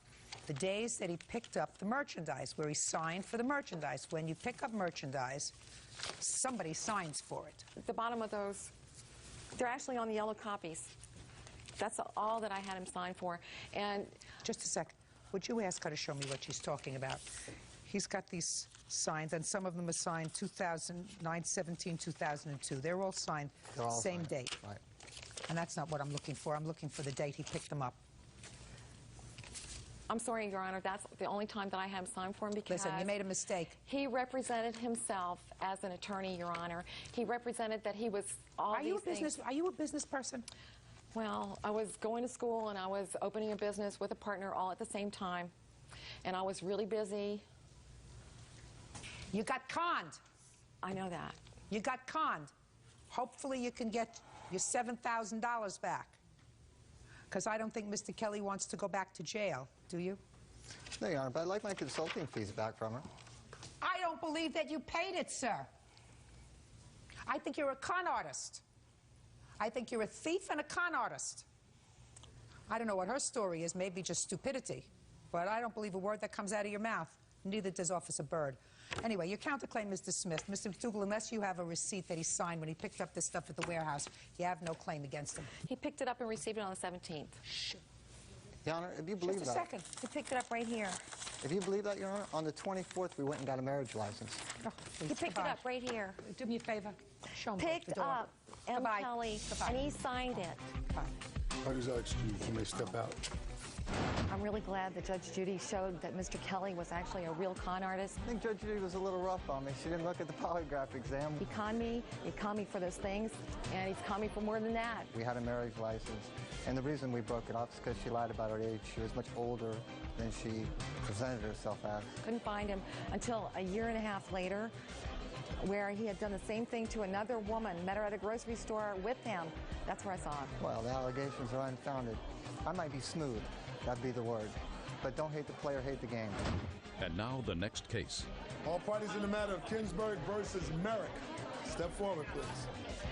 the days that he picked up the merchandise, where he signed for the merchandise. When you pick up merchandise, somebody signs for it. At the bottom of those, they're actually on the yellow copies. That's all that I had him sign for. And just a second. Would you ask her to show me what she's talking about? He's got these signs, and some of them are signed 2009-17, 2002. They're all signed same date. Right. And that's not what I'm looking for. I'm looking for the date he picked them up. I'm sorry, Your Honor, that's the only time that I had him sign for him because... Listen, you made a mistake. He represented himself as an attorney, Your Honor. He represented that he was all Are you a business person? Well, I was going to school and I was opening a business with a partner all at the same time. And I was really busy. You got conned. I know that. You got conned. Hopefully you can get your $7,000 back. Because I don't think Mr. Kelly wants to go back to jail, do you? No, Your Honor, but I'd like my consulting fees back from her. I don't believe that you paid it, sir. I think you're a con artist. I think you're a thief and a con artist. I don't know what her story is, maybe just stupidity. But I don't believe a word that comes out of your mouth. Neither does Officer Byrd. Anyway, your counterclaim is dismissed. Mr. McDougal, unless you have a receipt that he signed when he picked up this stuff at the warehouse, you have no claim against him. He picked it up and received it on the 17th. Your Honor, if you believe that... Just a second. He picked it up right here. If you believe that, Your Honor, on the 24th, we went and got a marriage license. Oh, He picked it up right here. Do me a favor. Show me Picked the door. up M. Kelly, and he signed it. How does that excuse? You may step out. I'm really glad that Judge Judy showed that Mr. Kelly was actually a real con artist. I think Judge Judy was a little rough on me. She didn't look at the polygraph exam. He conned me for those things, and he's conned me for more than that. We had a marriage license, and the reason we broke it off is because she lied about her age. She was much older than she presented herself as. Couldn't find him until a year and a half later, where he had done the same thing to another woman, met her at a grocery store with him. That's where I saw him. Well, the allegations are unfounded. I might be smooth. That'd be the word. But don't hate the player, hate the game. And now the next case. All parties in the matter of Kinsberg versus Merrick. Step forward, please.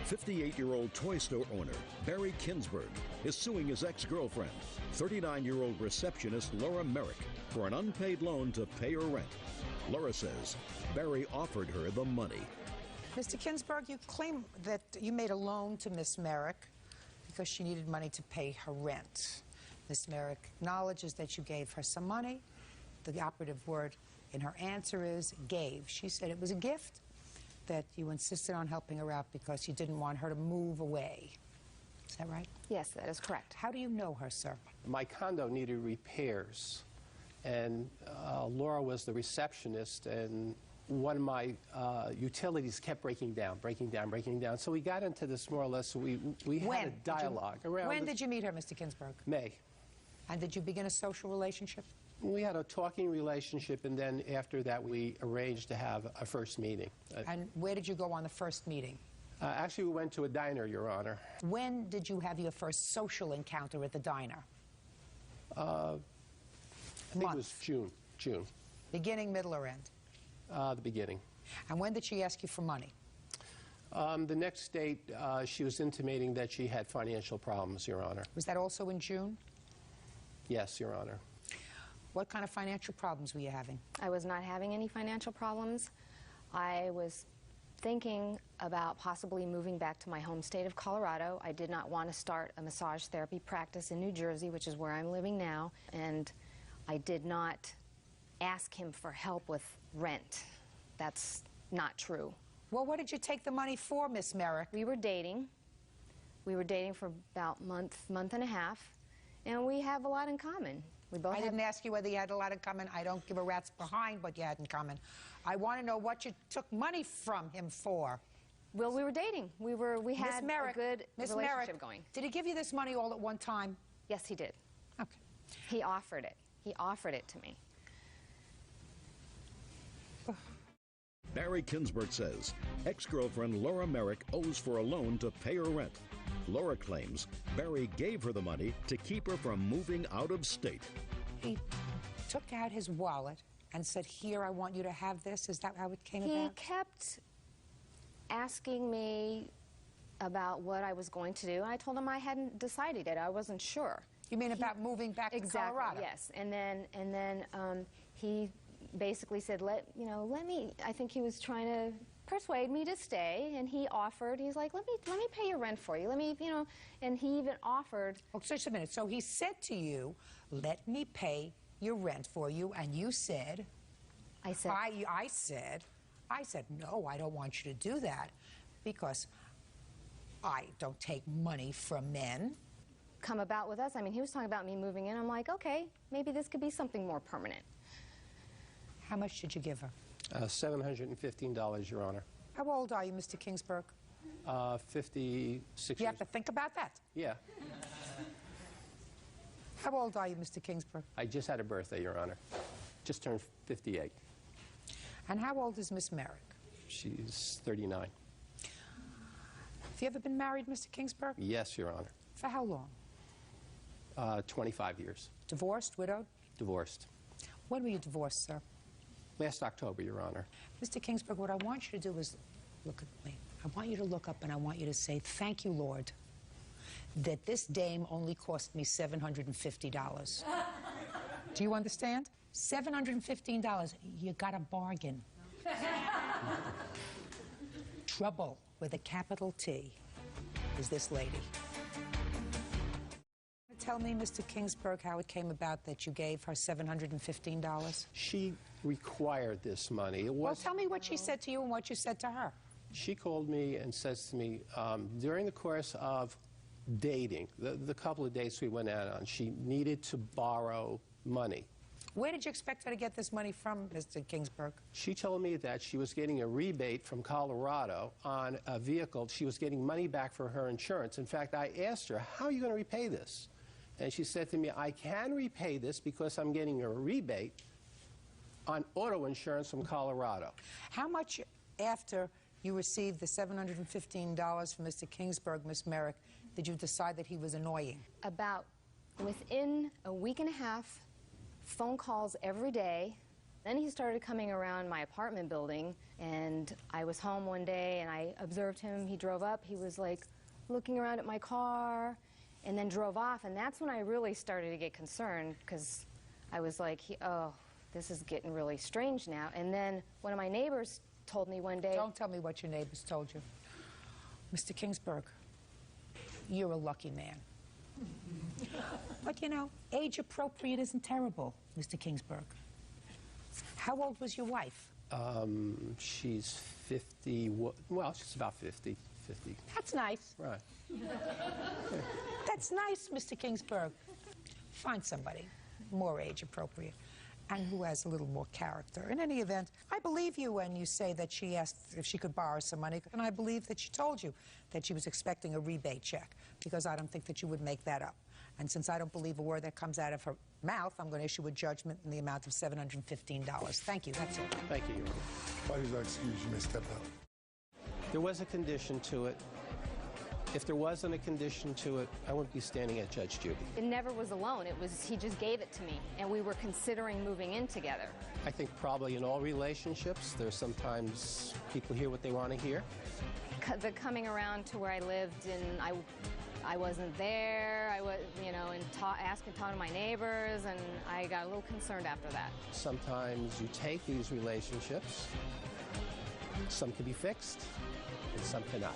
58-year-old toy store owner Barry Kinsberg is suing his ex-girlfriend, 39-year-old receptionist Laura Merrick, for an unpaid loan to pay her rent. Laura says Barry offered her the money. Mr. Kinsberg, you claim that you made a loan to Miss Merrick because she needed money to pay her rent. Miss Merrick acknowledges that you gave her some money. The operative word in her answer is gave. She said it was a gift, that you insisted on helping her out because you didn't want her to move away. Is that right? Yes, that is correct. How do you know her, sir? My condo needed repairs, and Laura was the receptionist, and one of my utilities kept breaking down. So we got into this more or less, we had a dialogue. When did you meet her, Mr. Kinsberg? May. And did you begin a social relationship? We had a talking relationship, and then after that we arranged to have a first meeting. And where did you go on the first meeting? Actually, we went to a diner, Your Honor. When did you have your first social encounter at the diner? I think it was June. Beginning, middle, or end? The beginning. And when did she ask you for money? The next date, she was intimating that she had financial problems, Your Honor. Was that also in June? Yes, Your Honor. What kind of financial problems were you having? I was not having any financial problems. I was thinking about possibly moving back to my home state of Colorado. I did not want to start a massage therapy practice in New Jersey, which is where I'm living now, and I did not ask him for help with rent. That's not true. Well, what did you take the money for, Miss Merrick? We were dating. We were dating for about a month and a half, and we have a lot in common. I didn't ask you whether you had a lot in common. I don't give a rat's behind what you had in common. I want to know what you took money from him for. Well, we were dating. We had a good relationship going. Did he give you this money all at one time? Yes, he did. Okay. He offered it. He offered it to me. Barry Kinsberg says ex-girlfriend Laura Merrick owes for a loan to pay her rent. Laura claims Barry gave her the money to keep her from moving out of state. He took out his wallet and said, "Here, I want you to have this." Is that how it came about? He kept asking me about what I was going to do, and I told him I hadn't decided it. I wasn't sure. You mean about moving back to Colorado? Yes. And then he basically said, let me. I think he was trying to persuade me to stay, and he offered. He's like, let me pay your rent for you. Let me, and he even offered. Oh, just a minute. So he said to you, "Let me pay your rent for you," and you said, I said, "No, I don't want you to do that because I don't take money from men." Come about with us. I mean, he was talking about me moving in. I'm like, okay, maybe this could be something more permanent. How much did you give her? $715, Your Honor. How old are you, Mr. Kingsburg? 56 You years. have to think about that. Yeah. How old are you, Mr. Kingsburg? I just had a birthday, Your Honor. Just turned 58. And how old is Miss Merrick? She's 39. Have you ever been married, Mr. Kingsburg? Yes, Your Honor. For how long? 25 years. Divorced, widowed? Divorced. When were you divorced, sir? Last October, Your Honor. Mr. Kingsburg, what I want you to do is look at me. I want you to look up and I want you to say, "Thank you, Lord, that this dame only cost me $750. Do you understand? $715. You got a bargain. Trouble with a capital T is this lady. Tell me, Mr. Kingsburg, how it came about that you gave her $715? She required this money. Well, tell me what she said to you and what you said to her. She called me and says to me, during the course of dating, the couple of dates we went out on, she needed to borrow money. Where did you expect her to get this money from, Mr. Kingsburg? She told me that she was getting a rebate from Colorado on a vehicle. She was getting money back for her insurance. In fact, I asked her, "How are you going to repay this?" And she said to me, "I can repay this because I'm getting a rebate on auto insurance from Colorado." How much after you received the $715 from Mr. Kingsburg, Miss Merrick, did you decide that he was annoying? About within a week and a half, phone calls every day. Then he started coming around my apartment building, and I was home one day and I observed him. He drove up. He was like looking around at my car and then drove off, and that's when I really started to get concerned because I was like, oh, this is getting really strange now. And then one of my neighbors told me one day... Don't tell me what your neighbors told you. Mr. Kingsburg, you're a lucky man. But, you know, age appropriate isn't terrible, Mr. Kingsburg. How old was your wife? She's 50, well, she's about 50. That's nice. Right. That's nice, Mr. Kingsburg. Find somebody more age appropriate and who has a little more character. In any event, I believe you when you say that she asked if she could borrow some money, and I believe that she told you that she was expecting a rebate check, because I don't think that you would make that up. And since I don't believe a word that comes out of her mouth, I'm going to issue a judgment in the amount of $715. Thank you. That's it. Thank you, Your Honor. Why does that excuse you may step out? There was a condition to it. If there wasn't a condition to it, I wouldn't be standing at Judge Judy. It never was a loan. It was, he just gave it to me, and we were considering moving in together. I think probably in all relationships, there's sometimes people hear what they want to hear. The coming around to where I lived, and I wasn't there. I was, you know, and asking, talking to my neighbors, and I got a little concerned after that. Sometimes you take these relationships Some can be fixed, and some cannot.